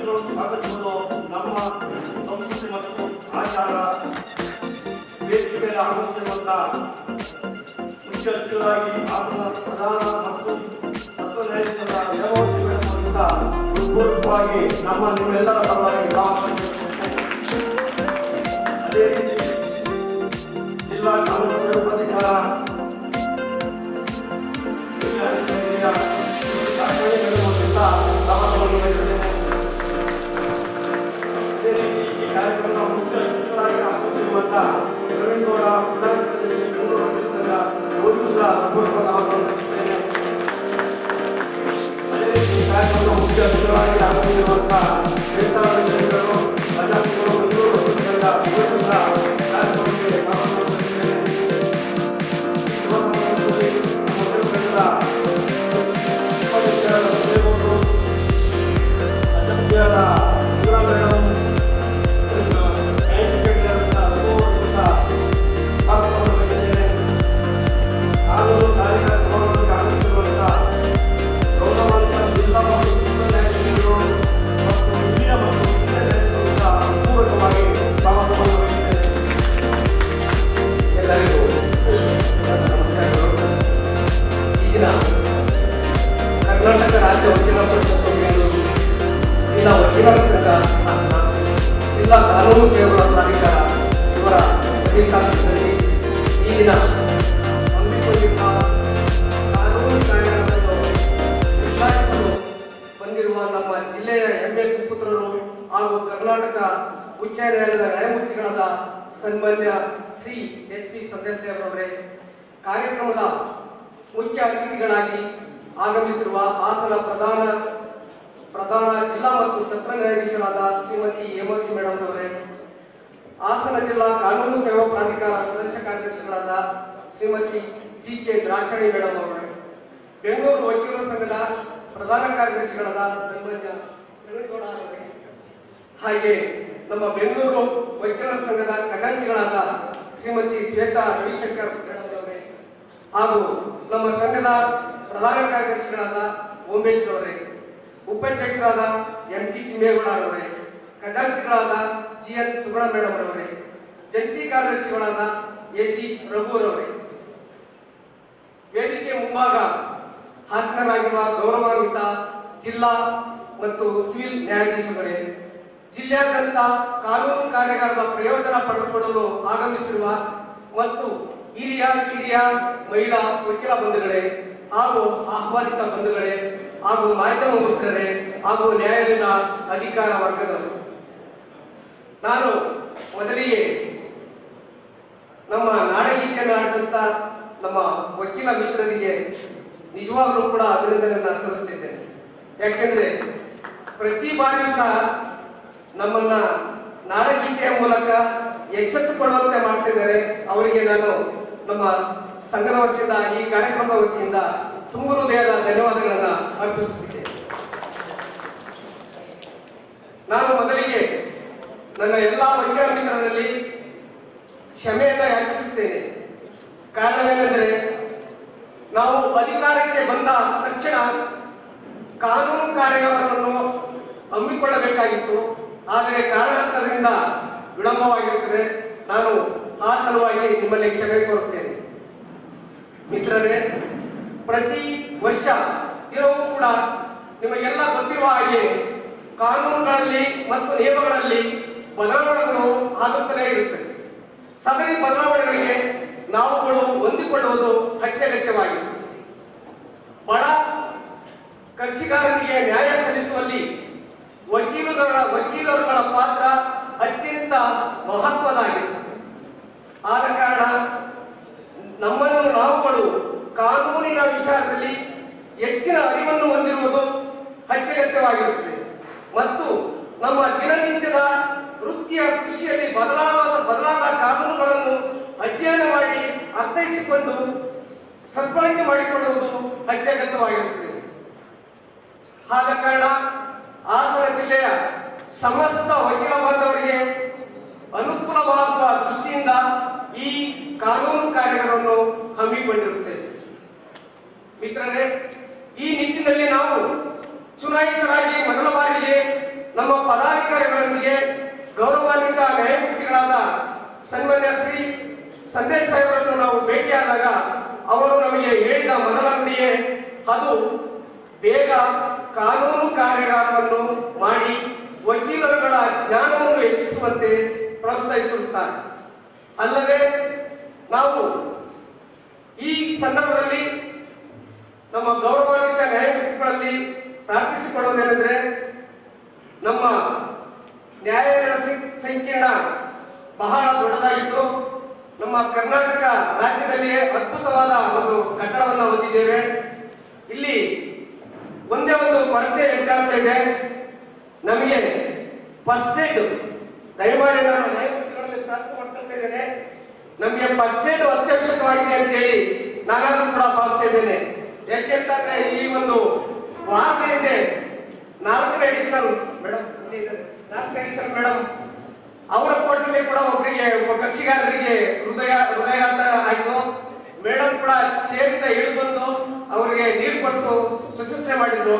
ಎಲ್ಲರನ್ನೂ ಸ್ವಾಗತಿಸುವುದು ನಮ್ಮ ಸಂಸ್ಕೃತಿ ಮತ್ತು ಆಚಾರ. ವೇದಿಕೆ ಮೇಲೆ ಆಗಮಿಸಿರುವಂಥ ಮುಖ್ಯ ಅತಿಥಿಗಳಾಗಿ ಹಾಸನ ಪ್ರಧಾನ ಮತ್ತು ಸತ್ರ ನ್ಯಾಯಾಧೀಶರ ನೇಮಕಾತಿ ಮೂಲಕ ಹೃತ್ಪೂರ್ವಕವಾಗಿ ನಿಮ್ಮೆಲ್ಲರ ಪರವಾಗಿ ಅದೇ ರೀತಿ ಜಿಲ್ಲಾ ಕಾನೂನು ಸೇವಾ ಪ್ರಾಧಿಕಾರ ಅದೇ ರೀತಿ ಈ ಕಾರ್ಯಕ್ರಮದ ಮುಖ್ಯ ಅತಿಥಿಗಳಾಗಿ ಆಗಮಿಸಿರುವಂಥ ಪ್ರವೀಣ್ ಗೌಡ ಪ್ರಧಾನ ಕಾರ್ಯದರ್ಶಿ ಬೆಂಗಳೂರು ವಕೀಲರ ಸಂಘ ಇವರಿಗೂ ಸಹ ಪೂರ್ವಕ ಸ್ವಾಗತವನ್ನು ಬಯಸುತ್ತೇನೆ. ಅದೇ ರೀತಿ ಈ ಕಾರ್ಯಕ್ರಮದ ಮುಖ್ಯ ಅತಿಥಿಗಳಾಗಿ ಆಗಮಿಸಿರುವಂಥ ಶ್ವೇತಾರವರು ಪ್ರಜಾಪಿಗಳು ಬೆಂಗಳೂರು ವಕೀಲರ ಸಂಘ ಇವರಿಗೂ ಸಹ ಕಾರ್ಯಕ್ರಮಕ್ಕೆ ಸ್ವಾಗತವನ್ನು ಬಯಸುತ್ತೇನೆ. ಕರ್ನಾಟಕ ರಾಜ್ಯ ವಕೀಲರ ಪರಿಷತ್ ಬೆಂಗಳೂರು, ಜಿಲ್ಲಾ ವಕೀಲರ ಸಂಘ ಹಾಸನ, ಜಿಲ್ಲಾ ಕಾನೂನು ಸೇವೆಗಳ ಪ್ರಾಧಿಕಾರ ಇವರ ಸಭೆಯಲ್ಲಿ ಈ ದಿನ ಹಮ್ಮಿಕೊಂಡಿರುವ ಕಾನೂನು ಕಾರ್ಯಕ್ರಮವನ್ನು ಉದ್ಘಾಟಿಸಲು ಬಂದಿರುವ ನಮ್ಮ ಜಿಲ್ಲೆಯ ಹೆಮ್ಮೆ ಸುಪುತ್ರರು ಹಾಗೂ ಕರ್ನಾಟಕ ಉಚ್ಚ ನ್ಯಾಯಾಲಯದ ನ್ಯಾಯಮೂರ್ತಿಗಳಾದ ಸನ್ಮಾನ್ಯ ಶ್ರೀ ಎಚ್.ಪಿ. ಸದಸ್ಯರವರೇ, ಕಾರ್ಯಕ್ರಮದ ಮುಖ್ಯ ಅತಿಥಿಗಳಾಗಿ ಆಗಮಿಸಿರುವ ಹಾಸನ ಪ್ರಧಾನ ಜಿಲ್ಲಾ ಮತ್ತು ಸತ್ರ ನ್ಯಾಯಾಧೀಶರಾದ ಶ್ರೀಮತಿ ಹೇಮಾವತಿ ಮೇಡಮ್ ಅವರೇ, ಹಾಸನ ಜಿಲ್ಲಾ ಕಾನೂನು ಸೇವಾ ಪ್ರಾಧಿಕಾರ ಸದಸ್ಯ ಕಾರ್ಯದರ್ಶಿಗಳಾದ ಶ್ರೀಮತಿ ಜಿ.ಕೆ. ದ್ರಾಕ್ಷಾಣಿ ಮೇಡಮ್ ಅವರೇ, ಬೆಂಗಳೂರು ವಕೀಲರ ಸಂಘದ ಪ್ರಧಾನ ಕಾರ್ಯದರ್ಶಿಗಳಾದ ಸನ್ಮಾನ್ಯ ಪ್ರವೀಣ್ ಗೌಡ ಅವರೇ, ಹಾಗೆ ನಮ್ಮ ಬೆಂಗಳೂರು ವಕೀಲರ ಸಂಘದ ಖಜಾಂಚಿಗಳಾದ ಶ್ರೀಮತಿ ಶ್ವೇತಾ ರವಿಶಂಕರ್ ಮೇಡಮ್ ಅವರೇ, ಹಾಗೂ ನಮ್ಮ ಸಂಘದ ಪ್ರಧಾನ ಕಾರ್ಯದರ್ಶಿಗಳಾದ ಓಂಬೇಶ್ ಅವರೇ, ಉಪಾಧ್ಯಕ್ಷರಾದ ಎಂ.ಟಿ. ತಿಮ್ಮೇಗೌಡ ಅವರೇ, ಖಜಾಂಚಿಗಳಾದ ಜಿ.ಎನ್. ಸುಗುಣ ಮೇಡಮ್ ಅವರೇ, ಜಂಟಿ ಕಾರ್ಯದರ್ಶಿಗಳಾದ ಎ.ಸಿ. ರಘುರವರೇ, ವೇದಿಕೆ ಮುಂಭಾಗ ಹಾಸನರಾಗಿರುವ ಗೌರವಾನ್ವಿತ ಜಿಲ್ಲಾ ಮತ್ತು ಸಿವಿಲ್ ನ್ಯಾಯಾಧೀಶರೇ, ಜಿಲ್ಲೆಯಾದ್ಯಂತ ಕಾನೂನು ಕಾರ್ಯಾಗಾರದ ಪ್ರಯೋಜನ ಪಡೆದುಕೊಳ್ಳಲು ಆಗಮಿಸಿರುವ ಮತ್ತು ಹಿರಿಯ ಮಹಿಳಾ ವಕೀಲ ಬಂಧುಗಳೇ ಹಾಗೂ ಆಹ್ವಾನಿತ ಬಂಧುಗಳೇ ಹಾಗೂ ಮಾಧ್ಯಮ ಮಿತ್ರರೇ ಹಾಗೂ ನ್ಯಾಯಾಲಯದ ಅಧಿಕಾರ ವರ್ಗದವರು, ನಾನು ಮೊದಲಿಗೆ ನಮ್ಮ ನಾಡಗೀತೆಯನ್ನು ಆಡಿದಂಥ ನಮ್ಮ ವಕೀಲ ಮಿತ್ರರಿಗೆ ನಿಜವಾಗಲೂ ಕೂಡ ಅಭಿನಂದನೆಯನ್ನು ಸಲ್ಲಿಸುತ್ತಿದ್ದೇನೆ. ಯಾಕೆಂದರೆ ಪ್ರತಿ ಬಾರಿಯೂ ಸಹ ನಮ್ಮನ್ನ ನಾಡಗೀತೆಯ ಮೂಲಕ ಎಚ್ಚೆತ್ತುಕೊಳ್ಳುವಂತೆ ಮಾಡ್ತಿದ್ದಾರೆ. ಅವರಿಗೆ ನಾನು ನಮ್ಮ ಸಂಘದ ವತಿಯಿಂದ ಈ ಕಾರ್ಯಕ್ರಮದ ವತಿಯಿಂದ ತುಂಬ ಹೃದಯದ ಧನ್ಯವಾದಗಳನ್ನು ಅರ್ಪಿಸುತ್ತಿದ್ದೇನೆ. ನಾನು ಮೊದಲಿಗೆ ನನ್ನ ಎಲ್ಲ ವಕೀಲ ಮಿತ್ರರಲ್ಲಿ ಕ್ಷಮೆಯನ್ನು ಯಾಚಿಸುತ್ತೇನೆ. ಕಾರಣವೇನೆಂದರೆ, ನಾವು ಅಧಿಕಾರಕ್ಕೆ ಬಂದ ತಕ್ಷಣ ಕಾನೂನು ಕಾರ್ಯಗಳನ್ನು ಹಮ್ಮಿಕೊಳ್ಳಬೇಕಾಗಿತ್ತು. ಆದರೆ ಕಾರಣಾಂತರದಿಂದ ವಿಳಂಬವಾಗಿರುತ್ತದೆ. ನಾನು ಆ ಸಲುವಾಗಿ ನಿಮ್ಮಲ್ಲಿ ಕ್ಷಮೆ ಕೋರುತ್ತೇನೆ. ಮಿತ್ರರೇ, ಪ್ರತಿ ವರ್ಷ ದಿನವೂ ಕೂಡ ನಿಮಗೆಲ್ಲ ಗೊತ್ತಿರುವ ಹಾಗೆ ಕಾನೂನುಗಳಲ್ಲಿ ಮತ್ತು ನಿಯಮಗಳಲ್ಲಿ ಬದಲಾವಣೆಗಳು ಆಗುತ್ತಲೇ ಇರುತ್ತವೆ. ಸದರಿ ಬದಲಾವಣೆಗಳಿಗೆ ನಾವುಗಳು ಹೊಂದಿಕೊಳ್ಳುವುದು ಅತ್ಯಗತ್ಯವಾಗಿರುತ್ತದೆ. ಬಡ ಕಕ್ಷಿಗಾರರಿಗೆ ನ್ಯಾಯ ಸಲ್ಲಿಸುವಲ್ಲಿ ವಕೀಲರುಗಳ ಪಾತ್ರ ಅತ್ಯಂತ ಮಹತ್ವದಾಗಿರುತ್ತದೆ. ಆದ ಕಾರಣ ನಮ್ಮನ್ನು ನಾವುಗಳು ಕಾನೂನಿನ ವಿಚಾರದಲ್ಲಿ ಹೆಚ್ಚಿನ ಅರಿವನ್ನು ಹೊಂದಿರುವುದು ಅತ್ಯಗತ್ಯವಾಗಿರುತ್ತದೆ ಮತ್ತು ನಮ್ಮ ದಿನನಿತ್ಯದ ವೃತ್ತಿಯ ಕೃಷಿಯಲ್ಲಿ ಬದಲಾದ ಕಾನೂನುಗಳನ್ನು ಅಧ್ಯಯನ ಮಾಡಿ ಅರ್ಥೈಸಿಕೊಂಡು ಸದ್ಬಳಕೆ ಮಾಡಿಕೊಳ್ಳುವುದು ಅತ್ಯಗತ್ಯವಾಗಿರುತ್ತದೆ. ಆದ ಕಾರಣ ಹಾಸನ ಜಿಲ್ಲೆಯ ಸಮಸ್ತ ವಕೀಲ ಬಾಂಧವರಿಗೆ ಅನುಕೂಲವಾಗುವ ದೃಷ್ಟಿಯಿಂದ ಈ ಕಾನೂನು ಕಾರ್ಯಗಳನ್ನು ಹಮ್ಮಿಕೊಂಡಿರುತ್ತೇವೆ. ಮಿತ್ರರೇ, ಈ ನಿಟ್ಟಿನಲ್ಲಿ ನಾವು ಚುನಾಯಿತರಾಗಿ ಮೊದಲ ಬಾರಿಗೆ ನಮ್ಮ ಪದಾಧಿಕಾರಿಗಳೊಂದಿಗೆ ಗೌರವಾನ್ವಿತ ನ್ಯಾಯಮೂರ್ತಿಗಳಾದ ಸನ್ಮಾನ್ಯ ಶ್ರೀ ಸಂದೇಶ್ ಸಾಹೇಬರನ್ನು ನಾವು ಭೇಟಿಯಾದಾಗ ಅವರು ನಮಗೆ ಹೇಳಿದ ಮೊದಲ ನುಡಿಯೇ ಅದು ಬೇಗ ಕಾನೂನು ಕಾರ್ಯಾಗಾರವನ್ನು ಮಾಡಿ ವಕೀಲರುಗಳ ಜ್ಞಾನವನ್ನು ಹೆಚ್ಚಿಸುವಂತೆ ಪ್ರೋತ್ಸಾಹಿಸುತ್ತಾರೆ. ಅಲ್ಲದೆ ನಾವು ಈ ಸಂದರ್ಭದಲ್ಲಿ ನಮ್ಮ ಗೌರವಾನ್ವಿತ ನ್ಯಾಯಮೂರ್ತಿಗಳಲ್ಲಿ ಪ್ರಾರ್ಥಿಸಿಕೊಳ್ಳುವುದೇನೆಂದರೆ, ನಮ್ಮ ನ್ಯಾಯಾಲಯದ ಸಂಕೀರ್ಣ ಬಹಳ ದೊಡ್ಡದಾಗಿದ್ದು ನಮ್ಮ ಕರ್ನಾಟಕ ರಾಜ್ಯದಲ್ಲಿಯೇ ಅದ್ಭುತವಾದ ಒಂದು ಕಟ್ಟಡವನ್ನು ಹೊಂದಿದ್ದೇವೆ. ಇಲ್ಲಿ ಒಂದೇ ಒಂದು ಕೊರತೆ ಎದುರಾಗ್ತಾ ಇದೆ. ನಮಗೆ ಫಸ್ಟ್ ಏಡ್, ದಯಮಾಡಿ ನಾನು ನ್ಯಾಯಮೂರ್ತಿಗಳಲ್ಲಿ ಪ್ರಾರ್ಥನೆ ಮಾಡ್ಕೊಳ್ತಾ ಇದ್ದೇನೆ, ನಮಗೆ ಫಸ್ಟ್ ಏಡ್ ಅತ್ಯವಶ್ಯಕವಾಗಿದೆ ಅಂತೇಳಿ ನಾನಾದ್ರೂ ಕೂಡ ಭಾವಿಸ್ತಾ ಇದ್ದೇನೆ. ಯಾಕೆಂತಂದ್ರೆ ಈ ಒಂದು ವಾರದ ಹಿಂದೆ 4ನೇ ಎಡಿಷನಲ್ ಮೇಡಮ್ ಅವರ ಕೋರ್ಟಲ್ಲಿ ಕೂಡ ಒಬ್ಬ ಕಕ್ಷಿಗಾರರಿಗೆ ಹೃದಯಾಘಾತ ಆಯ್ತು. ಮೇಡಮ್ ಕೂಡ ಸೇರಿದ ಇಳಿದು ಬಂದು ಅವರಿಗೆ ನೀರು ಕೊಟ್ಟು ಸುಶ್ರೂಷೆ ಮಾಡಿದ್ರು.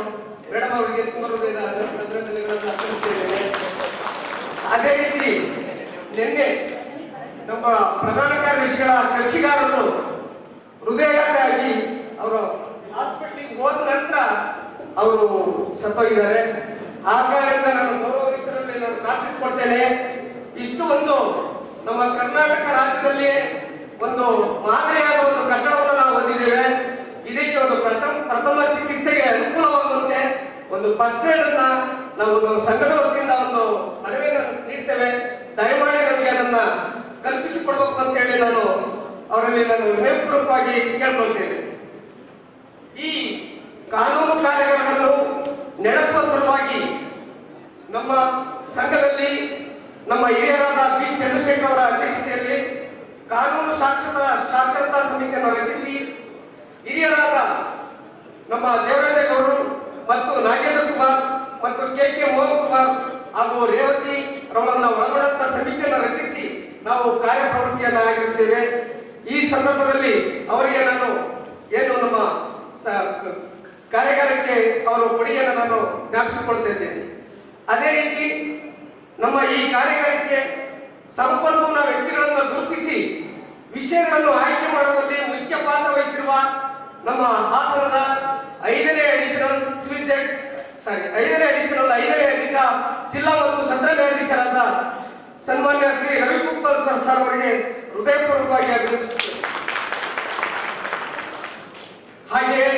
ಮೇಡಮ್ ಅವರಿಗೆ ತುಂಬ ಅಭಿನಂದನೆಗಳನ್ನು ಅರ್ಪಿಸುತ್ತೇನೆ. ಅದೇ ರೀತಿ ನಿನ್ನೆ ನಮ್ಮ ಪ್ರಧಾನ ಕಾರ್ಯದರ್ಶಿಗಳ ಕಕ್ಷಿಗಾರರು ಹೃದಯಾಘಾತ ಆಗಿ ಅವರು ಹಾಸ್ಪಿಟ್ಲಿಗೆ ಹೋದ ನಂತರ ಅವರು ಸತ್ತೋಗಿದ್ದಾರೆ. ಆ ಕಾರಣದಿಂದ ನಾನು ಗೌರವಯುತರಲ್ಲಿ ನಾನು ಪ್ರಾರ್ಥಿಸಿಕೊಳ್ತೇನೆ. ಇಷ್ಟು ಒಂದು ನಮ್ಮ ಕರ್ನಾಟಕ ರಾಜ್ಯದಲ್ಲಿ ಒಂದು ಮಾದರಿಯಾದ ಒಂದು ಕಟ್ಟಡವನ್ನು ನಾವು ಹೊಂದಿದ್ದೇವೆ. ಇದಕ್ಕೆ ಒಂದು ಪ್ರಥಮ ಚಿಕಿತ್ಸೆಗೆ ಅನುಕೂಲವಾಗುವಂತೆ ಒಂದು ಫಸ್ಟ್ ಏಡ್ ಅನ್ನ ನಾವು ಸಂಘದ ವತಿಯಿಂದ ಒಂದು ಮನವಿಯನ್ನು ನೀಡ್ತೇವೆ. ದಯಮಾಡಿ ನಮಗೆ ಅದನ್ನ ಕಲ್ಪಿಸಿಕೊಡ್ಬೇಕು ಅಂತ ಹೇಳಿ ಅವರಲ್ಲಿ ವಿನಯಪೂರ್ವಕವಾಗಿ ಕೇಳ್ಕೊಳ್ತೇನೆ. ಈ ಕಾನೂನು ಕಾರ್ಯಗಳನ್ನು ನಡೆಸುವ ಸಲುವಾಗಿ ನಮ್ಮ ಸಂಘದಲ್ಲಿ ನಮ್ಮ ಹಿರಿಯರಾದ ಬಿ ಚಂದ್ರಶೇಖರ್ ಅವರ ಅಧ್ಯಕ್ಷತೆಯಲ್ಲಿ ಕಾನೂನು ಸಾಕ್ಷರತಾ ಸಮಿತಿಯನ್ನು ರಚಿಸಿ ಹಿರಿಯರಾದ ನಮ್ಮ ದೇವರಾಜೇಗೌಡರು ಮತ್ತು ನಾಗೇಂದ್ರ ಕುಮಾರ್ ಮತ್ತು ಕೆ ಮೋಹನ್ ಕುಮಾರ್ ಹಾಗೂ ರೇವತಿ ರವರನ್ನು ಒಳಗೊಂಡಂತ ಸಮಿತಿಯನ್ನು ರಚಿಸಿ ನಾವು ಕಾರ್ಯಪ್ರವೃತ್ತಿಯನ್ನು ಆಗಿರುತ್ತೇವೆ. ಈ ಸಂದರ್ಭದಲ್ಲಿ ಅವರಿಗೆ ನಾನು ಏನು ನಮ್ಮ ಕಾರ್ಯಾಗಾರಕ್ಕೆ ಅವರ ಕೊಡುಗೆಯನ್ನು ನಾನು ಜ್ಞಾಪಿಸಿಕೊಳ್ತಾ ಇದ್ದೇನೆ. ಅದೇ ರೀತಿ ನಮ್ಮ ಈ ಕಾರ್ಯಾಗಾರಕ್ಕೆ ಸಂಪನ್ಮೂಲ ವ್ಯಕ್ತಿಗಳನ್ನು ಗುರುತಿಸಿ ವಿಷಯಗಳನ್ನು ಆಯ್ಕೆ ಮಾಡುವಲ್ಲಿ ಮುಖ್ಯ ಪಾತ್ರ ವಹಿಸಿರುವ ನಮ್ಮ ಹಾಸನದ 5ನೇ ಅಡಿಷನಲ್ ಅಧಿಕ ಜಿಲ್ಲಾ ಮತ್ತು ಸತ್ರ ನ್ಯಾಯಾಧೀಶರಾದ ಸನ್ಮಾನ್ಯ ಶ್ರೀ ರವಿಕುಮಾರ್ ಸರ್ ಅವರಿಗೆ ಹೃದಯಪೂರ್ವಕವಾಗಿ ಅಭಿನಂದಿಸುತ್ತೇನೆ. ಹಾಗೆಯೇ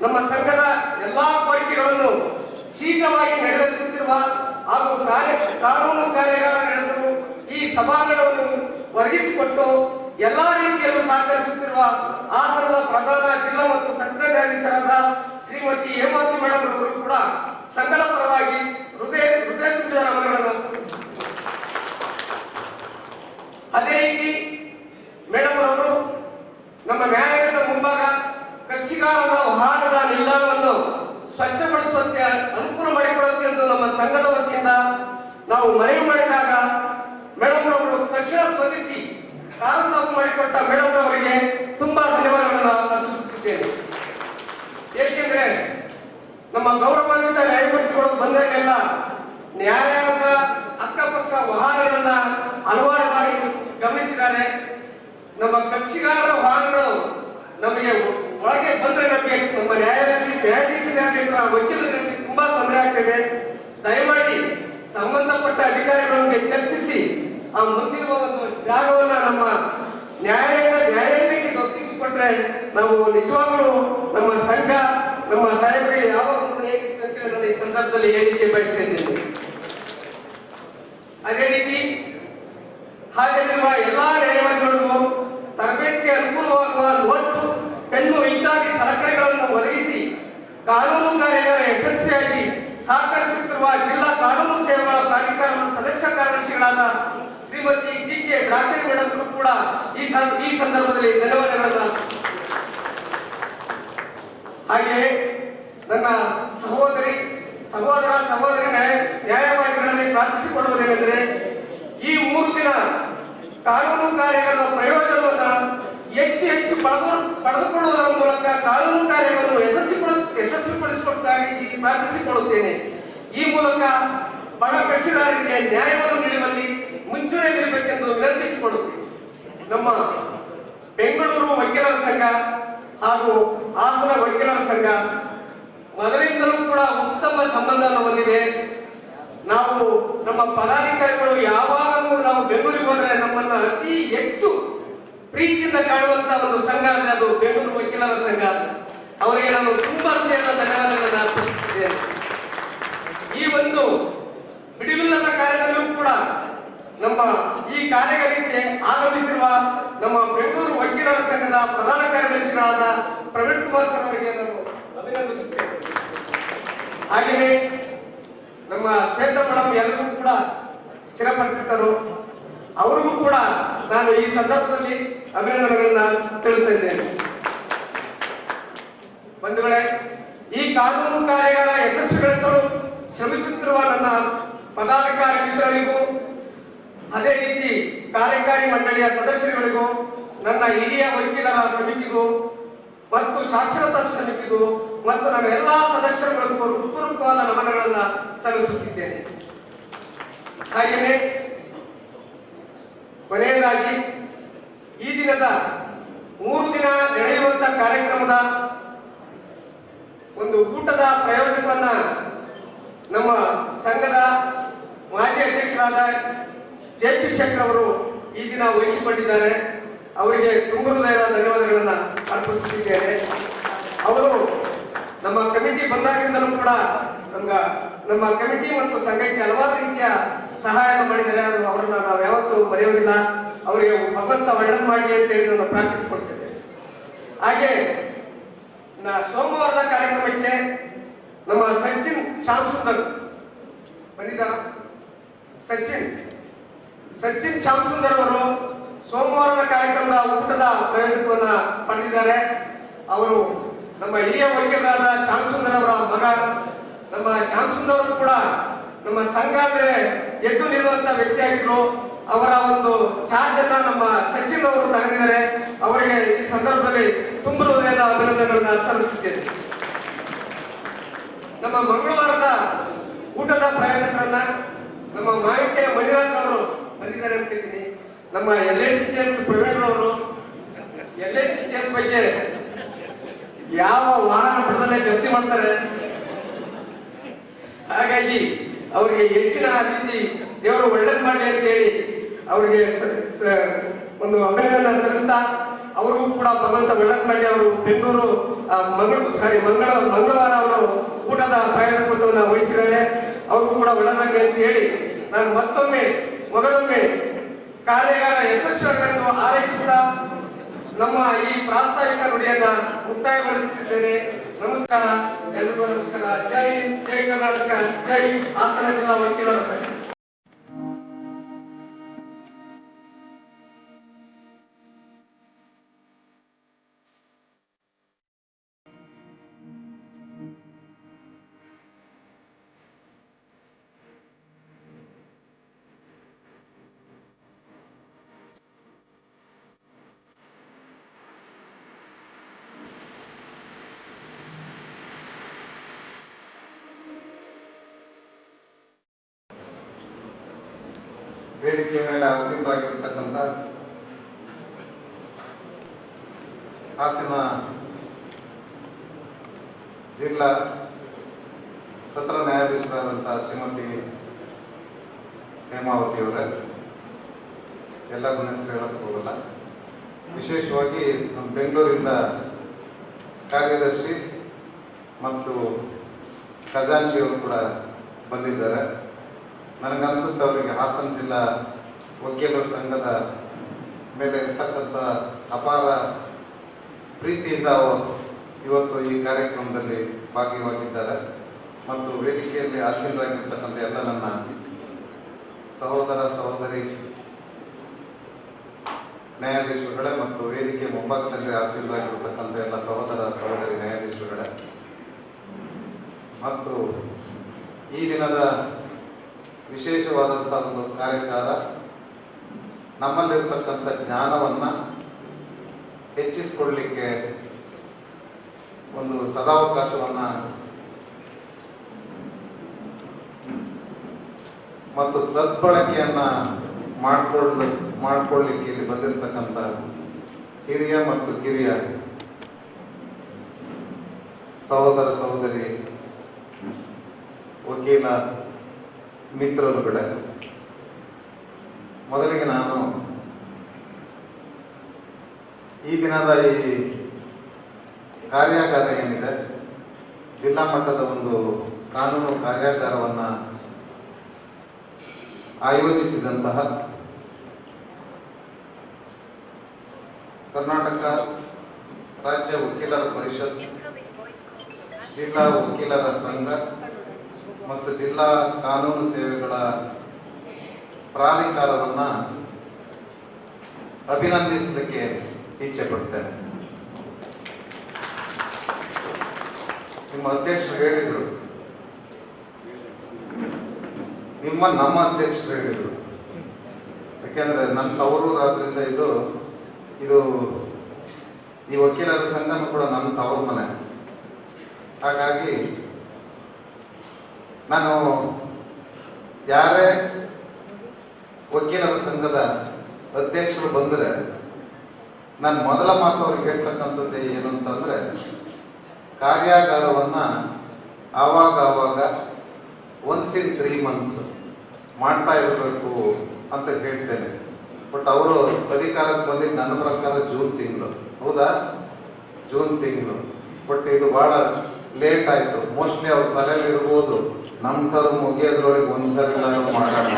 ನಮ್ಮ ಸಂಘದ ಎಲ್ಲಾ ಕೋರಿಕೆಗಳನ್ನು ಶೀಘ್ರವಾಗಿ ನೆರವೇರಿಸುತ್ತಿರುವ ಹಾಗೂ ಕಾನೂನು ಕಾರ್ಯಾಗಾರ ನಡೆಸಲು ಈ ಸಭಾಂಗಣವನ್ನು ಒದಗಿಸಿಕೊಟ್ಟು ಎಲ್ಲಾ ರೀತಿಯಲ್ಲೂ ಸಹಕರಿಸುತ್ತಿರುವ ಹಾಸನದ ಪ್ರಧಾನ ಜಿಲ್ಲಾ ಮತ್ತು ಸತ್ರ ನ್ಯಾಯಾಧೀಶರಾದ ಶ್ರೀಮತಿ ಹೇಮಾವತಿ ಮೇಡಮ್ ಅವರು ಕೂಡ ಸಂಘದ ಪರವಾಗಿ ಹೃದಯ ತುಂಬಿದ ನಮನಗಳನ್ನು. ಅದೇ ರೀತಿ ಮೇಡಮ್ ಅವರು ನಮ್ಮ ನ್ಯಾಯಾಲಯದ ಮುಂಭಾಗ ಕಕ್ಷಿಗಾರರ ವಾಹನದ ನಿಲ್ದಾಣವನ್ನು ಸ್ವಚ್ಛಗೊಳಿಸುವಂತೆ ಅನುಕೂಲ ಮಾಡಿಕೊಡುವಂತೆ ಎಂದು ನಮ್ಮ ಸಂಘದ ವತಿಯಿಂದ ನಾವು ಮನವಿ ಮಾಡಿದಾಗ ಮೇಡಮ್ ಅವರು ತಕ್ಷಣ ಸ್ಪಂದಿಸಿ ಕಾರು ಸಾಫ್ ಮಾಡಿಕೊಟ್ಟ ಮೇಡಮ್ ಅವರಿಗೆ ತುಂಬಾ ಧನ್ಯವಾದಗಳನ್ನು ಅರ್ಪಿಸುತ್ತಿದ್ದೇನೆ. ಏಕೆಂದ್ರೆ ನಮ್ಮ ಗೌರವಾನ್ವಿತ ನ್ಯಾಯಮೂರ್ತಿಗಳು ಬಂದಾಗೆಲ್ಲ ನ್ಯಾಯಾಲಯದ ಅಕ್ಕಪಕ್ಕ ವಾಹನಗಳನ್ನ ಹಲವಾರು ಬಾರಿ ಗಮನಿಸಿದ್ದಾರೆ. ನಮ್ಮ ಕಕ್ಷಿಗಾರರ ವಾಹನಗಳು ನಮಗೆ ಒಳಗೆ ಬಂದ್ರೆ ನಮಗೆ ನಮ್ಮ ನ್ಯಾಯಾಧೀಶರಾಗಲಿ ವಕೀಲರಿಗೆ ತುಂಬಾ ತೊಂದರೆ ಆಗ್ತದೆ. ದಯಮಾಡಿ ಸಂಬಂಧಪಟ್ಟ ಅಧಿಕಾರಿಗಳೊಂದಿಗೆ ಚರ್ಚಿಸಿ ಆ ಮುಂದಿರುವ ಒಂದು ಜಾಗವನ್ನ ನಮ್ಮ ನ್ಯಾಯಾಲಯಕ್ಕೆ ಒಪ್ಪಿಸಿಕೊಟ್ರೆ ನಾವು ನಿಜವಾಗಲೂ ನಮ್ಮ ಸಂಘ ನಮ್ಮ ಸಾಹೇಬರಿಗೆ ಯಾವಾಗ ನಾನು ಈ ಸಂದರ್ಭದಲ್ಲಿ ಹೇಳಿಕೆ ಬಯಸ್ತಾ ಇದ್ದೇನೆ. ಅದೇ ರೀತಿ ಹಾಜರಿರುವ ಎಲ್ಲಾ ನ್ಯಾಯವಾದಿಗಳಿಗೂ ತರಬೇತಿಗೆ ಅನುಕೂಲವಾಗುವ ನೋಟ್, ಪೆನ್ನು ಇತ್ಯಾದಿ ಸಲಕರಣೆಗಳನ್ನು ಒದಗಿಸಿ ಕಾನೂನು ಕಾರ್ಯಾಗಾರ ಯಶಸ್ವಿಯಾಗಿ ಸಹಕರಿಸುತ್ತಿರುವ ಜಿಲ್ಲಾ ಕಾನೂನು ಸೇವೆಗಳ ಪ್ರಾಧಿಕಾರದ ಸದಸ್ಯ ಕಾರ್ಯದರ್ಶಿಗಳಾದ ಶ್ರೀಮತಿ ಕೆ ದ್ರಾಕ್ಷಿ ಮೇಡಮ್ ಕೂಡ ಈ ಸಂದರ್ಭದಲ್ಲಿ ಧನ್ಯವಾದಗಳನ್ನು. ಹಾಗೆಯೇ ನನ್ನ ಸಹೋದರ ನ್ಯಾಯವಾದಿಗಳಲ್ಲಿ ಪ್ರಾರ್ಥಿಸಿಕೊಳ್ಳುವುದೇನೆಂದರೆ, ಈ 3 ದಿನ ಕಾನೂನು ಕಾರ್ಯಾಗಾರದ ಪ್ರಯೋಜನವನ್ನು ಹೆಚ್ಚು ಪಡೆದುಕೊಳ್ಳುವುದರ ಮೂಲಕ ಕಾನೂನು ಕಾರ್ಯಗಳನ್ನು ಯಶಸ್ವಿಪಡಿಸಿಕೊಡುವುದಾಗಿ ಪ್ರಾರ್ಥಿಸಿಕೊಳ್ಳುತ್ತೇನೆ. ಈ ಮೂಲಕ ಕಕ್ಷಿದಾರರಿಗೆ ನ್ಯಾಯವನ್ನು ನೀಡುವಲ್ಲಿ ಮುಂಚೂಣಿಯಲ್ಲಿರಬೇಕೆಂದು ವಿನಂತಿಸಿಕೊಳ್ಳುತ್ತೇವೆ. ನಮ್ಮ ಬೆಂಗಳೂರು ವಕೀಲರ ಸಂಘ ಹಾಗೂ ಹಾಸನ ವಕೀಲರ ಸಂಘ ಮೊದಲಿಂದಲೂ ಕೂಡ ಉತ್ತಮ ಸಂಬಂಧವನ್ನು ಹೊಂದಿದೆ. ನಾವು ನಮ್ಮ ಪದಾಧಿಕಾರಿಗಳು ಯಾವಾಗಲೂ ನಾವು ಬೆಂಗಳೂರಿಗೆ ಹೋದರೆ ನಮ್ಮನ್ನ ಅತಿ ಹೆಚ್ಚು ಪ್ರೀತಿಯಿಂದ ಕಾಣುವಂತ ಒಂದು ಸಂಘ ಅಂದ್ರೆ ಅದು ಬೆಂಗಳೂರು ವಕೀಲರ ಸಂಘ. ಅವರಿಗೆ ನಾನು ತುಂಬಾ ಹೃದಯದ ಧನ್ಯವಾದಗಳನ್ನು ಅರ್ಪಿಸುತ್ತಿದ್ದೇನೆ. ಈ ಒಂದು ಬಿಡುವಿಲ್ಲದ ಕಾರ್ಯದಲ್ಲೂ ಕೂಡ ನಮ್ಮ ಈ ಕಾರ್ಯಗಳಿಗೆ ಆಗಮಿಸಿರುವ ನಮ್ಮ ಬೆಂಗಳೂರು ವಕೀಲರ ಸಂಘದ ಪ್ರಧಾನ ಕಾರ್ಯದರ್ಶಿಗಳಾದ ಪ್ರವೀಣ್ ಕುಮಾರ್ ಸರ್ ಅವರಿಗೆ ನಾನು ಅಭಿನಂದಿಸುತ್ತೇನೆ. ಹಾಗೆಯೇ ನಮ್ಮ ಶ್ವೇತಾ ಮೇಡಮ್ ಎಲ್ಲರಿಗೂ ಕೂಡ ಚಿರಪರಿಚಿತರು, ಅವರಿಗೂ ಕೂಡ ನಾನು ಈ ಸಂದರ್ಭದಲ್ಲಿ ಅಭಿನಂದನೆಗಳನ್ನ ತಿಳಿಸ್ತಾ ಇದ್ದೇನೆ. ಬಂಧುಗಳೇ, ಈ ಕಾನೂನು ಕಾರ್ಯಾಗಾರ ಯಶಸ್ವಿಗೊಳಿಸಲು ಶ್ರಮಿಸುತ್ತಿರುವ ನನ್ನ ಪದಾಧಿಕಾರಿ ಮಿತ್ರರಿಗೂ ಅದೇ ರೀತಿ ಕಾರ್ಯಕಾರಿ ಮಂಡಳಿಯ ಸದಸ್ಯರುಗಳಿಗೂ ನನ್ನ ಹಿರಿಯ ವಕೀಲರ ಸಮಿತಿಗೂ ಮತ್ತು ಸಾಕ್ಷರತಾ ಸಮಿತಿಗೂ ಮತ್ತು ನನ್ನ ಎಲ್ಲಾ ಸದಸ್ಯರುಗಳಿಗೂ ಹೃತ್ಪೂರ್ವಕವಾದ ನಮನಗಳನ್ನು ಸಲ್ಲಿಸುತ್ತಿದ್ದೇನೆ. ಹಾಗೆಯೇ ಕೊನೆಯದಾಗಿ ಈ ದಿನದ 3 ದಿನ ನಡೆಯುವಂತ ಕಾರ್ಯಕ್ರಮದ ಒಂದು ಊಟದ ಪ್ರಯೋಜಕವನ್ನ ನಮ್ಮ ಸಂಘದ ಮಾಜಿ ಅಧ್ಯಕ್ಷರಾದ ಜೆ.ಪಿ. ಶೆಟ್ಟರ್ ಅವರು ಈ ದಿನ ವಹಿಸಿಕೊಂಡಿದ್ದಾರೆ. ಅವರಿಗೆ ತುಂಬ ಹೃದಯದ ಧನ್ಯವಾದಗಳನ್ನ ಅರ್ಪಿಸುತ್ತಿದ್ದೇನೆ. ಅವರು ನಮ್ಮ ಕಮಿಟಿ ಬಂದಾಗಿಂದಲೂ ಕೂಡ ನಮ್ಮ ಕಮಿಟಿ ಮತ್ತು ಸಂಘಕ್ಕೆ ಹಲವಾರು ರೀತಿಯ ಸಹಾಯ ಮಾಡಿದರೆ ಅವರನ್ನ ನಾವು ಯಾವತ್ತೂ ಮರೆಯೋದಿಲ್ಲ. ಅವರಿಗೆ ಭಗವಂತ ಒಳ್ಳೇದು ಮಾಡಿ ಅಂತ ಹೇಳಿ ನಾನು ಪ್ರಾರ್ಥಿಸಿಕೊಳ್ತೇನೆ. ಹಾಗೆ ಸೋಮವಾರದ ಕಾರ್ಯಕ್ರಮಕ್ಕೆ ನಮ್ಮ ಸಚಿನ್ ಶ್ಯಾಮ್ ಸುಂದರ್ ಬಂದಿದ್ದಾರ. ಸಚಿನ್ ಶ್ಯಾಮ್ ಸುಂದರ್ ಅವರು ಸೋಮವಾರದ ಕಾರ್ಯಕ್ರಮದ ಊಟದ ಪ್ರಯೋಜಕವನ್ನ ಪಡೆದಿದ್ದಾರೆ. ಅವರು ನಮ್ಮ ಹಿರಿಯ ವಕೀಲರಾದ ಶ್ಯಾಮ್ ಸುಂದರ್ ಅವರ ಮಗ. ನಮ್ಮ ಶ್ಯಾಮ್ ಸುಂದರ್ ಅವರು ಕೂಡ ನಮ್ಮ ಸಂಘ ಅಂದ್ರೆ ಎದ್ದು ನಿಲ್ಲುವಂತ ವ್ಯಕ್ತಿಯಾಗಿದ್ರು. ಅವರ ಒಂದು ಚಾರ್ಜ್ ಅನ್ನ ನಮ್ಮ ಸಚಿನ್ ಅವರು ತಗೊಂಡಿದ್ದಾರೆ. ಅವರಿಗೆ ಈ ಸಂದರ್ಭದಲ್ಲಿ ತುಂಬ ಹೃದಯದ ಅಭಿನಂದನೆಗಳನ್ನ ಸಲ್ಲಿಸುತ್ತೇನೆ. ನಮ್ಮ ಮಂಗಳವಾರದ ಊಟದ ಪ್ರಯೋಜಕರನ್ನ ನಮ್ಮ ಮಾವಿಕೆಯ ಮಂಜುನಾಥ್ ಅವರು ಬಂದಿದ್ದಾರೆ ಅನ್ಕೋತೀನಿ. ನಮ್ಮ LICKS ಪ್ರವೀಣ್ ಅವರು LICKS ಬಗ್ಗೆ ಯಾವ ವಾಹನ ಬಿಡದಲ್ಲೇ ಜಪ್ತಿ ಮಾಡ್ತಾರೆ. ಹಾಗಾಗಿ ಅವರಿಗೆ ಹೆಚ್ಚಿನ ರೀತಿ ದೇವರು ಒಳ್ಳೇದು ಮಾಡಲಿ ಅಂತ ಹೇಳಿ ಅವರಿಗೆ ಒಂದು ಅಭಿನಂದನೆ ಸಲ್ಲಿಸ್ತಾ ಅವ್ರಿಗೂ ಕೂಡ ಭಗವಂತ ಒಳ್ಳೇದು ಮಾಡಿ ಅವರು ಬೆಂಗಳೂರು ಮಂಗಳವಾರ ಅವರು ಊಟದ ಪ್ರಯೋಜಕತ್ವವನ್ನು ವಹಿಸಿದ್ದಾರೆ. ಅವ್ರಿಗೂ ಕೂಡ ಒಳ್ಳೆದಾಗಲಿ ಅಂತ ಹೇಳಿ ನಾನು ಮಗಳೊಮ್ಮೆ ಕಾರ್ಯಾಗಾರ ಯಶಸ್ವಿಯಾಗಲೆಂದು ಹಾರೈಸುತ್ತಾ ನಮ್ಮ ಈ ಪ್ರಾಸ್ತಾವಿಕ ನುಡಿಯನ್ನ ಮುಕ್ತಾಯಗೊಳಿಸುತ್ತಿದ್ದೇನೆ. ನಮಸ್ಕಾರ, ಎಲ್ಲರಿಗೂ ನಮಸ್ಕಾರ. ಜೈ ಹಿಂದ್, ಜೈ ಕರ್ನಾಟಕ, ಜೈ ಹಾಸನ ಜಿಲ್ಲಾ ವಕೀಲರ ಸಂಘ. ವೇದಿಕೆ ಮೇಲೆ ಆಸೀನರಾಗಿರ್ತಕ್ಕಂಥ ಹಾಸನ ಜಿಲ್ಲಾ ಸತ್ರ ನ್ಯಾಯಾಧೀಶರಾದಂಥ ಶ್ರೀಮತಿ ಹೇಮಾವತಿಯವರೇ, ಎಲ್ಲರನ್ನ ಹೆಸರು ಹೇಳಕ್ಕೆ ಹೋಗಲ್ಲ. ವಿಶೇಷವಾಗಿ ನಮ್ಮ ಬೆಂಗಳೂರಿಂದ ಕಾರ್ಯದರ್ಶಿ ಮತ್ತು ಖಜಾಂಚಿಯವರು ಕೂಡ ಬಂದಿದ್ದಾರೆ. ನನಗನ್ಸುತ್ತೆ ಅವರಿಗೆ ಹಾಸನ ಜಿಲ್ಲಾ ವಕೀಲರ ಸಂಘದ ಮೇಲೆ ಇರ್ತಕ್ಕಂಥ ಅಪಾರ ಪ್ರೀತಿಯಿಂದ ಇವತ್ತು ಈ ಕಾರ್ಯಕ್ರಮದಲ್ಲಿ ಭಾಗಿಯಾಗಿದ್ದಾರೆ. ಮತ್ತು ವೇದಿಕೆಯಲ್ಲಿ ಆಸೀನರಾಗಿರ್ತಕ್ಕಂಥ ಎಲ್ಲ ನನ್ನ ಸಹೋದರ ಸಹೋದರಿ ನ್ಯಾಯಾಧೀಶರುಗಳೇ ಮತ್ತು ವೇದಿಕೆ ಮುಂಭಾಗದಲ್ಲಿ ಆಸೀನರಾಗಿರ್ತಕ್ಕಂಥ ಎಲ್ಲ ಸಹೋದರ ಸಹೋದರಿ ನ್ಯಾಯಾಧೀಶರುಗಳೇ ಮತ್ತು ಈ ದಿನದ ವಿಶೇಷವಾದಂಥ ಒಂದು ಕಾರ್ಯಾಗಾರ ನಮ್ಮಲ್ಲಿರ್ತಕ್ಕಂಥ ಜ್ಞಾನವನ್ನು ಹೆಚ್ಚಿಸಿಕೊಳ್ಳಲಿಕ್ಕೆ ಒಂದು ಸದಾವಕಾಶವನ್ನು ಮತ್ತು ಸದ್ಬಳಕೆಯನ್ನು ಮಾಡಿಕೊಳ್ಳಿಕ್ಕೆ ಇಲ್ಲಿ ಬಂದಿರತಕ್ಕಂಥ ಹಿರಿಯ ಮತ್ತು ಕಿರಿಯ ಸಹೋದರ ಸಹೋದರಿ ವಕೀಲ ಮಿತ್ರರುಗಳೇ, ಮೊದಲಿಗೆ ನಾನು ಈ ದಿನದ ಈ ಕಾರ್ಯಾಗಾರ ಏನಿದೆ, ಜಿಲ್ಲಾ ಮಟ್ಟದ ಒಂದು ಕಾನೂನು ಕಾರ್ಯಾಗಾರವನ್ನು ಆಯೋಜಿಸಿದಂತಹ ಕರ್ನಾಟಕ ರಾಜ್ಯ ವಕೀಲರ ಪರಿಷತ್, ಜಿಲ್ಲಾ ವಕೀಲರ ಸಂಘ ಮತ್ತು ಜಿಲ್ಲಾ ಕಾನೂನು ಸೇವೆಗಳ ಪ್ರಾಧಿಕಾರವನ್ನು ಅಭಿನಂದಿಸಲಿಕ್ಕೆ ಇಚ್ಛೆ ಪಡ್ತೇನೆ. ನಿಮ್ಮ ಅಧ್ಯಕ್ಷರು ಹೇಳಿದರು, ನಮ್ಮ ಅಧ್ಯಕ್ಷರು ಹೇಳಿದರು, ಯಾಕೆಂದ್ರೆ ನನ್ನ ತವರು ಆದ್ರಿಂದ ಇದು ಈ ವಕೀಲರ ಸಂಘನೂ ಕೂಡ ನನ್ನ ತವರು ಮನೆ. ಹಾಗಾಗಿ ನಾನು ಯಾರೇ ವಕೀಲರ ಸಂಘದ ಅಧ್ಯಕ್ಷರು ಬಂದರೆ ನಾನು ಮೊದಲ ಮಾತು ಅವ್ರಿಗೆ ಹೇಳ್ತಕ್ಕಂಥದ್ದೇ ಏನು ಅಂತಂದರೆ, ಕಾರ್ಯಾಗಾರವನ್ನು ಆವಾಗ ಒನ್ಸ್ ಇನ್ 3 months ಮಾಡ್ತಾ ಇರಬೇಕು ಅಂತ ಹೇಳ್ತೇನೆ. ಬಟ್ ಅವರು ಅಧಿಕಾರಕ್ಕೆ ಬಂದಿದ್ದು ನನ್ನ ಪ್ರಕಾರ ಜೂನ್ ತಿಂಗಳು, ಹೌದಾ? ಜೂನ್ ತಿಂಗಳು. ಬಟ್ ಇದು ಭಾಳ ಲೇಟ್ ಆಯಿತು. ಮೋಸ್ಟ್ಲಿ ಅವ್ರ ತಲೆಯಲ್ಲಿ ಇರ್ಬೋದು, ನಮ್ಮ ಟರ್ಮ್ ಮುಗಿಯೋದ್ರೊಳಗೆ ಒಂದ್ಸರಿ ಮಾಡೋಣ.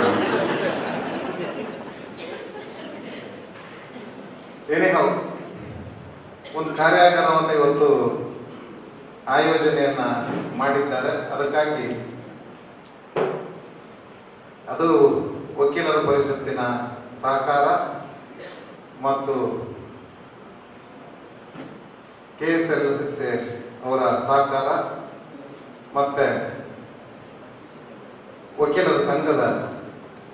ಏನೇ ಒಂದು ಕಾರ್ಯಾಗಾರವನ್ನು ಇವತ್ತು ಆಯೋಜನೆಯನ್ನ ಮಾಡಿದ್ದಾರೆ. ಅದಕ್ಕಾಗಿ ಅದು ವಕೀಲರ ಪರಿಷತ್ತಿನ ಸಹಕಾರ ಮತ್ತು KSLSA ಅವರ ಸಹಕಾರ ಮತ್ತೆ ವಕೀಲರ ಸಂಘದ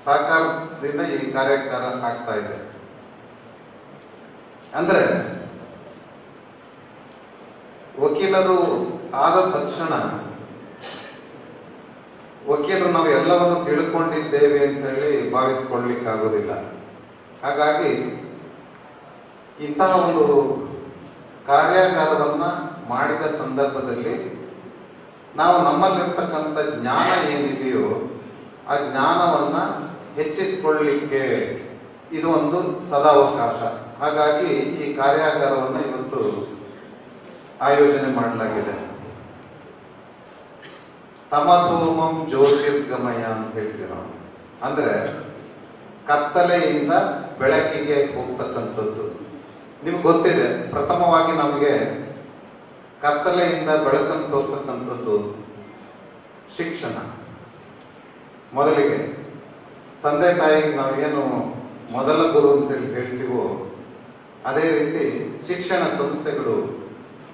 ಸಹಕಾರದಿಂದ ಈ ಕಾರ್ಯಾಗಾರ ಆಗ್ತಾ ಇದೆ. ಅಂದ್ರೆ ವಕೀಲರು ಆದ ತಕ್ಷಣ ವಕೀಲರು ನಾವು ಎಲ್ಲವನ್ನು ತಿಳ್ಕೊಂಡಿದ್ದೇವೆ ಅಂತ ಹೇಳಿ ಭಾವಿಸಿಕೊಳ್ಳಿಕ್ಕಾಗೋದಿಲ್ಲ. ಹಾಗಾಗಿ ಇಂತಹ ಒಂದು ಕಾರ್ಯಾಗಾರವನ್ನ ಮಾಡಿದ ಸಂದರ್ಭದಲ್ಲಿ ನಾವು ನಮ್ಮಲ್ಲಿರ್ತಕ್ಕಂಥ ಜ್ಞಾನ ಏನಿದೆಯೋ ಆ ಜ್ಞಾನವನ್ನ ಹೆಚ್ಚಿಸಿಕೊಳ್ಳಲಿಕ್ಕೆ ಇದು ಒಂದು ಸದಾವಕಾಶ. ಹಾಗಾಗಿ ಈ ಕಾರ್ಯಾಗಾರವನ್ನು ಇವತ್ತು ಆಯೋಜನೆ ಮಾಡಲಾಗಿದೆ. ತಮಸೋಮಂ ಜ್ಯೋತಿರ್ಗಮಯ ಅಂತ ಹೇಳ್ತೀವಿ ನಾವು. ಅಂದ್ರೆ ಕತ್ತಲೆಯಿಂದ ಬೆಳಕಿಗೆ ಹೋಗ್ತಕ್ಕಂಥದ್ದು. ನಿಮ್ಗೆ ಗೊತ್ತಿದೆ, ಪ್ರಥಮವಾಗಿ ನಮಗೆ ಕತ್ತಲೆಯಿಂದ ಬೆಳಕನ್ನು ತೋರಿಸತಕ್ಕಂಥದ್ದು ಶಿಕ್ಷಣ. ಮೊದಲಿಗೆ ತಂದೆ ತಾಯಿಗೆ ನಾವೇನು ಮೊದಲ ಗುರು ಅಂತೇಳಿ ಹೇಳ್ತೀವೋ ಅದೇ ರೀತಿ ಶಿಕ್ಷಣ ಸಂಸ್ಥೆಗಳು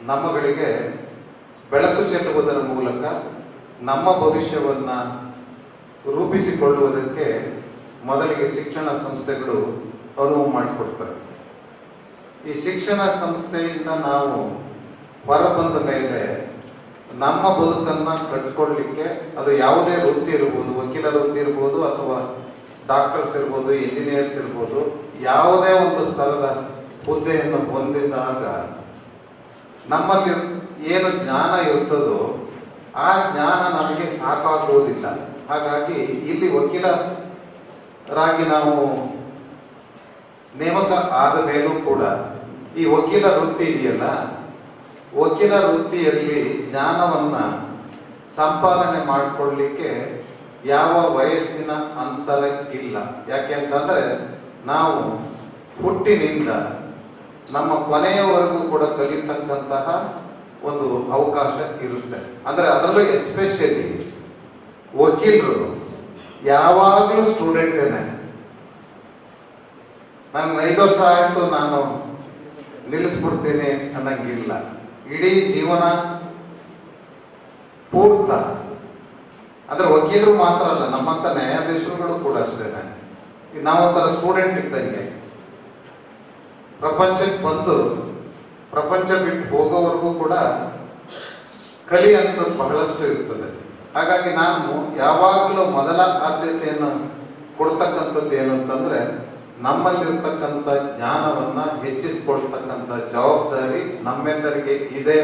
ನಮ್ಮಗಳಿಗೆ ಬೆಳಕು ಚೆಲ್ಲುವುದರ ಮೂಲಕ ನಮ್ಮ ಭವಿಷ್ಯವನ್ನು ರೂಪಿಸಿಕೊಳ್ಳುವುದಕ್ಕೆ ಮೊದಲಿಗೆ ಶಿಕ್ಷಣ ಸಂಸ್ಥೆಗಳು ಅನುವು ಮಾಡಿಕೊಡ್ತವೆ. ಈ ಶಿಕ್ಷಣ ಸಂಸ್ಥೆಯಿಂದ ನಾವು ಹೊರಬಂದ ಮೇಲೆ ನಮ್ಮ ಬದುಕನ್ನು ಕಟ್ಕೊಳ್ಳಿಕ್ಕೆ ಅದು ಯಾವುದೇ ವೃತ್ತಿ ಇರ್ಬೋದು, ವಕೀಲರ ವೃತ್ತಿ ಇರ್ಬೋದು ಅಥವಾ ಡಾಕ್ಟರ್ಸ್ ಇರ್ಬೋದು, ಇಂಜಿನಿಯರ್ಸ್ ಇರ್ಬೋದು, ಯಾವುದೇ ಒಂದು ಸ್ಥಳದ ಹುದ್ದೆಯನ್ನು ಹೊಂದಿದಾಗ ನಮ್ಮಲ್ಲಿ ಏನು ಜ್ಞಾನ ಇರ್ತದೋ ಆ ಜ್ಞಾನ ನಮಗೆ ಸಾಕಾಗುವುದಿಲ್ಲ. ಹಾಗಾಗಿ ಇಲ್ಲಿ ವಕೀಲರಾಗಿ ನಾವು ನೇಮಕ ಆದ ಮೇಲೂ ಕೂಡ ಈ ವಕೀಲ ವೃತ್ತಿ ಇದೆಯಲ್ಲ, ವಕೀಲ ವೃತ್ತಿಯಲ್ಲಿ ಜ್ಞಾನವನ್ನ ಸಂಪಾದನೆ ಮಾಡಿಕೊಳ್ಳಲಿಕ್ಕೆ ಯಾವ ವಯಸ್ಸಿನ ಅಂತರ ಇಲ್ಲ. ಯಾಕೆ ಅಂತಂದ್ರೆ ನಾವು ಹುಟ್ಟಿನಿಂದ ನಮ್ಮ ಕೊನೆಯವರೆಗೂ ಕೂಡ ಕಲಿತಕ್ಕಂತಹ ಒಂದು ಅವಕಾಶ ಇರುತ್ತೆ. ಅಂದ್ರೆ ಅದರಲ್ಲೂ ಎಸ್ಪೆಷಲಿ ವಕೀಲರು ಯಾವಾಗಲೂ ಸ್ಟೂಡೆಂಟೇನೆ. ನನಗೆ 5 ವರ್ಷ ಆಯ್ತು ನಾನು ನಿಲ್ಲಿಸ್ಬಿಡ್ತೀನಿ ಅನ್ನಂಗಿಲ್ಲ. ಇಡೀ ಜೀವನ ಪೂರ್ತ. ಅಂದ್ರೆ ವಕೀಲರು ಮಾತ್ರ ಅಲ್ಲ, ನಮ್ಮಂತ ನ್ಯಾಯಾಧೀಶರುಗಳು ಕೂಡ ಅಷ್ಟೇನೆ. ನಾವೊಂಥರ ಸ್ಟೂಡೆಂಟ್ ಇದ್ದಂಗೆ. ಪ್ರಪಂಚಕ್ಕೆ ಬಂದು ಪ್ರಪಂಚ ಬಿಟ್ಟು ಹೋಗೋವರೆಗೂ ಕೂಡ ಕಲಿಯಂಥದ್ದು ಬಹಳಷ್ಟು ಇರ್ತದೆ. ಹಾಗಾಗಿ ನಾನು ಯಾವಾಗಲೂ ಮೊದಲ ಆದ್ಯತೆಯನ್ನು ಕೊಡ್ತಕ್ಕಂಥದ್ದು ಏನು ಅಂತಂದರೆ ನಮ್ಮಲ್ಲಿರ್ತಕ್ಕಂಥ ಜ್ಞಾನವನ್ನು ಹೆಚ್ಚಿಸ್ಕೊಳ್ತಕ್ಕಂಥ ಜವಾಬ್ದಾರಿ ನಮ್ಮೆಲ್ಲರಿಗೆ ಇದೆ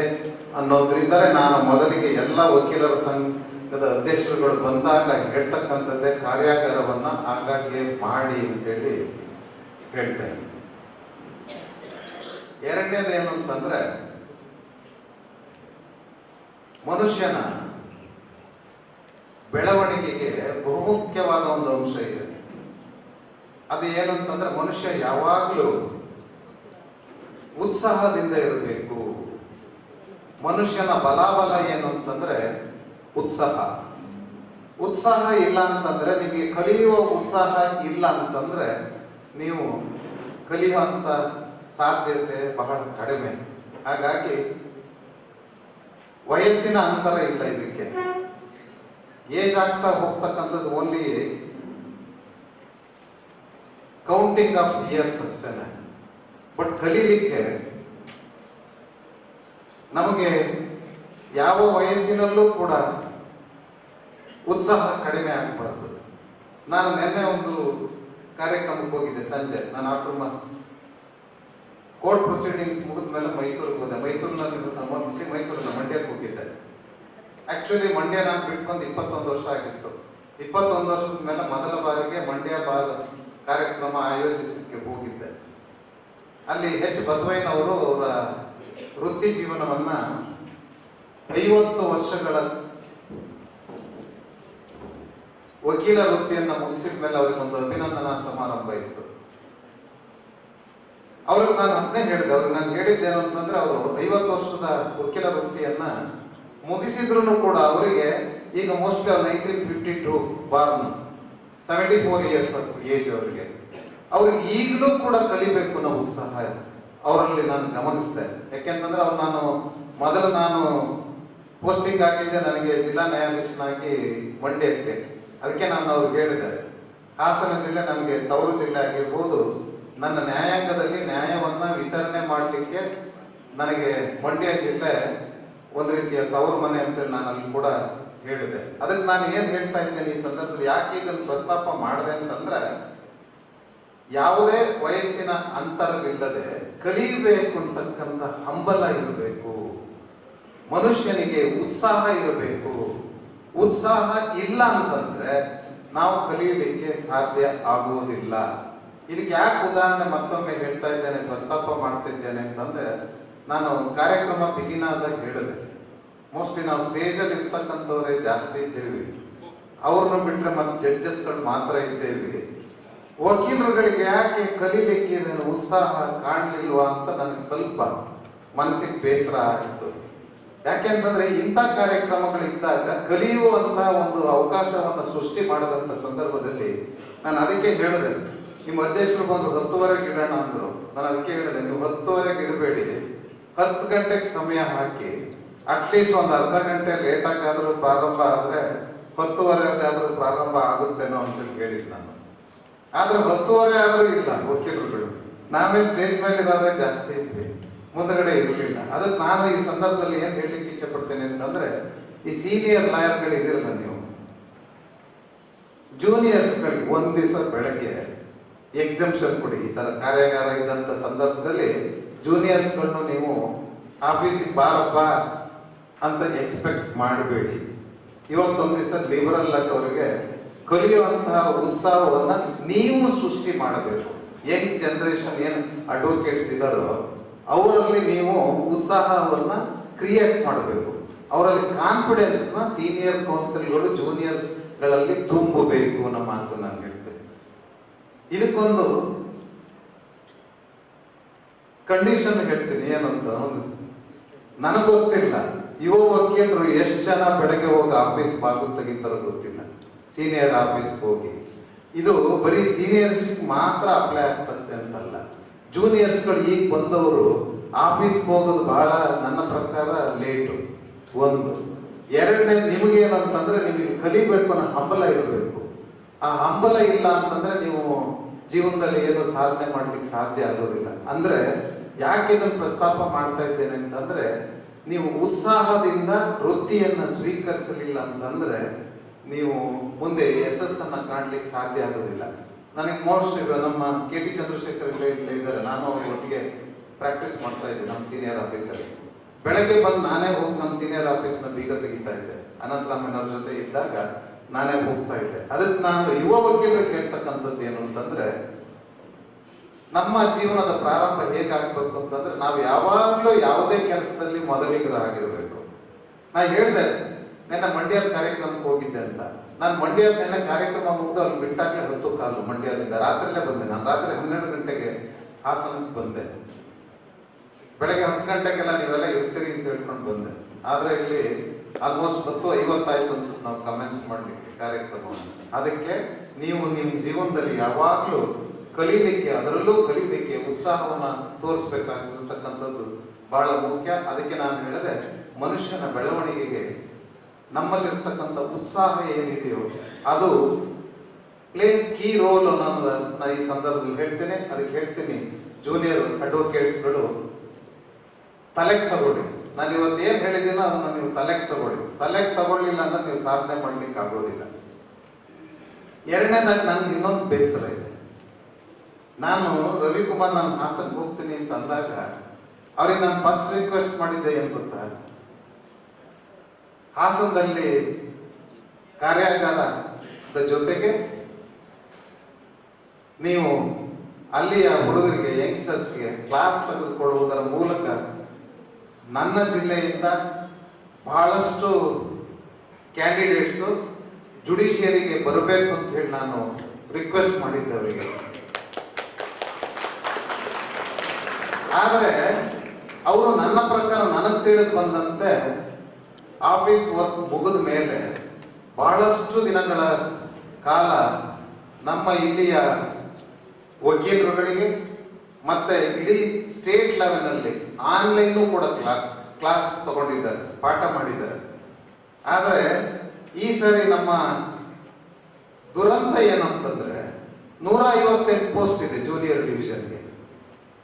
ಅನ್ನೋದ್ರಿಂದಲೇ ನಾನು ಮೊದಲಿಗೆ ಎಲ್ಲ ವಕೀಲರ ಸಂಘದ ಅಧ್ಯಕ್ಷರುಗಳು ಬಂದಾಗ ಹೇಳ್ತಕ್ಕಂಥದ್ದೇ ಕಾರ್ಯಾಗಾರವನ್ನು ಆಗಾಗ್ಗೆ ಮಾಡಿ ಅಂತೇಳಿ ಹೇಳ್ತೇನೆ. ಎರಡನೇದೇನು ಅಂತಂದ್ರೆ ಮನುಷ್ಯನ ಬೆಳವಣಿಗೆಗೆ ಬಹುಮುಖ್ಯವಾದ ಒಂದು ಅಂಶ ಇದೆ. ಅದು ಏನು ಅಂತಂದ್ರೆ ಮನುಷ್ಯ ಯಾವಾಗಲೂ ಉತ್ಸಾಹದಿಂದ ಇರಬೇಕು. ಮನುಷ್ಯನ ಬಲಾಬಲ ಏನು ಅಂತಂದ್ರೆ ಉತ್ಸಾಹ ಇಲ್ಲ ಅಂತಂದ್ರೆ ನಿಮಗೆ ಕಲಿಯುವ ಉತ್ಸಾಹ ಇಲ್ಲ ಅಂತಂದ್ರೆ ನೀವು ಕಲಿಯುವಂತ ಸಾಧ್ಯತೆ ಬಹಳ ಕಡಿಮೆ. ಹಾಗಾಗಿ ವಯಸ್ಸಿನ ಅಂತರ ಇಲ್ಲ ಇದಕ್ಕೆ. ಏಜ್ ಆಗ್ತಾ ಹೋಗ್ತಕ್ಕಂಥದ್ದು ಓನ್ಲಿ ಕೌಂಟಿಂಗ್ ಆಫ್ ಇಯರ್ಸ್ ಅಷ್ಟೇನೆ. ಬಟ್ ಕಲೀಲಿಕ್ಕೆ ನಮಗೆ ಯಾವ ವಯಸ್ಸಿನಲ್ಲೂ ಕೂಡ ಉತ್ಸಾಹ ಕಡಿಮೆ ಆಗಬಾರ್ದು. ನಾನು ನಿನ್ನೆ ಒಂದು ಕಾರ್ಯಕ್ರಮಕ್ಕೆ ಹೋಗಿದ್ದೆ ಸಂಜೆ. ನಾನು ಆಫ್ಟರ್ ಕೋರ್ಟ್ ಪ್ರೊಸೀಡಿಂಗ್ಸ್ ಮುಗಿದ ಮೇಲೆ ಮೈಸೂರಿಗೆ ಹೋದೆ. ಮೈಸೂರಿನ ಮಂಡ್ಯಕ್ಕೆ ಹೋಗಿದ್ದೆ. ಆಕ್ಚುಲಿ ಮಂಡ್ಯ ನಾನು ಬಿಟ್ಟು ಬಂದು 21 ವರ್ಷ ಆಗಿತ್ತು. 21 ವರ್ಷದ ಮೇಲೆ ಮೊದಲ ಬಾರಿಗೆ ಮಂಡ್ಯ ಬಾಲ್ ಕಾರ್ಯಕ್ರಮ ಆಯೋಜಿಸಲಿಕ್ಕೆ ಹೋಗಿದ್ದೆ. ಅಲ್ಲಿ ಎಚ್ ಬಸವಯ್ಯನವರು ಅವರ ವೃತ್ತಿ ಜೀವನವನ್ನ 50 ವರ್ಷಗಳ ವಕೀಲ ವೃತ್ತಿಯನ್ನ ಮುಗಿಸಿದ ಮೇಲೆ ಅವ್ರಿಗೆ ಒಂದು ಅಭಿನಂದನಾ ಸಮಾರಂಭ ಇತ್ತು. ಅವ್ರಿಗೆ ನಾನು ಅದನ್ನೇ ಹೇಳಿದೆ. ಅವ್ರಿಗೆ ನಾನು ಹೇಳಿದ್ದೇನು ಅಂತಂದ್ರೆ ಅವರು 50 ವರ್ಷದ ವಕೀಲ ವೃತ್ತಿಯನ್ನ ಮುಗಿಸಿದ್ರು ಕೂಡ ಅವರಿಗೆ ಈಗ ಮೋಸ್ಟ್ಲಿ 1952 ಬಾರ್ನ್, 74 ಇಯರ್ಸ್ ಏಜ್ ಅವರಿಗೆ. ಅವ್ರಿಗೆ ಈಗಲೂ ಕೂಡ ಕಲಿಬೇಕು ಅನ್ನೋ ಉತ್ಸಾಹ ಅವರಲ್ಲಿ ನಾನು ಗಮನಿಸಿದೆ. ಯಾಕೆಂತಂದ್ರೆ ಅವ್ರು ನಾನು ಪೋಸ್ಟಿಂಗ್ ಆಗಿದ್ದೆ ನನಗೆ ಜಿಲ್ಲಾ ನ್ಯಾಯಾಧೀಶನಾಗಿ ಮಂಡ್ಯಕ್ಕೆ. ಅದಕ್ಕೆ ನಾನು ಅವ್ರಿಗೆ ಹೇಳಿದೆ, ಹಾಸನ ಜಿಲ್ಲೆ ನನಗೆ ತವರು ಜಿಲ್ಲೆ ಆಗಿರ್ಬೋದು, ನನ್ನ ನ್ಯಾಯಾಂಗದಲ್ಲಿ ನ್ಯಾಯವನ್ನ ವಿತರಣೆ ಮಾಡಲಿಕ್ಕೆ ನನಗೆ ಮಂಡ್ಯ ಜಿಲ್ಲೆ ಒಂದು ರೀತಿಯ ತವರು ಮನೆ ಅಂತೇಳಿ ನಾನು ಅಲ್ಲಿ ಕೂಡ ಹೇಳಿದೆ. ಅದಕ್ಕೆ ನಾನು ಏನು ಹೇಳ್ತಾ ಇದ್ದೇನೆ ಈ ಸಂದರ್ಭದಲ್ಲಿ, ಯಾಕೆ ಇದನ್ನು ಪ್ರಸ್ತಾಪ ಮಾಡಿದೆ ಅಂತಂದ್ರೆ, ಯಾವುದೇ ವಯಸ್ಸಿನ ಅಂತರವಿಲ್ಲದೆ ಕಲಿಯಬೇಕು ಅಂತಕ್ಕಂಥ ಹಂಬಲ ಇರಬೇಕು. ಮನುಷ್ಯನಿಗೆ ಉತ್ಸಾಹ ಇರಬೇಕು. ಉತ್ಸಾಹ ಇಲ್ಲ ಅಂತಂದ್ರೆ ನಾವು ಕಲಿಯಲಿಕ್ಕೆ ಸಾಧ್ಯ ಆಗುವುದಿಲ್ಲ. ಇದಕ್ಕೆ ಯಾಕೆ ಉದಾಹರಣೆ ಮತ್ತೊಮ್ಮೆ ಹೇಳ್ತಾ ಇದ್ದೇನೆ, ಪ್ರಸ್ತಾಪ ಮಾಡ್ತಿದ್ದೇನೆ ಅಂತಂದ್ರೆ, ನಾನು ಕಾರ್ಯಕ್ರಮ ಬಿಗಿನಾದಾಗ ಹೇಳಿದೆ, ಮೋಸ್ಟ್ಲಿ ನಾವು ಸ್ಟೇಜಲ್ಲಿ ಇರ್ತಕ್ಕಂಥವ್ರೆ ಜಾಸ್ತಿ ಇದ್ದೇವೆ. ಅವ್ರನ್ನ ಬಿಟ್ಟರೆ ಮತ್ತೆ ಜಡ್ಜಸ್ಗಳು ಮಾತ್ರ ಇದ್ದೇವೆ. ವಕೀಲರುಗಳಿಗೆ ಯಾಕೆ ಕಲೀಲಿಕ್ಕೆ ಇದನ್ನು ಉತ್ಸಾಹ ಕಾಣಲಿಲ್ವಾ ಅಂತ ನನಗೆ ಸ್ವಲ್ಪ ಮನಸ್ಸಿಗೆ ಬೇಸರ ಆಗಿತ್ತು. ಯಾಕೆಂತಂದ್ರೆ ಇಂಥ ಕಾರ್ಯಕ್ರಮಗಳಿದ್ದಾಗ ಕಲಿಯುವಂತಹ ಒಂದು ಅವಕಾಶವನ್ನು ಸೃಷ್ಟಿ ಮಾಡದಂತ ಸಂದರ್ಭದಲ್ಲಿ ನಾನು ಅದಕ್ಕೆ ಹೇಳಿದೆ, ನಿಮ್ಮ ಅಧ್ಯಕ್ಷರು ಬಂದ್ರು 10:30 ಇಡೋಣ ಅಂದ್ರು. ನಾನು ಅದಕ್ಕೆ ಹೇಳಿದೆ, ನೀವು 10:30 ಇಡಬೇಡಿ, 10 ಗಂಟೆಗೆ ಸಮಯ ಹಾಕಿ, ಅಟ್ಲೀಸ್ಟ್ ಒಂದು ಅರ್ಧ ಗಂಟೆ ಲೇಟಾಗಾದ್ರೂ ಪ್ರಾರಂಭ ಆದರೆ 10:30 ಪ್ರಾರಂಭ ಆಗುತ್ತೇನೋ ಅಂತೇಳಿ ಹೇಳಿದ್ ನಾನು. ಆದ್ರೆ 10:30 ಆದ್ರೂ ಇಲ್ಲ ವಕೀಲರುಗಳು. ನಾವೇ ಸ್ಟೇಜ್ ಮೇಲೆ ಇರೋದೇ ಜಾಸ್ತಿ ಇದ್ವಿ, ಮುಂದಗಡೆ ಇರಲಿಲ್ಲ. ಅದಕ್ಕೆ ನಾನು ಈ ಸಂದರ್ಭದಲ್ಲಿ ಏನ್ ಹೇಳಲಿಕ್ಕೆ ಇಚ್ಛೆ ಪಡ್ತೇನೆ ಅಂತಂದ್ರೆ, ಈ ಸೀನಿಯರ್ ಲಾಯರ್ಗಳು ಇದಿರಲ್ಲ, ನೀವು ಜೂನಿಯರ್ಸ್ಗಳಿಗೆ ಒಂದ್ ದಿವಸ ಬೆಳಗ್ಗೆ ಎಕ್ಸಂಪ್ಷನ್ ಕೊಡಿ. ಈ ತರ ಕಾರ್ಯಾಗಾರ ಇದ್ದಂತ ಸಂದರ್ಭದಲ್ಲಿ ಜೂನಿಯರ್ಸ್ಗಳನ್ನು ನೀವು ಆಫೀಸಿಗೆ ಬಾರಪ್ಪ ಅಂತ ಎಕ್ಸ್ಪೆಕ್ಟ್ ಮಾಡಬೇಡಿ. ಇವತ್ತೊಂದು ದಿವಸ ಲಿಬರಲ್ ಆಗಿ ಅವರಿಗೆ ಕಲಿಯುವಂತಹ ಉತ್ಸಾಹವನ್ನ ನೀವು ಸೃಷ್ಟಿ ಮಾಡಬೇಕು. ಯಂಗ್ ಜನರೇಷನ್ ಏನು ಅಡ್ವೊಕೇಟ್ಸ್ ಇದ್ದಾರೋ ಅವರಲ್ಲಿ ನೀವು ಉತ್ಸಾಹವನ್ನ ಕ್ರಿಯೇಟ್ ಮಾಡಬೇಕು. ಅವರಲ್ಲಿ ಕಾನ್ಫಿಡೆನ್ಸ್ನ ಸೀನಿಯರ್ ಕೌನ್ಸಿಲ್ಗಳು ಜೂನಿಯರ್ಗಳಲ್ಲಿ ತುಂಬಬೇಕು ಅನ್ನೋ ಮಾತು ನಾನು ಹೇಳ್ತೇನೆ. ಇದಕ್ಕೊಂದು ಕಂಡೀಷನ್ ಹೇಳ್ತೀನಿ. ಏನಂತ, ನನಗೆ ಗೊತ್ತಿಲ್ಲ ಯುವ ವಕೀಲರು ಎಷ್ಟು ಜನ ಬೆಳಗ್ಗೆ ಹೋಗಿ ಆಫೀಸ್ ಬಾಗಿಲು ತೆಗಿತಾರೋ ಗೊತ್ತಿಲ್ಲ, ಸೀನಿಯರ್ ಆಫೀಸ್ಗೆ ಹೋಗಿ. ಇದು ಬರೀ ಸೀನಿಯರ್ಸ್ ಮಾತ್ರ ಅಪ್ಲೈ ಆಗ್ತದೆ ಅಂತಲ್ಲ, ಜೂನಿಯರ್ಸ್ಗಳು ಈಗ ಬಂದವರು ಆಫೀಸ್ಗೆ ಹೋಗೋದು ಬಹಳ ನನ್ನ ಪ್ರಕಾರ ಲೇಟು. ಒಂದು. ಎರಡನೇ, ನಿಮಗೇನಂತಂದ್ರೆ ನಿಮಗೆ ಕಲಿಬೇಕು ಅನ್ನೋ ಹಂಬಲ ಇರಬೇಕು. ಆ ಹಂಬಲ ಇಲ್ಲ ಅಂತಂದ್ರೆ ನೀವು ಜೀವನದಲ್ಲಿ ಏನು ಸಾಧನೆ ಮಾಡ್ಲಿಕ್ಕೆ ಸಾಧ್ಯ ಆಗೋದಿಲ್ಲ. ಅಂದ್ರೆ ಯಾಕೆ ಇದನ್ನು ಪ್ರಸ್ತಾಪ ಮಾಡ್ತಾ ಇದ್ದೇನೆ ಅಂತಂದ್ರೆ, ನೀವು ಉತ್ಸಾಹದಿಂದ ವೃತ್ತಿಯನ್ನು ಸ್ವೀಕರಿಸಲಿಲ್ಲ ಅಂತಂದ್ರೆ ನೀವು ಮುಂದೆ ಯಶಸ್ಸನ್ನು ಕಾಣಲಿಕ್ಕೆ ಸಾಧ್ಯ ಆಗೋದಿಲ್ಲ. ನನಗೆ ಮೋಸ್ಟ್ ನಮ್ಮ ಕೆ ಟಿ ಚಂದ್ರಶೇಖರ್ ಇಲ್ಲೇ ಇದ್ದಾರೆ, ನಾನು ಅವ್ರ ಒಟ್ಟಿಗೆ ಪ್ರಾಕ್ಟೀಸ್ ಮಾಡ್ತಾ ಇದ್ದೆ ನಮ್ಮ ಸೀನಿಯರ್ ಆಫೀಸರ್. ಬೆಳಗ್ಗೆ ಬಂದು ನಾನೇ ಹೋಗಿ ನಮ್ಮ ಸೀನಿಯರ್ ಆಫೀಸ್ನ ಬೀಗ ತೆಗಿತಾ ಇದ್ದೆ. ಅನಂತರಾಮಯ್ಯನವ್ರ ಜೊತೆ ಇದ್ದಾಗ ನಾನೇ ಹೋಗ್ತಾ ಇದ್ದೆ. ಅದಕ್ಕೆ ನಾನು ಯುವ ವಕೀಲರಿಗೆ ಹೇಳ್ತಕ್ಕಂಥದ್ದು ಏನು ಅಂತಂದ್ರೆ, ನಮ್ಮ ಜೀವನದ ಪ್ರಾರಂಭ ಹೇಗಾಗಬೇಕು ಅಂತಂದ್ರೆ ನಾವು ಯಾವಾಗಲೂ ಯಾವುದೇ ಕೆಲಸದಲ್ಲಿ ಮೊದಲಿಗರಾಗಿರ್ಬೇಕು. ನಾ ಹೇಳಿದೆ ನೆನ್ನೆ ಮಂಡ್ಯದ ಕಾರ್ಯಕ್ರಮಕ್ಕೆ ಹೋಗಿದ್ದೆ ಅಂತ. ನಾನು ಮಂಡ್ಯದ ನೆನ್ನೆ ಕಾರ್ಯಕ್ರಮ ಮುಗಿದು ಅಲ್ಲಿ ಬಿಟ್ಟಾಗಲೇ 10 ಮಂಡ್ಯದಿಂದ ರಾತ್ರಿಲೇ ಬಂದೆ. ನಾನು ರಾತ್ರಿ 12 ಗಂಟೆಗೆ ಹಾಸನಕ್ಕೆ ಬಂದೆ. ಬೆಳಗ್ಗೆ 10 ಗಂಟೆಗೆಲ್ಲ ನೀವೆಲ್ಲ ಇರ್ತೀರಿ ಅಂತ ಹೇಳ್ಕೊಂಡು ಬಂದೆ. ಆದ್ರೆ ಇಲ್ಲಿ ಆಲ್ಮೋಸ್ಟ್ 10:50 ಆಯ್ತು ಅನ್ಸುತ್ತೆ ನಾವು ಕಮೆಂಟ್ಸ್ ಮಾಡ್ಲಿಕ್ಕೆ ಕಾರ್ಯಕ್ರಮವನ್ನು. ಅದಕ್ಕೆ ನೀವು ನಿಮ್ಮ ಜೀವನದಲ್ಲಿ ಯಾವಾಗಲೂ ಕಲೀಲಿಕ್ಕೆ, ಅದರಲ್ಲೂ ಕಲೀಲಿಕ್ಕೆ ಉತ್ಸಾಹವನ್ನ ತೋರಿಸ್ಬೇಕಾಗಿರ್ತಕ್ಕಂಥದ್ದು ಬಹಳ ಮುಖ್ಯ. ಅದಕ್ಕೆ ನಾನು ಹೇಳಿದೆ, ಮನುಷ್ಯನ ಬೆಳವಣಿಗೆಗೆ ನಮ್ಮಲ್ಲಿರ್ತಕ್ಕಂಥ ಉತ್ಸಾಹ ಏನಿದೆಯೋ ಅದು ಪ್ಲೇಸ್ ಕೀ ರೋಲ್ ಅನ್ನೋದು ನಾನು ಈ ಸಂದರ್ಭದಲ್ಲಿ ಹೇಳ್ತೇನೆ. ಅದಕ್ಕೆ ಹೇಳ್ತೀನಿ, ಜೂನಿಯರ್ ಅಡ್ವೊಕೇಟ್ಸ್ಗಳು ತಲೆಗೆ ತಗೊಳ್ಳಿ. ನಾನು ಇವತ್ತು ಏನು ಹೇಳಿದ್ದೀನೋ ಅದನ್ನು ನೀವು ತಲೆಗೆ ತಗೊಳ್ಳಿ. ತಲೆಗೆ ತಗೊಳ್ಳಿಲ್ಲ ಅಂದ್ರೆ ನೀವು ಸಾಧನೆ ಮಾಡ್ಲಿಕ್ಕೆ ಆಗೋದಿಲ್ಲ. ಎರಡನೇದಾಗಿ ನನ್ಗೆ ಇನ್ನೊಂದು ಬೇಸರ ಇದೆ. ನಾನು ರವಿಕುಮಾರ್ ನಾನು ಹಾಸನ್ಗೆ ಹೋಗ್ತೀನಿ ಅಂತ ಅಂದಾಗ ಅವ್ರಿಗೆ ನಾನು ಫಸ್ಟ್ ರಿಕ್ವೆಸ್ಟ್ ಮಾಡಿದ್ದೆ ಏನು ಗೊತ್ತಾ, ಹಾಸನದಲ್ಲಿ ಕಾರ್ಯಾಗಾರದ ಜೊತೆಗೆ ನೀವು ಅಲ್ಲಿಯ ಹುಡುಗರಿಗೆ, ಯಂಗ್ಸ್ಟರ್ಸ್ಗೆ ಕ್ಲಾಸ್ ತೆಗೆದುಕೊಳ್ಳುವುದರ ಮೂಲಕ ನನ್ನ ಜಿಲ್ಲೆಯಿಂದ ಬಹಳಷ್ಟು ಕ್ಯಾಂಡಿಡೇಟ್ಸು ಜುಡಿಷಿಯರಿಗೆ ಬರಬೇಕು ಅಂತ ಹೇಳಿ ನಾನು ರಿಕ್ವೆಸ್ಟ್ ಮಾಡಿದ್ದೆ ಅವರಿಗೆ. ಆದರೆ ಅವರು ನನ್ನ ಪ್ರಕಾರ ನನಗೆ ತಿಳಿದು ಬಂದಂತೆ ಆಫೀಸ್ ವರ್ಕ್ ಮುಗಿದ ಮೇಲೆ ಬಹಳಷ್ಟು ದಿನಗಳ ಕಾಲ ನಮ್ಮ ಇಲ್ಲಿಯ ವಕೀಲರುಗಳಿಗೆ ಮತ್ತೆ ಇಡೀ ಸ್ಟೇಟ್ ಲೆವೆಲ್ನಲ್ಲಿ ಆನ್ಲೈನು ಕೂಡ ಕ್ಲಾಸ್ ತಗೊಂಡಿದ್ದಾರೆ, ಪಾಠ ಮಾಡಿದ್ದಾರೆ. ಆದರೆ ಈ ಸರಿ ನಮ್ಮ ದುರಂತ ಏನಂತಂದ್ರೆ 158 ಪೋಸ್ಟ್ ಇದೆ ಜೂನಿಯರ್ ಡಿವಿಷನ್ಗೆ.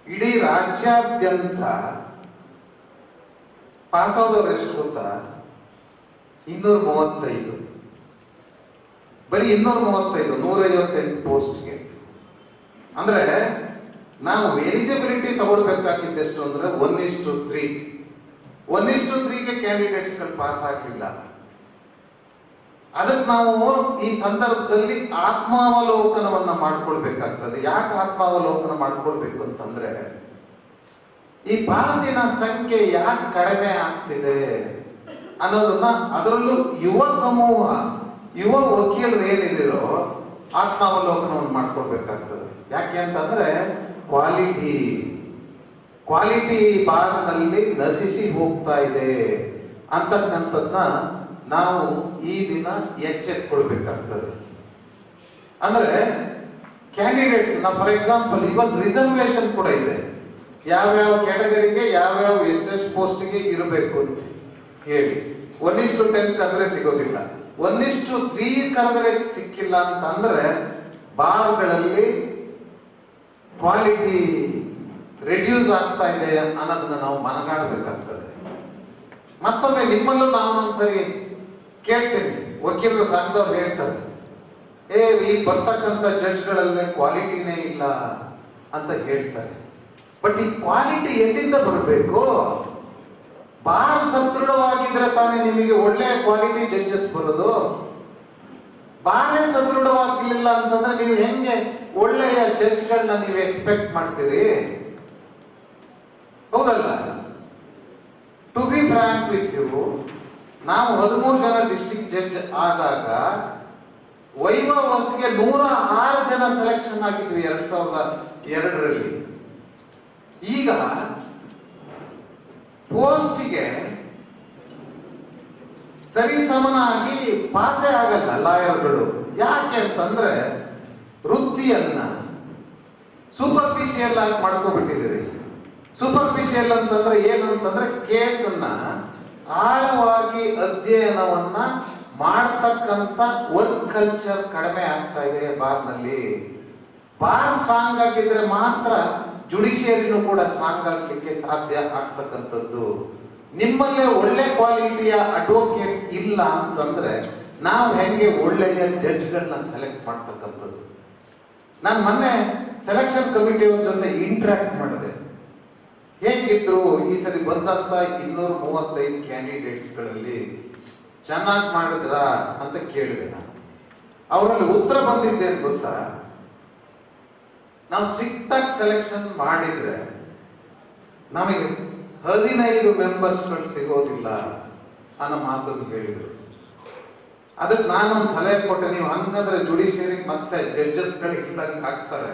ಇಡೀ ರಾಜ್ಯಾದ್ಯಂತ ಪಾಸ್ ಆದವ್ರು ಎಷ್ಟು ಗೊತ್ತಾ? 235. ಬರೀ 235, 158 ಪೋಸ್ಟ್ಗೆ. ಅಂದ್ರೆ ನಾವು ಎಲಿಜಿಬಿಲಿಟಿ ತಗೊಳ್ಬೇಕಾಗಿದ್ದೆಷ್ಟು ಅಂದ್ರೆ 1:3. 1:3ಗೆ ಕ್ಯಾಂಡಿಡೇಟ್ಸ್ಗಳು ಪಾಸ್ ಆಗಲಿಲ್ಲ. ಅದಕ್ಕೆ ನಾವು ಈ ಸಂದರ್ಭದಲ್ಲಿ ಆತ್ಮಾವಲೋಕನವನ್ನ ಮಾಡ್ಕೊಳ್ಬೇಕಾಗ್ತದೆ. ಯಾಕೆ ಆತ್ಮಾವಲೋಕನ ಮಾಡ್ಕೊಳ್ಬೇಕು ಅಂತಂದ್ರೆ, ಈ ಪಾಸಿನ ಸಂಖ್ಯೆ ಯಾಕೆ ಕಡಿಮೆ ಆಗ್ತಿದೆ ಅನ್ನೋದನ್ನ, ಅದರಲ್ಲೂ ಯುವ ಸಮೂಹ, ಯುವ ವಕೀಲರು ಏನಿದಿರೋ ಆತ್ಮಾವಲೋಕನವನ್ನು ಮಾಡ್ಕೊಳ್ಬೇಕಾಗ್ತದೆ. ಯಾಕೆ ಅಂತಂದ್ರೆ ಕ್ವಾಲಿಟಿ ಬಾರ್ನಲ್ಲಿ ನಶಿಸಿ ಹೋಗ್ತಾ ಇದೆ ಅಂತಕ್ಕಂಥದ್ನ ನಾವು ಈ ದಿನ ಎಚ್ಚೆತ್ಕೊಳ್ಬೇಕಾಗ್ತದೆ. ಅಂದ್ರೆ candidates for example even reservation ಕೂಡ ಇದೆ. ಯಾವ್ಯಾವ ಕ್ಯಾಟಗರಿಗೆ ಯಾವ್ಯಾವ ಎಷ್ಟೆಷ್ಟು ಪೋಸ್ಟ್ಗೆ ಇರಬೇಕು ಅಂತ ಹೇಳಿ 1:10 ಕರೆದ್ರೆ ಸಿಗೋದಿಲ್ಲ. 1:3 ಕರೆದ್ರೆ ಸಿಕ್ಕಿಲ್ಲ ಅಂತಂದ್ರೆ ಬಾರ್ಗಳಲ್ಲಿ ಕ್ವಾಲಿಟಿ ರೆಡ್ಯೂಸ್ ಆಗ್ತಾ ಇದೆ ಅನ್ನೋದನ್ನ ನಾವು ಮನಗಾಡಬೇಕಾಗ್ತದೆ. ಮತ್ತೊಮ್ಮೆ ನಿಮ್ಮಲ್ಲೂ ನಾವು ಒಂದ್ಸರಿ ಕೇಳ್ತೀನಿ, ವಕೀಲರು ಸಂಘದವ್ರು ಹೇಳ್ತಾರೆ, ಈ ಬರ್ತಕ್ಕಂಥ ಜಡ್ಜ್ಗಳಲ್ಲೇ ಕ್ವಾಲಿಟಿನೇ ಇಲ್ಲ ಅಂತ ಹೇಳ್ತಾರೆ. ಬಟ್ ಈ ಕ್ವಾಲಿಟಿ ಎಲ್ಲಿಂದ ಬರಬೇಕು? ಬಾರ್ ಸದೃಢವಾಗಿದ್ರೆ ತಾನೇ ನಿಮಗೆ ಒಳ್ಳೆಯ ಕ್ವಾಲಿಟಿ ಜಡ್ಜಸ್ ಬರೋದು. ಬಾರೇ ಸದೃಢವಾಗಿರ್ಲಿಲ್ಲ ಅಂತಂದ್ರೆ ನೀವು ಹೆಂಗೆ ಒಳ್ಳೆಯ ಜಡ್ಜ್ಗಳನ್ನ ನೀವು ಎಕ್ಸ್ಪೆಕ್ಟ್ ಮಾಡ್ತೀರಿ? ಹೌದಲ್ಲ? To be frank with you, ನಾವು 13 ಜನ ಡಿಸ್ಟ್ರಿಕ್ಟ್ ಜಡ್ಜ್ ಆದಾಗ ವೈಭವಸ್ಗೆ 106 ಜನ ಸೆಲೆಕ್ಷನ್ ಆಗಿದ್ವಿ 2002ರಲ್ಲಿ. ಈಗ ಪೋಸ್ಟ್ಗೆ ಸರಿಸಮನಾಗಿ ಪಾಸೇ ಆಗಲ್ಲ ಲಾಯರ್ಗಳು. ಯಾಕೆ ಅಂತಂದ್ರೆ ವೃತ್ತಿಯನ್ನ ಸೂಪರ್ಫಿಷಿಯಲ್ ಆಗಿ ಮಾಡ್ಕೊಬಿಟ್ಟಿದ್ದೀರಿ. ಸೂಪರ್ಫಿಷಿಯಲ್ ಅಂತಂದ್ರೆ ಏನಂತಂದ್ರೆ ಕೇಸನ್ನ ಆಳವಾಗಿ ಅಧ್ಯಯನವನ್ನ ಮಾಡ್ತಕ್ಕಂಥ ವರ್ಕ್ ಕಲ್ಚರ್ ಕಡಿಮೆ ಆಗ್ತಾ ಇದೆ ಬಾರ್ನಲ್ಲಿ. ಬಾರ್ ಸ್ಟ್ರಾಂಗ್ ಆಗಿದ್ರೆ ಮಾತ್ರ ಜುಡಿಷಿಯರಿನೂ ಕೂಡ ಸ್ಟ್ರಾಂಗ್ ಆಗ್ಲಿಕ್ಕೆ ಸಾಧ್ಯ ಆಗ್ತಕ್ಕಂಥದ್ದು. ನಿಮ್ಮಲ್ಲೇ ಒಳ್ಳೆ ಕ್ವಾಲಿಟಿಯ ಅಡ್ವೊಕೇಟ್ಸ್ ಇಲ್ಲ ಅಂತಂದ್ರೆ ನಾವು ಹೆಂಗೆ ಒಳ್ಳೆಯ ಜಡ್ಜ್ಗಳನ್ನ ಸೆಲೆಕ್ಟ್ ಮಾಡ್ತಕ್ಕಂಥದ್ದು. ನಾನು ಮೊನ್ನೆ ಸೆಲೆಕ್ಷನ್ ಕಮಿಟಿಯವ್ರ ಜೊತೆ ಇಂಟ್ರಾಕ್ಟ್ ಮಾಡಿದೆ. ಹೇಗಿದ್ರು ಈ ಸರಿ ಬಂದಂತ 235 ಕ್ಯಾಂಡಿಡೇಟ್ಸ್ಗಳಲ್ಲಿ ಚೆನ್ನಾಗಿ ಮಾಡಿದ್ರ ಅಂತ ಕೇಳಿದೆ ನಾನು. ಅವರಲ್ಲಿ ಉತ್ತರ ಬಂದಿದ್ದೇನು ಗೊತ್ತಾ? ನಾವು ಸ್ಟ್ರಿಕ್ಟ್ ಆಗಿ ಸೆಲೆಕ್ಷನ್ ಮಾಡಿದ್ರೆ ನಮಗೆ 15 ಮೆಂಬರ್ಸ್ಗಳು ಸಿಗೋದಿಲ್ಲ ಅನ್ನೋ ಮಾತನ್ನು ಹೇಳಿದರು. ಅದಕ್ಕೆ ನಾನೊಂದು ಸಲಹೆ ಕೊಟ್ಟೆ, ನೀವು ಹಂಗಂದ್ರೆ ಜುಡಿಷಿಯರಿಗೆ ಮತ್ತೆ ಜಡ್ಜಸ್ಗಳು ಇದ್ದಂಗೆ ಆಗ್ತಾರೆ,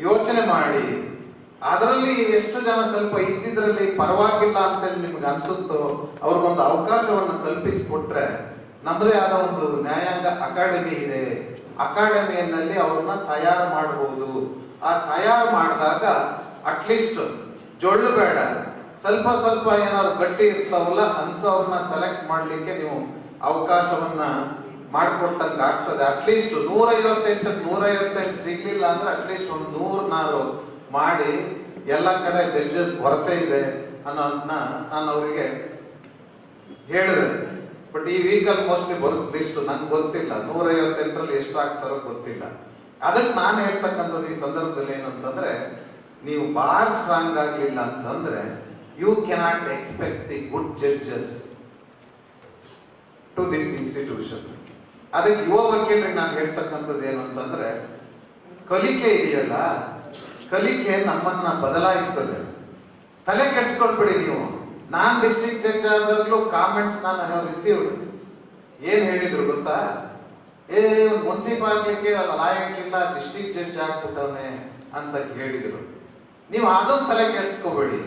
ಯೋಚನೆ ಮಾಡಿ ಅದರಲ್ಲಿ ಎಷ್ಟು ಜನ ಸ್ವಲ್ಪ ಇದ್ದಿದ್ರಲ್ಲಿ ಪರವಾಗಿಲ್ಲ ಅಂತೇಳಿ ನಿಮ್ಗೆ ಅನ್ಸುತ್ತೋ ಅವ್ರಿಗೊಂದು ಅವಕಾಶವನ್ನು ಕಲ್ಪಿಸಿಕೊಟ್ರೆ ನಮ್ಮದೇ ಆದ ಒಂದು ನ್ಯಾಯಾಂಗ ಅಕಾಡೆಮಿ ಇದೆ, ಅಕಾಡೆಮಿಯಲ್ಲಿ ಅವ್ರನ್ನ ತಯಾರು ಮಾಡಬಹುದು. ಆ ತಯಾರು ಮಾಡಿದಾಗ ಅಟ್ಲೀಸ್ಟ್ ಜೊಳ್ಳು ಬೇಡ, ಸ್ವಲ್ಪ ಸ್ವಲ್ಪ ಏನಾದ್ರು ಗಟ್ಟಿ ಇರ್ತಾವಲ್ಲ ಅಂಥವ್ರನ್ನ ಸೆಲೆಕ್ಟ್ ಮಾಡಲಿಕ್ಕೆ ನೀವು ಅವಕಾಶವನ್ನ ಮಾಡಿಕೊಟ್ಟಂಗೆ ಆಗ್ತದೆ. ಅಟ್ಲೀಸ್ಟ್ 158 ಸಿಗ್ಲಿಲ್ಲ ಅಂದ್ರೆ ಅಟ್ಲೀಸ್ಟ್ ಒಂದು 100 ಮಾಡಿ ಎಲ್ಲ ಕಡೆ ಜಡ್ಜಸ್ ಕೊರತೆ ಇದೆ ಅನ್ನೋದನ್ನ ನಾನು ಅವರಿಗೆ ಹೇಳಿದೆ. ಬಟ್ ಈ ವೀಕಲ್ಲಿ ಮೋಸ್ಟ್ಲಿ ಬರುತ್ತೆ ಲಿಸ್ಟ್, ನಂಗೆ ಗೊತ್ತಿಲ್ಲ 158ರಲ್ಲಿ ಎಷ್ಟು ಆಗ್ತಾರೋ ಗೊತ್ತಿಲ್ಲ. ಅದಕ್ಕೆ ನಾನು ಹೇಳ್ತಕ್ಕಂಥದ್ದು ಈ ಸಂದರ್ಭದಲ್ಲಿ ಏನಂತಂದ್ರೆ, ನೀವು ಬಾರ್ ಸ್ಟ್ರಾಂಗ್ ಆಗಲಿಲ್ಲ ಅಂತಂದ್ರೆ you cannot expect the good judges to this institution. ಅದಕ್ಕೆ ಯುವ ವಕೀಲರಿಗೆ ನಾನು ಹೇಳ್ತಕ್ಕಂಥದ್ದು ಏನು ಅಂತಂದ್ರೆ, ಕಲಿಕೆ ಇದೆಯಲ್ಲ, ಕಲಿಕೆ ನಮ್ಮನ್ನ ಬದಲಾಯಿಸ್ತದೆ. ತಲೆ ಕೆಡಿಸ್ಕೊಳ್ಬೇಡಿ ನೀವು. ನಾನು ಡಿಸ್ಟ್ರಿಕ್ಟ್ ಜಡ್ಜ್ ಆದಾಗಲೂ ಕಾಮೆಂಟ್ಸ್ ನಾನು ರಿಸೀವ್ಡ್. ಏನು ಹೇಳಿದ್ರು ಗೊತ್ತಾ? ಮುನ್ಸಿಪಾಲಿಟಿಗೆ ಲಾಯಕ್ಕಿಲ್ಲ, ಡಿಸ್ಟ್ರಿಕ್ಟ್ ಜಡ್ಜ್ ಆಗ್ಬಿಟ್ಟವನೆ ಅಂತ ಹೇಳಿದ್ರು. ನೀವು ಅದೊಂದು ತಲೆ ಕೆಡಿಸ್ಕೋಬೇಡಿ.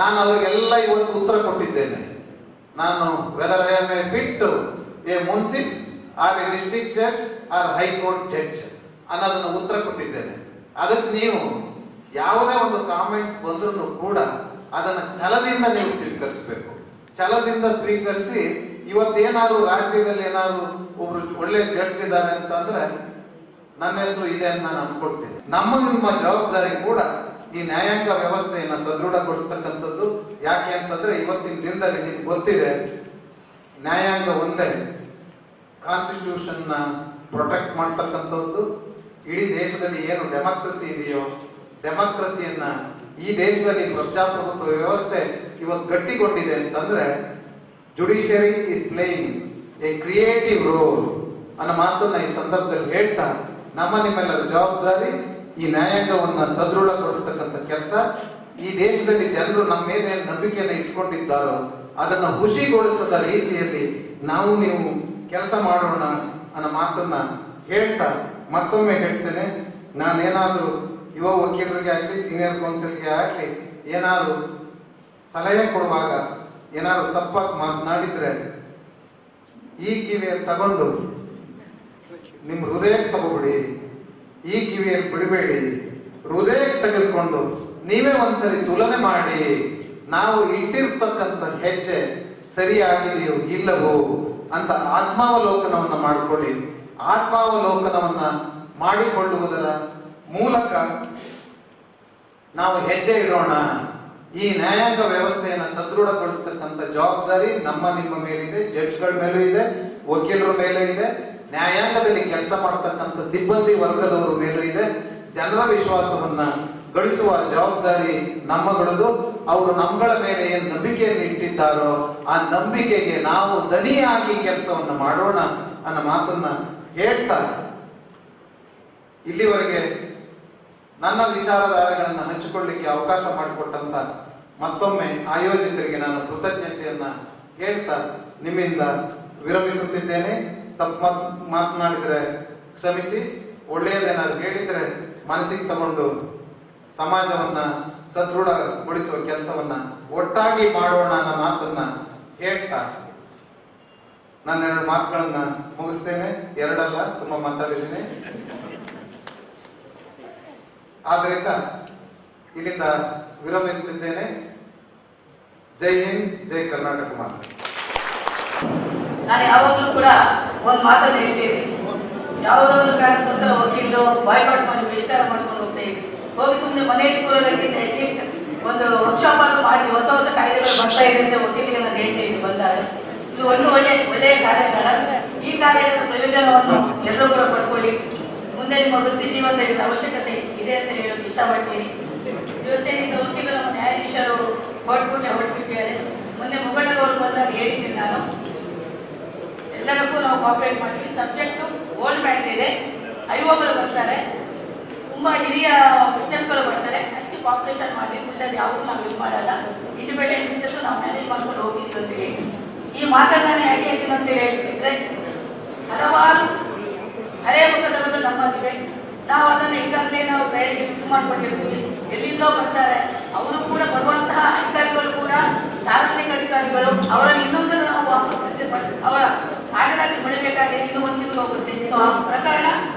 ನಾನು ಅವ್ರಿಗೆಲ್ಲ ಇವತ್ತು ಉತ್ತರ ಕೊಟ್ಟಿದ್ದೇನೆ. ನಾನು whether I am a fit a munsif or a district judge or high court judge ಅನ್ನೋದನ್ನು ಉತ್ತರ ಕೊಟ್ಟಿದ್ದೇನೆ. ಅದಕ್ಕೆ ನೀವು ಯಾವುದೇ ಒಂದು ಕಾಮೆಂಟ್ಸ್ ಬಂದ್ರೂ ಕೂಡ ಅದನ್ನು ಛಲದಿಂದ ನೀವು ಸ್ವೀಕರಿಸಬೇಕು. ಛಲದಿಂದ ಸ್ವೀಕರಿಸಿ ಇವತ್ತೇನಾದ್ರು ರಾಜ್ಯದಲ್ಲಿ ಏನಾದ್ರು ಒಬ್ರು ಒಳ್ಳೆ ಜಡ್ಜ್ ಇದ್ದಾರೆ ಅಂತಂದ್ರೆ ನನ್ನ ಹೆಸರು ಇದೆ ಅಂತ ನಾನು ಅನ್ಕೊಳ್ತೀನಿ. ನಿಮ್ಮ ಜವಾಬ್ದಾರಿ ಕೂಡ ಈ ನ್ಯಾಯಾಂಗ ವ್ಯವಸ್ಥೆಯನ್ನ ಸದೃಢಗೊಳಿಸ್ತಕ್ಕಂಥದ್ದು. ಯಾಕೆ ಅಂತಂದ್ರೆ ಇವತ್ತಿನ ದಿನದಲ್ಲಿ ನಿಮ್ಗೆ ಗೊತ್ತಿದೆ, ನ್ಯಾಯಾಂಗ ಒಂದೇ ಕಾನ್ಸ್ಟಿಟ್ಯೂಷನ್ ನ ಪ್ರೊಟೆಕ್ಟ್ ಮಾಡ್ತಕ್ಕಂಥದ್ದು. ಇಡೀ ದೇಶದಲ್ಲಿ ಏನು ಡೆಮಾಕ್ರಸಿ ಇದೆಯೋ, ಡೆಮಾಕ್ರಸಿಯನ್ನ ಈ ದೇಶದಲ್ಲಿ ಪ್ರಜಾಪ್ರಭುತ್ವ ವ್ಯವಸ್ಥೆ ಇವತ್ತು ಗಟ್ಟಿಗೊಂಡಿದೆ ಅಂತಂದ್ರೆ judiciary is playing a creative role ಅನ್ನೋ ಮಾತನ್ನ ಈ ಸಂದರ್ಭದಲ್ಲಿ ಹೇಳ್ತಾ, ನಿಮ್ಮೆಲ್ಲರ ಜವಾಬ್ದಾರಿ ಈ ನ್ಯಾಯಾಂಗವನ್ನ ಸದೃಢಗೊಳಿಸ್ತಕ್ಕಂಥ ಕೆಲಸ. ಈ ದೇಶದಲ್ಲಿ ಜನರು ನಮ್ಮ ಮೇಲೆ ನಂಬಿಕೆಯನ್ನು ಇಟ್ಕೊಂಡಿದ್ದಾರೋ ಅದನ್ನ ಖುಷಿಗೊಳಿಸದ ರೀತಿಯಲ್ಲಿ ನಾವು ನೀವು ಕೆಲಸ ಮಾಡೋಣ ಅನ್ನೋ ಮಾತನ್ನ ಹೇಳ್ತಾ ಮತ್ತೊಮ್ಮೆ ಹೇಳ್ತೇನೆ, ನಾನೇನಾದ್ರೂ ಯುವ ವಕೀಲರಿಗೆ ಆಗಲಿ ಸೀನಿಯರ್ ಕೌನ್ಸಿಲ್ಗೆ ಆಗಲಿ ಏನಾದ್ರು ಸಲಹೆ ಕೊಡುವಾಗ ಏನಾದ್ರು ತಪ್ಪಾಗಿ ಮಾತನಾಡಿದ್ರೆ ಈ ಕಿವಿಯಲ್ಲಿ ತಗೊಂಡು ನಿಮ್ಮ ಹೃದಯಕ್ಕೆ ತಗೋಬಿಡಿ. ಈ ಕಿವಿಯಲ್ಲಿ ಬಿಡಬೇಡಿ, ಹೃದಯಕ್ಕೆ ತೆಗೆದುಕೊಂಡು ನೀವೇ ಒಂದ್ಸರಿ ತುಲನೆ ಮಾಡಿ, ನಾವು ಇಟ್ಟಿರ್ತಕ್ಕಂಥ ಹೆಜ್ಜೆ ಸರಿಯಾಗಿದೆಯೋ ಇಲ್ಲವೋ ಅಂತ ಆತ್ಮಾವಲೋಕನವನ್ನ ಮಾಡಿಕೊಳ್ಳಿ. ಆತ್ಮಾವಲೋಕನವನ್ನ ಮಾಡಿಕೊಳ್ಳುವುದರ ಮೂಲಕ ನಾವು ಹೆಜ್ಜೆ ಇಡೋಣ. ಈ ನ್ಯಾಯಾಂಗ ವ್ಯವಸ್ಥೆಯನ್ನ ಸದೃಢಗೊಳಿಸ್ತಕ್ಕಂಥ ಜವಾಬ್ದಾರಿ ನಿಮ್ಮ ಮೇಲಿದೆ, ಜಡ್ಜ್ಗಳ ಮೇಲೂ ಇದೆ, ವಕೀಲರ ಮೇಲೂ ಇದೆ, ನ್ಯಾಯಾಂಗದಲ್ಲಿ ಕೆಲಸ ಮಾಡತಕ್ಕಂಥ ಸಿಬ್ಬಂದಿ ವರ್ಗದವರ ಮೇಲೂ ಇದೆ. ಜನರ ವಿಶ್ವಾಸವನ್ನ ಗಳಿಸುವ ಜವಾಬ್ದಾರಿ ನಮ್ಮಗಳದು. ಅವರು ನಮ್ಮಗಳ ಮೇಲೆ ಏನು ನಂಬಿಕೆಯನ್ನು ಇಟ್ಟಿದ್ದಾರೋ ಆ ನಂಬಿಕೆಗೆ ನಾವು ದನಿಯಾಗಿ ಕೆಲಸವನ್ನು ಮಾಡೋಣ ಅನ್ನೋ ಮಾತನ್ನ ಹೇಳ್ತಾ, ಇಲ್ಲಿವರೆಗೆ ನನ್ನ ವಿಚಾರಧಾರೆಗಳನ್ನು ಹಂಚಿಕೊಳ್ಳಿಕ್ಕೆ ಅವಕಾಶ ಮಾಡಿಕೊಟ್ಟಂತ ಮತ್ತೊಮ್ಮೆ ಆಯೋಜಕರಿಗೆ ನಾನು ಕೃತಜ್ಞತೆಯನ್ನ ಹೇಳ್ತಾ ನಿಮ್ಮಿಂದ ವಿರಮಿಸುತ್ತಿದ್ದೇನೆ. ತಪ್ಪು ಮಾತನಾಡಿದ್ರೆ ಕ್ಷಮಿಸಿ, ಒಳ್ಳೆಯದೇನಾದ್ರು ಹೇಳಿದ್ರೆ ಮನಸ್ಸಿಗೆ ತಗೊಂಡು ಸಮಾಜವನ್ನ ಸದೃಢಗೊಳಿಸುವ ಕೆಲಸವನ್ನ ಒಟ್ಟಾಗಿ ಮಾಡೋಣ ಅನ್ನೋ ಮಾತನ್ನ ಹೇಳ್ತಾ ನಾನು 2 ಮಾತುಗಳನ್ನ ಮುಗಿಸ್ತೇನೆ. 2 ಅಲ್ಲ, ತುಂಬಾ ಮಾತಾಡಿದ್ದೀನಿ. ಆದ್ರಿಂದ ಇಲ್ಲಿಂದ ವಿರಮಿಸುತ್ತಿದ್ದೇನೆ. ಜೈ ಹಿಂದ್, ಜೈ ಕರ್ನಾಟಕ ಮಾತು. ನಾನು ಯಾವಾಗಲೂ ಕೂಡ ಒಂದು ಮಾತನ್ನು ಹೇಳ್ತೀನಿ, ಯಾವುದೋ ಒಂದು ಕಾರಣಕ್ಕೋಸ್ಕರ ವಕೀಲರು ಬಾಯ್ಕಾಟ್ ಮಾಡಿ ಬಹಿಷ್ಕಾರ ಮಾಡ್ಕೊಂಡು ಹೋಗಿ ಸುಮ್ಮನೆ ಮನೆಯಲ್ಲಿ ಕೂರೋದಕ್ಕಿಂತ ಅಟ್ಲೀಸ್ಟ್ ಒಂದು ವರ್ಕ್ಶಾಪ್ ಅನ್ನು ಮಾಡಿ ಹೊಸ ಹೊಸ ಕಾಯ್ದೆಗಳು ಬರ್ತಾ ಇದೆ ಅಂತ ವಕೀಲರಿಗೆ ನಾನು ಹೇಳ್ತಾ ಇದ್ದೀನಿ ಬಂದಾಗ. ಇದು ಒಂದು ಒಳ್ಳೆಯ ಕಾರ್ಯಾಗಾರ. ಈ ಕಾರ್ಯದ ಪ್ರಯೋಜನವನ್ನು ಎಲ್ಲರೂ ಕೂಡ ಪಡ್ಕೊಳ್ಳಿ. ಮುಂದೆ ನಿಮ್ಮ ವೃತ್ತಿ ಜೀವನದಲ್ಲಿ ಅವಶ್ಯಕತೆ ಇದೆ ಅಂತ ಹೇಳೋಕೆ ಇಷ್ಟಪಡ್ತೀನಿ. ದಿವಸೇನಿಂದ ವಕೀಲರು ನಮ್ಮ ನ್ಯಾಯಾಧೀಶರು ಹೊರಟುಬಿಟ್ಟಿದ್ದಾರೆ. ಮೊನ್ನೆ ಮುಗಳವರು ಬಂದಾಗ ಹೇಳಿದ್ದೀನಿ ನಾನು, ಎಲ್ಲರಿಗೂ ನಾವು ಕೋಆಪರೇಟ್ ಮಾಡ್ತೀವಿ. ಸಬ್ಜೆಕ್ಟು ಓಲ್ಡ್ ಮ್ಯಾಟ್ ಇದೆ, ಐಒಗಳು ಬರ್ತಾರೆ, ತುಂಬ ಹಿರಿಯ ವಿಟ್ನೆಸ್ಗಳು ಬರ್ತಾರೆ. ಅದಕ್ಕೆ ಕೋಆಪರೇಷನ್ ಮಾಡಿ ಉಳಿದ ಯಾವುದು ನಾವು ಇದು ಮಾಡಲ್ಲ. ಇಂಡಿಪೆಂಡೆಂಟ್ ವಿಟ್ನೆಸ್ಸು ನಾವು ಮ್ಯಾನೇಜ್ ಮಾಡ್ಕೊಂಡು ಹೋಗಿದ್ದೀವಿ ಅಂತ ಹೇಳಿ ಈ ಮಾತನ್ನು ಯಾಕೆ ಹೇಳ್ತೀನಿ ಅಂತ ಹೇಳ್ತಿದ್ರೆ, ಹಲವಾರು ಹಳೆಯ ಮೊಕದ್ದಮೆಗಳು ನಮ್ಮಲ್ಲಿವೆ. ನಾವು ಅದನ್ನು ಈಗಾಗಲೇ ನಾವು ಪ್ರಯತ್ನ ಫಿಕ್ಸ್ ಮಾಡ್ಕೊಂಡಿರ್ತೀವಿ. ಎಲ್ಲಿಂದೋ ಬರ್ತಾರೆ, ಅವರು ಕೂಡ ಬರುವಂತಹ ಅಧಿಕಾರಿಗಳು ಕೂಡ ಸಾರ್ವಜನಿಕ ಅಧಿಕಾರಿಗಳು. ಅವರನ್ನು ಇನ್ನೊಂದ್ಸಲ ನಾವು ವಾಪಸ್ ಅವರ ಹಾಜರಾತಿ ಮಾಡಬೇಕಾದ್ರೆ ಇನ್ನೂ ಒಂದು ತಿಂಗಳು ಹೋಗುತ್ತೆ. ಸೊ ಆ ಪ್ರಕರಣ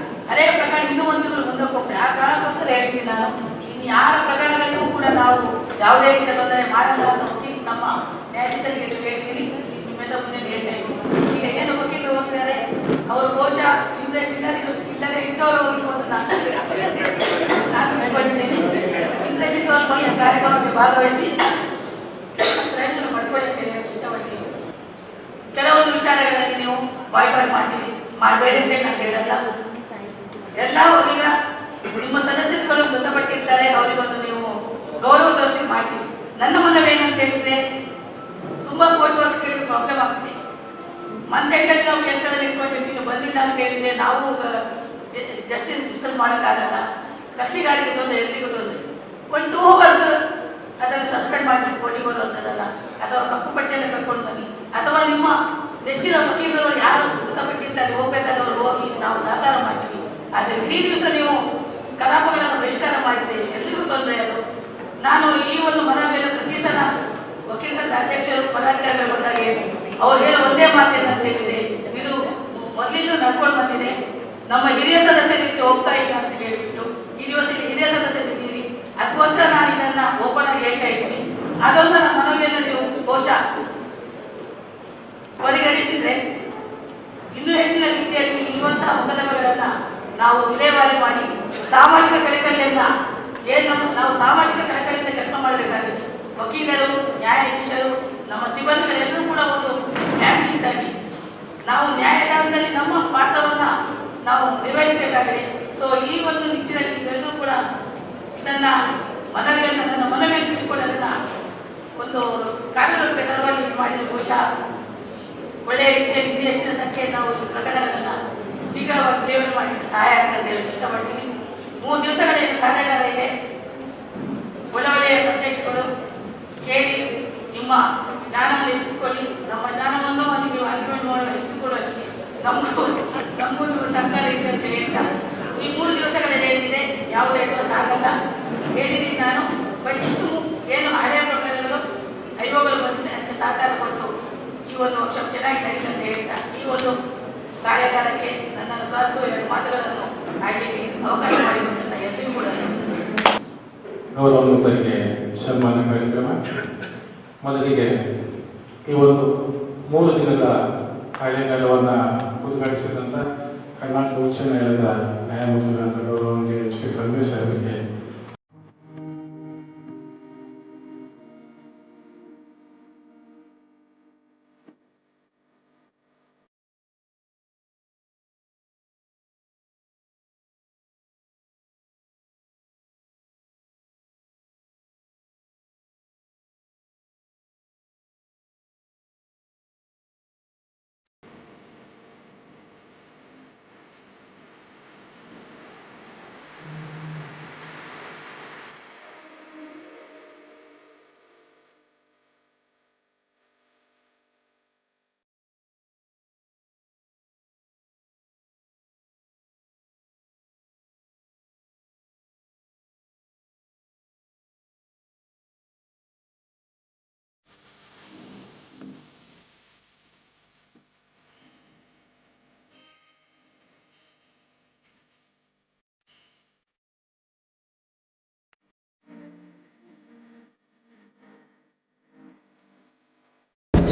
ಹಳೆಯ ಪ್ರಕರಣ ಇನ್ನೂ ಒಂದು ತಿಂಗಳು ಮುಂದಕ್ಕೆ ಹೋಗ್ತದೆ. ಆ ಕಾರಣಕ್ಕೋಸ್ಕರ ಹೇಳ್ತೀನಿ ನಾನು, ಇನ್ನು ಯಾರ ಪ್ರಕರಣಗಳಿಗೂ ಕೂಡ ನಾವು ಯಾವುದೇ ರೀತಿಯ ತೊಂದರೆ ಮಾಡಲ್ಲ ಅಂತ ವಕೀಲ ನಮ್ಮ ನ್ಯಾಯಾಧೀಶರಿಗೆ ಹೇಳ್ತೀನಿ. ನಿಮ್ಮೆಲ್ಲ ಮುಂದೆ ಹೇಳ್ತಾ ಇದ್ದೀನಿ. ಈಗ ಏನು ವಕೀಲರು ಹೋಗಿದ್ದಾರೆ, ಅವರು ಬಹುಶಃ ಇಂಟ್ರೆಸ್ಟ್ ಇಲ್ಲದೆ ಇದ್ದವರು ಹೋಗಿರ್ಬೋದು. ನಾನು ಬೆಳ್ಕೊಂಡಿದ್ದೀನಿ. ಇಂಟ್ರೆಸ್ಟ್ ಇದ್ದವರು ಈ ಕಾರ್ಯಕ್ರಮಕ್ಕೆ ಭಾಗವಹಿಸಿ ಪ್ರಯೋಜನ ಪಡ್ಕೊಳ್ಳಿ ಅಂತ ಹೇಳಕ್ಕೆ ಇಷ್ಟಪಡ್ತೀನಿ. ಕೆಲವೊಂದು ವಿಚಾರಗಳಲ್ಲಿ ನೀವು ಬಾಯ್ಕಾಟ್ ಮಾಡ್ತೀವಿ, ಮಾಡಬೇಡಿ ಅಂತ ನಾನು ಹೇಳಲ್ಲ. ಎಲ್ಲ ಈಗ ನಿಮ್ಮ ಸದಸ್ಯರುಗಳು ಮೃತಪಟ್ಟಿರ್ತಾರೆ, ಅವರಿಗೊಂದು ನೀವು ಗೌರವ ತೋರಿಸಿ ಮಾಡ್ತೀವಿ. ನನ್ನ ಮನವಿ ಏನಂತ ಹೇಳಿದ್ರೆ, ತುಂಬ ಕೋರ್ಟ್ ವರ್ಕ್ಗಳಿಗೆ ಪ್ರಾಬ್ಲಮ್ ಆಗ್ತದೆ. ಮಂತ್ ಎಂಟಲ್ಲಿ ನಾವು ಕೇಸ್ಗಳಲ್ಲಿ ಇಟ್ಕೊಂಡಿರ್ತೀವಿ, ಬಂದಿಲ್ಲ ಅಂತ ಹೇಳಿದ್ರೆ ನಾವು ಜಸ್ಟಿಸ್ ಡಿಸ್ಕಸ್ ಮಾಡೋಕ್ಕಾಗಲ್ಲ. ಕಕ್ಷಿಗಾರಿಗೆ ತೊಂದರೆ, ಎಲ್ರಿಗೂ ತೊಂದರೆ. ಒಂದು 2 hours ಅದನ್ನು ಸಸ್ಪೆಂಡ್ ಮಾಡಿ ಕೋರ್ಟಿಗೆ ಬರುವಂಥದ್ದಲ್ಲ, ಅಥವಾ ಕಪ್ಪು ಪಟ್ಟಿಯನ್ನು ಕರ್ಕೊಂಡು ಬನ್ನಿ, ಅಥವಾ ನಿಮ್ಮ ನೆಚ್ಚಿನ ವಕೀಲರು ಯಾರು ಮೃತಪಟ್ಟಿರ್ತಾರೆ ಹೋಗ್ಬೇಕಾದವರು ಹೋಗಿ ನಾವು ಸಹಕಾರ ಮಾಡ್ತೀವಿ. ಆದರೆ ಇಡೀ ದಿವಸ ನೀವು ಕಲಾಪಗಳನ್ನು ಬಹಿಷ್ಕಾರ ಮಾಡಿದ್ದೀರಿ, ಎಲ್ರಿಗೂ ತೊಂದರೆ ಅದು. ನಾನು ಈ ಒಂದು ಮನವಿಯನ್ನು ಪ್ರತಿ ಸಲ ವಕೀಲ ಸಂಘದ ಅಧ್ಯಕ್ಷರು ಪದಾಧಿಕಾರಿಗಳು ಬಂದಾಗ ಅವ್ರು ಹೇಳೋ ಒಂದೇ ಮಾತೇನಂತ ಹೇಳಿದೆ, ಇದು ಮೊದಲಿಂದ ನಡ್ಕೊಂಡು ಬಂದಿದೆ, ನಮ್ಮ ಹಿರಿಯ ಸದಸ್ಯರಿಗೆ ಹೋಗ್ತಾ ಇಲ್ಲ ಅಂತ ಹೇಳಿಬಿಟ್ಟು ಈ ದಿವಸ ಹಿರಿಯ ಸದಸ್ಯರಿದ್ದೀರಿ, ಅದಕ್ಕೋಸ್ಕರ ನಾನು ಇದನ್ನು ಓಪನ್ ಆಗಿ ಹೇಳ್ತಾ ಇದ್ದೀನಿ. ಅದೊಂದು ನಮ್ಮ ಮನವಿಯನ್ನು ನೀವು ಬಹುಶಃ ಪರಿಗಣಿಸಿದ್ರೆ ಇನ್ನೂ ಹೆಚ್ಚಿನ ರೀತಿಯಲ್ಲಿ ಇರುವಂತಹ ಮೊಕದ್ದಮೆಗಳನ್ನು ನಾವು ವಿಲೇವಾರಿ ಮಾಡಿ ಸಾಮಾಜಿಕ ಕಳಕಳಿಯನ್ನ ಏನು ನಾವು ಸಾಮಾಜಿಕ ಕಳಕಳಿಯಿಂದ ಕೆಲಸ ಮಾಡಬೇಕಾಗಿದೆ. ವಕೀಲರು, ನ್ಯಾಯಾಧೀಶರು, ನಮ್ಮ ಸಿಬ್ಬಂದಿಗಳೆಲ್ಲರೂ ಕೂಡ ಒಂದು ಫ್ಯಾಮಿಲಿ ಇದ್ದಾಗಿ ನಾವು ನ್ಯಾಯದಾನದಲ್ಲಿ ನಮ್ಮ ಪಾತ್ರವನ್ನು ನಾವು ನಿರ್ವಹಿಸಬೇಕಾಗಿದೆ. ಸೊ ಈ ಒಂದು ನಿಟ್ಟಿನಲ್ಲಿ ಎಲ್ಲರೂ ಕೂಡ ನನ್ನ ಮನವಿಯನ್ನು ಇಟ್ಟುಕೊಳ್ಳೋದನ್ನ ಒಂದು ಕಾರ್ಯರೂಪಕ್ಕೆ ತರುವಲ್ಲಿ ಮಾಡಿದ ಬಹುಶಃ ಒಳ್ಳೆಯ ರೀತಿಯಲ್ಲಿ ಇನ್ನೂ ಹೆಚ್ಚಿನ ಸಂಖ್ಯೆಯಲ್ಲಿ ನಾವು ಈ ಪ್ರಕರಣಗಳನ್ನು ಶೀಘ್ರವಾಗಿ ಡಿಲಿವರಿ ಮಾಡಲಿಕ್ಕೆ ಸಹಾಯ ಆಗ್ತದೆ ಅಂತ ಹೇಳಿ ಇಷ್ಟಪಡ್ತೀನಿ. 3 ದಿವಸಗಳ ಕಾರ್ಯಾಗಾರ ಇದೆ. ಒಳ್ಳೆಯ ಸಬ್ಜೆಕ್ಟ್ಗಳು ಕೇಳಿ ನಿಮ್ಮ ಜ್ಞಾನವನ್ನು ಹೆಚ್ಚಿಸಿಕೊಳ್ಳಿ. ನಮ್ಮ ಜ್ಞಾನವನ್ನು ಅಲ್ಲಿ ನೀವು ಆರ್ಗ್ಯುಮೆಂಟ್ ಮಾಡಲು ಹೆಚ್ಚಿಸಿಕೊಳ್ಳೋದಕ್ಕೆ ನಮಗೂ ಸರ್ಕಾರ ಇದೆ ಅಂತ ಹೇಳ್ತಾ ಈ 3 ದಿವಸಗಳಲ್ಲಿ ಏನಿದೆ ಯಾವುದೇ ದಿವಸ ಆಗಲ್ಲ ಹೇಳಿದ್ದೀನಿ ನಾನು. ಬಟ್ ಇಷ್ಟು ಏನು ಹಳೆಯ ಪ್ರಕರಣಗಳು ಐವಗಳು ಬಂದಿದೆ ಅದಕ್ಕೆ ಸಹಕಾರ ಕೊಟ್ಟು ಈ ಒಂದು ವರ್ಕ್ಶಾಪ್ ಚೆನ್ನಾಗಿ ನಡೀಲಿ ಅಂತ ಹೇಳ್ತಾ ಈ ಒಂದು ಕಾರ್ಯಾಗಾರಕ್ಕೆ ನನ್ನನ್ನು ಕರೆದು 2 ಮಾತುಗಳನ್ನು ಆಡಲಿಕ್ಕೆ ಅವಕಾಶ ಮಾಡಿಕೊಟ್ಟಂತ ಎಲ್ಲರಿಗೂ ಕೂಡ ಗೌರವಾನ್ವಿತರಿಗೆ ಸನ್ಮಾನ ಕಾರ್ಯಕ್ರಮ. ಮೊದಲಿಗೆ ಈ ಒಂದು 3 ದಿನದ ಕಾರ್ಯಾಗಾರವನ್ನು ಉದ್ಘಾಟಿಸಿದಂಥ ಕರ್ನಾಟಕ ಉಚ್ಚ ನ್ಯಾಯಾಲಯದ ನ್ಯಾಯಮೂರ್ತಿಗಳಂತ ಗೌರವಾನ್ವಿತ H.K. ಸಂದೇಶ್ ಅವರಿಗೆ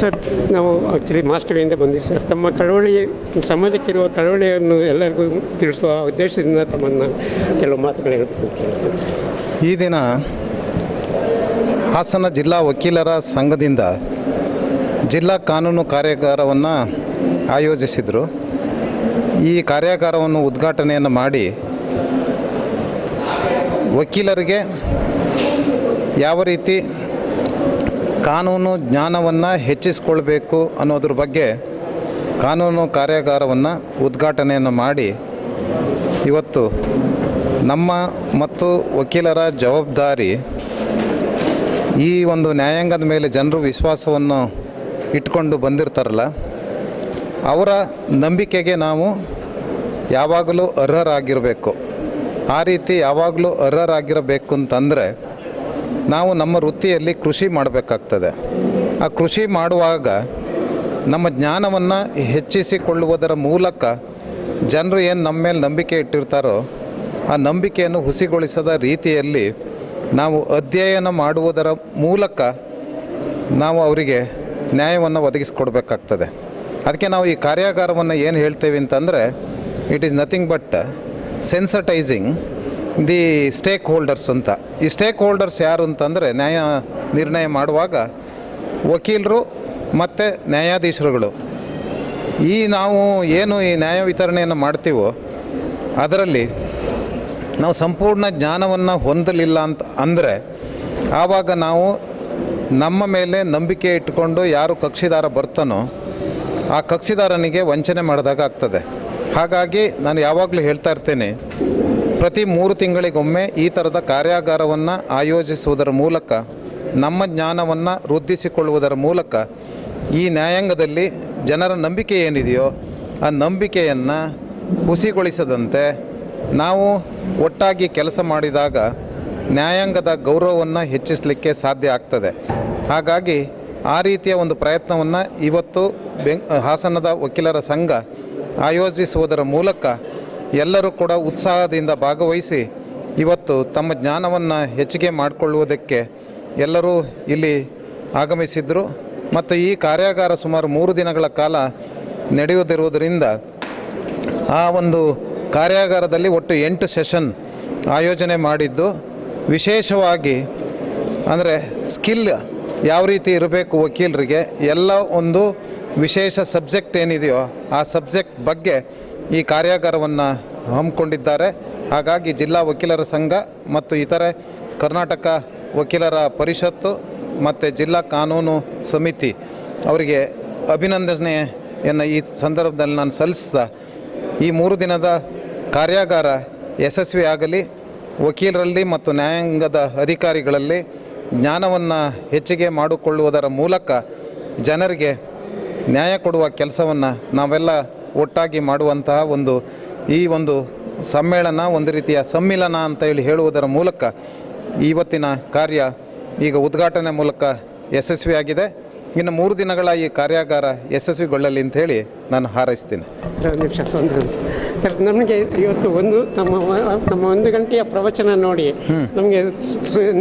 ಸರ್, ನಾವು ಆ್ಯಕ್ಚುಲಿ ಮಾಸ್ಕಳಿಂದ ಬಂದಿವಿ ಸರ್. ತಮ್ಮ ಕಳವಳಿ, ಸಮಾಜಕ್ಕಿರುವ ಕಳವಳಿಯನ್ನು ಎಲ್ಲರಿಗೂ ತಿಳಿಸುವ ಉದ್ದೇಶದಿಂದ ತಮ್ಮನ್ನು ಕೆಲವು ಮಾತುಗಳು ಹೇಳ್ಬೇಕು ಅಂತ ಕೇಳ್ತೇನೆ ಸರ್. ಈ ದಿನ ಹಾಸನ ಜಿಲ್ಲಾ ವಕೀಲರ ಸಂಘದಿಂದ ಜಿಲ್ಲಾ ಕಾನೂನು ಕಾರ್ಯಾಗಾರವನ್ನು ಆಯೋಜಿಸಿದರು. ಈ ಕಾರ್ಯಾಗಾರವನ್ನು ಉದ್ಘಾಟನೆಯನ್ನು ಮಾಡಿ ವಕೀಲರಿಗೆ ಯಾವ ರೀತಿ ಕಾನೂನು ಜ್ಞಾನವನ್ನು ಹೆಚ್ಚಿಸಿಕೊಳ್ಬೇಕು ಅನ್ನೋದ್ರ ಬಗ್ಗೆ ಕಾನೂನು ಕಾರ್ಯಾಗಾರವನ್ನು ಉದ್ಘಾಟನೆಯನ್ನು ಮಾಡಿ ಇವತ್ತು ನಮ್ಮ ಮತ್ತು ವಕೀಲರ ಜವಾಬ್ದಾರಿ ಈ ಒಂದು ನ್ಯಾಯಾಂಗದ ಮೇಲೆ ಜನರು ವಿಶ್ವಾಸವನ್ನು ಇಟ್ಕೊಂಡು ಬಂದಿರ್ತಾರಲ್ಲ, ಅವರ ನಂಬಿಕೆಗೆ ನಾವು ಯಾವಾಗಲೂ ಅರ್ಹರಾಗಿರಬೇಕು. ಆ ರೀತಿ ಯಾವಾಗಲೂ ಅರ್ಹರಾಗಿರಬೇಕು ಅಂತಂದರೆ ನಾವು ನಮ್ಮ ವೃತ್ತಿಯಲ್ಲಿ ಕೃಷಿ ಮಾಡಬೇಕಾಗ್ತದೆ. ಆ ಕೃಷಿ ಮಾಡುವಾಗ ನಮ್ಮ ಜ್ಞಾನವನ್ನು ಹೆಚ್ಚಿಸಿಕೊಳ್ಳುವುದರ ಮೂಲಕ ಜನರು ಏನು ನಮ್ಮ ಮೇಲೆ ನಂಬಿಕೆ ಇಟ್ಟಿರ್ತಾರೋ ಆ ನಂಬಿಕೆಯನ್ನು ಹುಸಿಗೊಳಿಸದ ರೀತಿಯಲ್ಲಿ ನಾವು ಅಧ್ಯಯನ ಮಾಡುವುದರ ಮೂಲಕ ನಾವು ಅವರಿಗೆ ನ್ಯಾಯವನ್ನು ಒದಗಿಸ್ಕೊಡ್ಬೇಕಾಗ್ತದೆ. ಅದಕ್ಕೆ ನಾವು ಈ ಕಾರ್ಯಾಗಾರವನ್ನು ಏನು ಹೇಳ್ತೇವೆ ಅಂತಂದರೆ, it is nothing but sensitising the stakeholders ಅಂತ. ಈ ಸ್ಟೇಕ್ ಹೋಲ್ಡರ್ಸ್ ಯಾರು ಅಂತಂದರೆ, ನ್ಯಾಯ ನಿರ್ಣಯ ಮಾಡುವಾಗ ವಕೀಲರು ಮತ್ತು ನ್ಯಾಯಾಧೀಶರುಗಳು. ನಾವು ಏನು ಈ ನ್ಯಾಯ ವಿತರಣೆಯನ್ನು ಮಾಡ್ತೀವೋ ಅದರಲ್ಲಿ ನಾವು ಸಂಪೂರ್ಣ ಜ್ಞಾನವನ್ನು ಹೊಂದಲಿಲ್ಲ ಅಂತ ಅಂದರೆ ಆವಾಗ ನಾವು ನಮ್ಮ ಮೇಲೆ ನಂಬಿಕೆ ಇಟ್ಟುಕೊಂಡು ಯಾರು ಕಕ್ಷಿದಾರ ಬರ್ತಾನೋ ಆ ಕಕ್ಷಿದಾರನಿಗೆ ವಂಚನೆ ಮಾಡಿದಾಗ ಆಗ್ತದೆ. ಹಾಗಾಗಿ ನಾನು ಯಾವಾಗಲೂ ಹೇಳ್ತಾ ಇರ್ತೇನೆ, ಪ್ರತಿ 3 ತಿಂಗಳಿಗೊಮ್ಮೆ ಈ ಥರದ ಕಾರ್ಯಾಗಾರವನ್ನು ಆಯೋಜಿಸುವುದರ ಮೂಲಕ ನಮ್ಮ ಜ್ಞಾನವನ್ನು ವೃದ್ಧಿಸಿಕೊಳ್ಳುವುದರ ಮೂಲಕ ಈ ನ್ಯಾಯಾಂಗದಲ್ಲಿ ಜನರ ನಂಬಿಕೆ ಏನಿದೆಯೋ ಆ ನಂಬಿಕೆಯನ್ನು ಹುಸಿಗೊಳಿಸದಂತೆ ನಾವು ಒಟ್ಟಾಗಿ ಕೆಲಸ ಮಾಡಿದಾಗ ನ್ಯಾಯಾಂಗದ ಗೌರವವನ್ನು ಹೆಚ್ಚಿಸಲಿಕ್ಕೆ ಸಾಧ್ಯ ಆಗ್ತದೆ. ಹಾಗಾಗಿ ಆ ರೀತಿಯ ಒಂದು ಪ್ರಯತ್ನವನ್ನು ಇವತ್ತು ಹಾಸನದ ವಕೀಲರ ಸಂಘ ಆಯೋಜಿಸುವುದರ ಮೂಲಕ ಎಲ್ಲರೂ ಕೂಡ ಉತ್ಸಾಹದಿಂದ ಭಾಗವಹಿಸಿ ಇವತ್ತು ತಮ್ಮ ಜ್ಞಾನವನ್ನು ಹೆಚ್ಚಿಗೆ ಮಾಡಿಕೊಳ್ಳುವುದಕ್ಕೆ ಎಲ್ಲರೂ ಇಲ್ಲಿ ಆಗಮಿಸಿದರು. ಮತ್ತು ಈ ಕಾರ್ಯಾಗಾರ ಸುಮಾರು 3 ದಿನಗಳ ಕಾಲ ನಡೆಯುವುದಿರುವುದರಿಂದ ಆ ಒಂದು ಕಾರ್ಯಾಗಾರದಲ್ಲಿ ಒಟ್ಟು 8 ಸೆಷನ್ ಆಯೋಜನೆ ಮಾಡಿದ್ದು, ವಿಶೇಷವಾಗಿ ಅಂದರೆ ಸ್ಕಿಲ್ ಯಾವ ರೀತಿ ಇರಬೇಕು ವಕೀಲರಿಗೆ, ಎಲ್ಲ ಒಂದು ವಿಶೇಷ ಸಬ್ಜೆಕ್ಟ್ ಏನಿದೆಯೋ ಆ ಸಬ್ಜೆಕ್ಟ್ ಬಗ್ಗೆ ಈ ಕಾರ್ಯಾಗಾರವನ್ನು ಹಮ್ಮಿಕೊಂಡಿದ್ದಾರೆ. ಹಾಗಾಗಿ ಜಿಲ್ಲಾ ವಕೀಲರ ಸಂಘ ಮತ್ತು ಇತರೆ ಕರ್ನಾಟಕ ವಕೀಲರ ಪರಿಷತ್ತು ಮತ್ತು ಜಿಲ್ಲಾ ಕಾನೂನು ಸಮಿತಿ ಅವರಿಗೆ ಅಭಿನಂದನೆಯನ್ನು ಈ ಸಂದರ್ಭದಲ್ಲಿ ನಾನು ಸಲ್ಲಿಸ್ತಾ, ಈ 3 ದಿನದ ಕಾರ್ಯಾಗಾರ ಯಶಸ್ವಿಯಾಗಲಿ, ವಕೀಲರಲ್ಲಿ ಮತ್ತು ನ್ಯಾಯಾಂಗದ ಅಧಿಕಾರಿಗಳಲ್ಲಿ ಜ್ಞಾನವನ್ನು ಹೆಚ್ಚಿಗೆ ಮಾಡಿಕೊಳ್ಳುವುದರ ಮೂಲಕ ಜನರಿಗೆ ನ್ಯಾಯ ಕೊಡುವ ಕೆಲಸವನ್ನು ನಾವೆಲ್ಲ ಒಟ್ಟಾಗಿ ಮಾಡುವಂತಹ ಈ ಒಂದು ಸಮ್ಮೇಳನ, ಒಂದು ರೀತಿಯ ಸಮ್ಮಿಲನ ಅಂತ ಹೇಳುವುದರ ಮೂಲಕ ಇವತ್ತಿನ ಕಾರ್ಯ ಈಗ ಉದ್ಘಾಟನೆ ಮೂಲಕ ಯಶಸ್ವಿಯಾಗಿದೆ. ಇನ್ನು 3 ದಿನಗಳ ಈ ಕಾರ್ಯಾಗಾರ ಯಶಸ್ವಿಗೊಳ್ಳಲಿ ಅಂಥೇಳಿ ನಾನು ಹಾರೈಸ್ತೀನಿ. ಸರ್, ನಮಗೆ ಇವತ್ತು ನಮ್ಮ 1 ಗಂಟೆಯ ಪ್ರವಚನ ನೋಡಿ ನಮಗೆ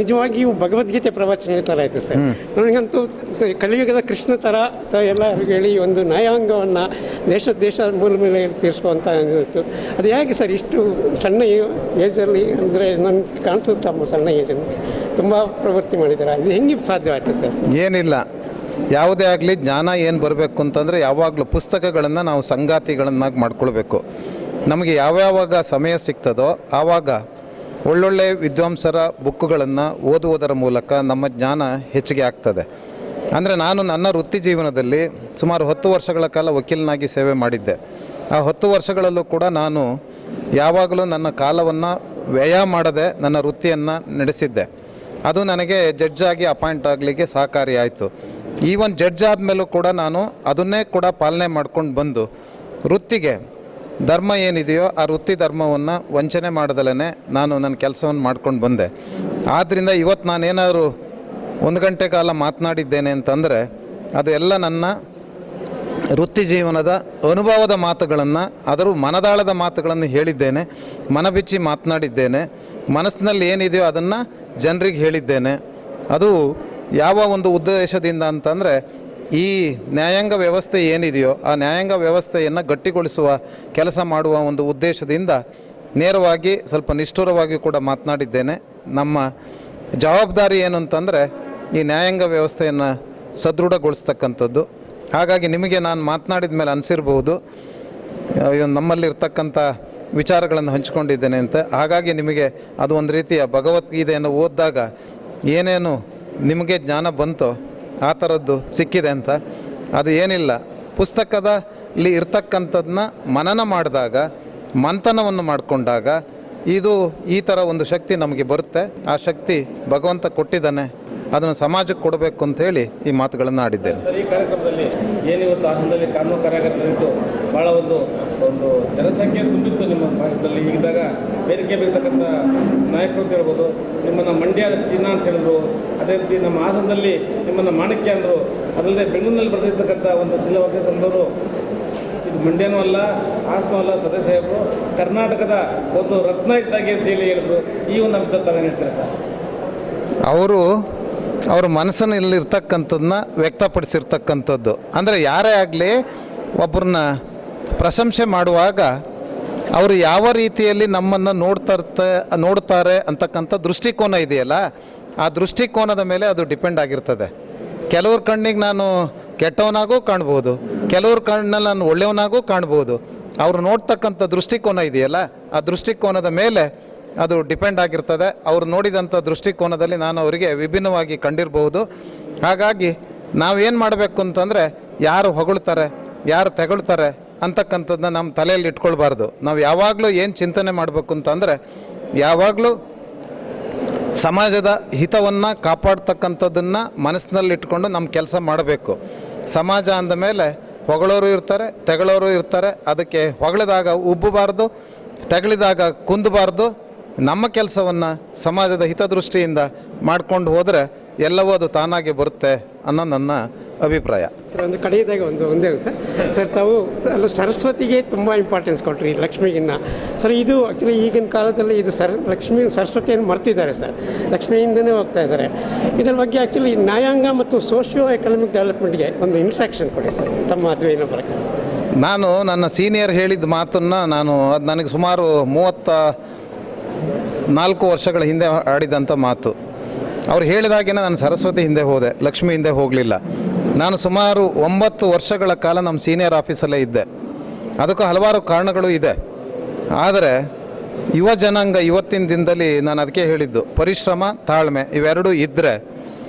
ನಿಜವಾಗಿಯೂ ಭಗವದ್ಗೀತೆ ಪ್ರವಚನ ಥರ ಆಯಿತು ಸರ್. ನನಗಂತೂ ಕಲಿಯುಗದ ಕೃಷ್ಣ ಥರ ಎಲ್ಲ ಹೇಳಿ ಒಂದು ನ್ಯಾಯಾಂಗವನ್ನು ದೇಶದ ಮೂಲ ಮೇಲೆ ತೀರಿಸುವಂಥ ಇತ್ತು. ಅದು ಹೇಗೆ ಸರ್ ಇಷ್ಟು ಸಣ್ಣ ಏಜಲ್ಲಿ, ಅಂದರೆ ನನಗೆ ಕಾಣಿಸುತ್ತೆ ತಮ್ಮ ಸಣ್ಣ ಏಜಲ್ಲಿ ತುಂಬ ಪ್ರವೃತ್ತಿ ಮಾಡಿದ್ದಾರೆ, ಇದು ಹೆಂಗೆ ಸಾಧ್ಯವಾಯಿತು ಸರ್? ಏನಿಲ್ಲ, ಯಾವುದೇ ಆಗಲಿ ಜ್ಞಾನ ಏನು ಬರಬೇಕು ಅಂತಂದರೆ ಯಾವಾಗಲೂ ಪುಸ್ತಕಗಳನ್ನು ನಾವು ಸಂಗಾತಿಗಳನ್ನಾಗಿ ಮಾಡ್ಕೊಳ್ಬೇಕು. ನಮಗೆ ಯಾವ್ಯಾವಾಗ ಸಮಯ ಸಿಗ್ತದೋ ಆವಾಗ ಒಳ್ಳೊಳ್ಳೆ ವಿದ್ವಾಂಸರ ಬುಕ್ಕುಗಳನ್ನು ಓದುವುದರ ಮೂಲಕ ನಮ್ಮ ಜ್ಞಾನ ಹೆಚ್ಚಿಗೆ ಆಗ್ತದೆ. ಅಂದರೆ ನಾನು ನನ್ನ ವೃತ್ತಿ ಜೀವನದಲ್ಲಿ ಸುಮಾರು 10 ವರ್ಷಗಳ ಕಾಲ ವಕೀಲನಾಗಿ ಸೇವೆ ಮಾಡಿದ್ದೆ. ಆ 10 ವರ್ಷಗಳಲ್ಲೂ ಕೂಡ ನಾನು ಯಾವಾಗಲೂ ನನ್ನ ಕಾಲವನ್ನು ವ್ಯಯ ಮಾಡದೆ ನನ್ನ ವೃತ್ತಿಯನ್ನು ನಡೆಸಿದ್ದೆ. ಅದು ನನಗೆ ಜಡ್ಜಾಗಿ ಅಪಾಯಿಂಟ್ ಆಗಲಿಕ್ಕೆ ಸಹಕಾರಿಯಾಯಿತು. ಈವನ್ ಜಡ್ಜ್ ಆದಮೇಲೂ ಕೂಡ ನಾನು ಅದನ್ನೇ ಕೂಡ ಪಾಲನೆ ಮಾಡ್ಕೊಂಡು ಬಂದು ವೃತ್ತಿಗೆ ಧರ್ಮ ಏನಿದೆಯೋ ಆ ವೃತ್ತಿ ಧರ್ಮವನ್ನು ವಂಚನೆ ಮಾಡ್ದಲೇ ನಾನು ನನ್ನ ಕೆಲಸವನ್ನು ಮಾಡ್ಕೊಂಡು ಬಂದೆ. ಆದ್ದರಿಂದ ಇವತ್ತು ನಾನೇನಾದರೂ 1 ಗಂಟೆ ಕಾಲ ಮಾತನಾಡಿದ್ದೇನೆ ಅಂತಂದರೆ ಅದು ಎಲ್ಲ ನನ್ನ ವೃತ್ತಿ ಜೀವನದ ಅನುಭವದ ಮಾತುಗಳನ್ನು, ಅದರ ಮನದಾಳದ ಮಾತುಗಳನ್ನು ಹೇಳಿದ್ದೇನೆ, ಮನಬಿಚ್ಚಿ ಮಾತನಾಡಿದ್ದೇನೆ, ಮನಸ್ಸಿನಲ್ಲಿ ಏನಿದೆಯೋ ಅದನ್ನು ಜನರಿಗೆ ಹೇಳಿದ್ದೇನೆ. ಅದು ಯಾವ ಒಂದು ಉದ್ದೇಶದಿಂದ ಅಂತಂದರೆ, ಈ ನ್ಯಾಯಾಂಗ ವ್ಯವಸ್ಥೆ ಏನಿದೆಯೋ ಆ ನ್ಯಾಯಾಂಗ ವ್ಯವಸ್ಥೆಯನ್ನು ಗಟ್ಟಿಗೊಳಿಸುವ ಕೆಲಸ ಮಾಡುವ ಒಂದು ಉದ್ದೇಶದಿಂದ ನೇರವಾಗಿ ಸ್ವಲ್ಪ ನಿಷ್ಠುರವಾಗಿ ಕೂಡ ಮಾತನಾಡಿದ್ದೇನೆ. ನಮ್ಮ ಜವಾಬ್ದಾರಿ ಏನು ಅಂತಂದರೆ, ಈ ನ್ಯಾಯಾಂಗ ವ್ಯವಸ್ಥೆಯನ್ನು ಸದೃಢಗೊಳಿಸ್ತಕ್ಕಂಥದ್ದು. ಹಾಗಾಗಿ ನಿಮಗೆ ನಾನು ಮಾತನಾಡಿದ ಮೇಲೆ ಅನಿಸಿರ್ಬೋದು ನಮ್ಮಲ್ಲಿರ್ತಕ್ಕಂಥ ವಿಚಾರಗಳನ್ನು ಹಂಚಿಕೊಂಡಿದ್ದೇನೆ ಅಂತ. ಹಾಗಾಗಿ ನಿಮಗೆ ಅದು ಒಂದು ರೀತಿಯ ಭಗವದ್ಗೀತೆಯನ್ನು ಓದಿದಾಗ ಏನೇನು ನಿಮಗೆ ಜ್ಞಾನ ಬಂತೋ ಆ ಥರದ್ದು ಸಿಕ್ಕಿದೆ ಅಂತ. ಅದು ಏನಿಲ್ಲ, ಪುಸ್ತಕದಲ್ಲಿ ಇರ್ತಕ್ಕಂಥದ್ದನ್ನ ಮನನ ಮಾಡಿದಾಗ, ಮಂಥನವನ್ನು ಮಾಡಿಕೊಂಡಾಗ ಇದು ಈ ಥರ ಒಂದು ಶಕ್ತಿ ನಮಗೆ ಬರುತ್ತೆ. ಆ ಶಕ್ತಿ ಭಗವಂತ ಕೊಟ್ಟಿದ್ದಾನೆ, ಅದನ್ನು ಸಮಾಜಕ್ಕೆ ಕೊಡಬೇಕು ಅಂತೇಳಿ ಈ ಮಾತುಗಳನ್ನು ಆಡಿದ್ದೇನೆ. ಸರ್, ಈ ಕಾರ್ಯಕ್ರಮದಲ್ಲಿ ಏನಿವತ್ತು ಹಾಸನದಲ್ಲಿ ಕಾನೂನು ಕಾರ್ಯಾಗಾರ ನಡೆಯಿತು, ಭಾಳ ಒಂದು ಜನಸಂಖ್ಯೆ ತುಂಬಿತ್ತು ನಿಮ್ಮ ಭಾಷೆಯಲ್ಲಿ. ಹೀಗಿದ್ದಾಗ ವೇದಿಕೆ ಬೇಕತಕ್ಕಂಥ ನಾಯಕರು ಅಂತ ಹೇಳ್ಬೋದು, ನಿಮ್ಮನ್ನು ಮಂಡ್ಯ ಚಿನ್ನ ಅಂತ ಹೇಳಿದ್ರು, ಅದೇ ರೀತಿ ನಮ್ಮ ಹಾಸನದಲ್ಲಿ ನಿಮ್ಮನ್ನು ಮಾಣಿಕ್ಯ ಅಂದರು. ಅದಲ್ಲದೆ ಬೆಂಗಳೂರಿನಲ್ಲಿ ಬರೆದಿರ್ತಕ್ಕಂಥ ಒಂದು ಜಿಲ್ಲಾ ವಕೀಲ ಸಂಘದವರು ಇದು ಮಂಡ್ಯನೂ ಅಲ್ಲ, ಹಾಸನೂ ಅಲ್ಲ, ಸದಸ್ಯ ಸಾಹೇಬರು ಕರ್ನಾಟಕದ ಒಂದು ರತ್ನ ಇದ್ದಾಗೆ ಅಂತೇಳಿ ಹೇಳಿದ್ರು. ಈ ಒಂದು ಅಂಶದ ತಾವೇನು ಹೇಳ್ತೀರಾ ಸರ್? ಅವ್ರ ಮನಸ್ಸಿನಲ್ಲಿರ್ತಕ್ಕಂಥದ್ದನ್ನ ವ್ಯಕ್ತಪಡಿಸಿರ್ತಕ್ಕಂಥದ್ದು. ಅಂದರೆ ಯಾರೇ ಆಗಲಿ ಒಬ್ಬರನ್ನ ಪ್ರಶಂಸೆ ಮಾಡುವಾಗ ಅವರು ಯಾವ ರೀತಿಯಲ್ಲಿ ನಮ್ಮನ್ನು ನೋಡ್ತಾರೆ ಅಂತಕ್ಕಂಥ ದೃಷ್ಟಿಕೋನ ಇದೆಯಲ್ಲ, ಆ ದೃಷ್ಟಿಕೋನದ ಮೇಲೆ ಅದು ಡಿಪೆಂಡ್ ಆಗಿರ್ತದೆ. ಕೆಲವ್ರ ಕಣ್ಣಿಗೆ ನಾನು ಕೆಟ್ಟವನಾಗೂ ಕಾಣ್ಬೋದು, ಕೆಲವ್ರ ಕಣ್ಣಲ್ಲಿ ನಾನು ಒಳ್ಳೆಯವನಾಗೂ ಕಾಣ್ಬೋದು. ಅವರು ನೋಡ್ತಕ್ಕಂಥ ದೃಷ್ಟಿಕೋನ ಇದೆಯಲ್ಲ, ಆ ದೃಷ್ಟಿಕೋನದ ಮೇಲೆ ಅದು ಡಿಪೆಂಡ್ ಆಗಿರ್ತದೆ. ಅವ್ರು ನೋಡಿದಂಥ ದೃಷ್ಟಿಕೋನದಲ್ಲಿ ನಾನು ಅವರಿಗೆ ವಿಭಿನ್ನವಾಗಿ ಕಂಡಿರಬಹುದು. ಹಾಗಾಗಿ ನಾವೇನು ಮಾಡಬೇಕು ಅಂತಂದರೆ, ಯಾರು ಹೊಗಳ್ತಾರೆ, ಯಾರು ತೆಗಳ್ತಾರೆ ಅಂತಕ್ಕಂಥದ್ದನ್ನ ನಮ್ಮ ತಲೆಯಲ್ಲಿ ಇಟ್ಕೊಳ್ಬಾರ್ದು. ನಾವು ಯಾವಾಗಲೂ ಏನು ಚಿಂತನೆ ಮಾಡಬೇಕು ಅಂತಂದರೆ, ಯಾವಾಗಲೂ ಸಮಾಜದ ಹಿತವನ್ನು ಕಾಪಾಡ್ತಕ್ಕಂಥದ್ದನ್ನು ಮನಸ್ಸಿನಲ್ಲಿಟ್ಕೊಂಡು ನಮ್ಮ ಕೆಲಸ ಮಾಡಬೇಕು. ಸಮಾಜ ಅಂದಮೇಲೆ ಹೊಗಳೋರು ಇರ್ತಾರೆ, ತೆಗಳೋರು ಇರ್ತಾರೆ. ಅದಕ್ಕೆ ಹೊಗಳಿದಾಗ ಉಬ್ಬಬಾರ್ದು, ತೆಗಳಿದಾಗ ಕುಂದಬಾರ್ದು. ನಮ್ಮ ಕೆಲಸವನ್ನು ಸಮಾಜದ ಹಿತದೃಷ್ಟಿಯಿಂದ ಮಾಡ್ಕೊಂಡು ಹೋದರೆ ಎಲ್ಲವೂ ಅದು ತಾನಾಗಿ ಬರುತ್ತೆ ಅನ್ನೋ ನನ್ನ ಅಭಿಪ್ರಾಯ. ಸರ್, ಒಂದು ಕಡೆಯದಾಗ ಒಂದೇ ಸರ್ ತಾವು ಸರಸ್ವತಿಗೆ ತುಂಬ ಇಂಪಾರ್ಟೆನ್ಸ್ ಕೊಟ್ರಿ, ಲಕ್ಷ್ಮಿಗಿನ್ನ. ಸರ್, ಇದು ಆ್ಯಕ್ಚುಲಿ ಈಗಿನ ಕಾಲದಲ್ಲಿ ಇದು ಸರಸ್ವತಿಯನ್ನು ಮರ್ತಿದ್ದಾರೆ ಸರ್, ಲಕ್ಷ್ಮಿಯಿಂದನೇ ಹೋಗ್ತಾ ಇದ್ದಾರೆ. ಇದರ ಬಗ್ಗೆ ಆ್ಯಕ್ಚುಲಿ ನ್ಯಾಯಾಂಗ ಮತ್ತು ಸೋಷಿಯೋ ಎಕನಾಮಿಕ್ ಡೆವಲಪ್ಮೆಂಟ್ಗೆ ಒಂದು ಇಂಟ್ರಾಕ್ಷನ್ ಕೊಡಿ ಸರ್, ತಮ್ಮ ಅಧ್ಯಯನ ಪ್ರಕಾರ. ನಾನು ನನ್ನ ಸೀನಿಯರ್ ಹೇಳಿದ ಮಾತನ್ನು ಅದು ನನಗೆ ಸುಮಾರು 34 ವರ್ಷಗಳ ಹಿಂದೆ ಆಡಿದಂಥ ಮಾತು. ಅವ್ರು ಹೇಳಿದಾಗೇ ನಾನು ಸರಸ್ವತಿ ಹಿಂದೆ ಹೋದೆ, ಲಕ್ಷ್ಮಿ ಹಿಂದೆ ಹೋಗಲಿಲ್ಲ. ನಾನು ಸುಮಾರು 9 ವರ್ಷಗಳ ಕಾಲ ನಮ್ಮ ಸೀನಿಯರ್ ಆಫೀಸಲ್ಲೇ ಇದ್ದೆ. ಅದಕ್ಕೂ ಹಲವಾರು ಕಾರಣಗಳು ಇದೆ. ಆದರೆ ಯುವ ಜನಾಂಗ ಇವತ್ತಿನ ದಿನದಲ್ಲಿ ನಾನು ಅದಕ್ಕೆ ಹೇಳಿದ್ದು, ಪರಿಶ್ರಮ, ತಾಳ್ಮೆ ಇವೆರಡೂ ಇದ್ದರೆ,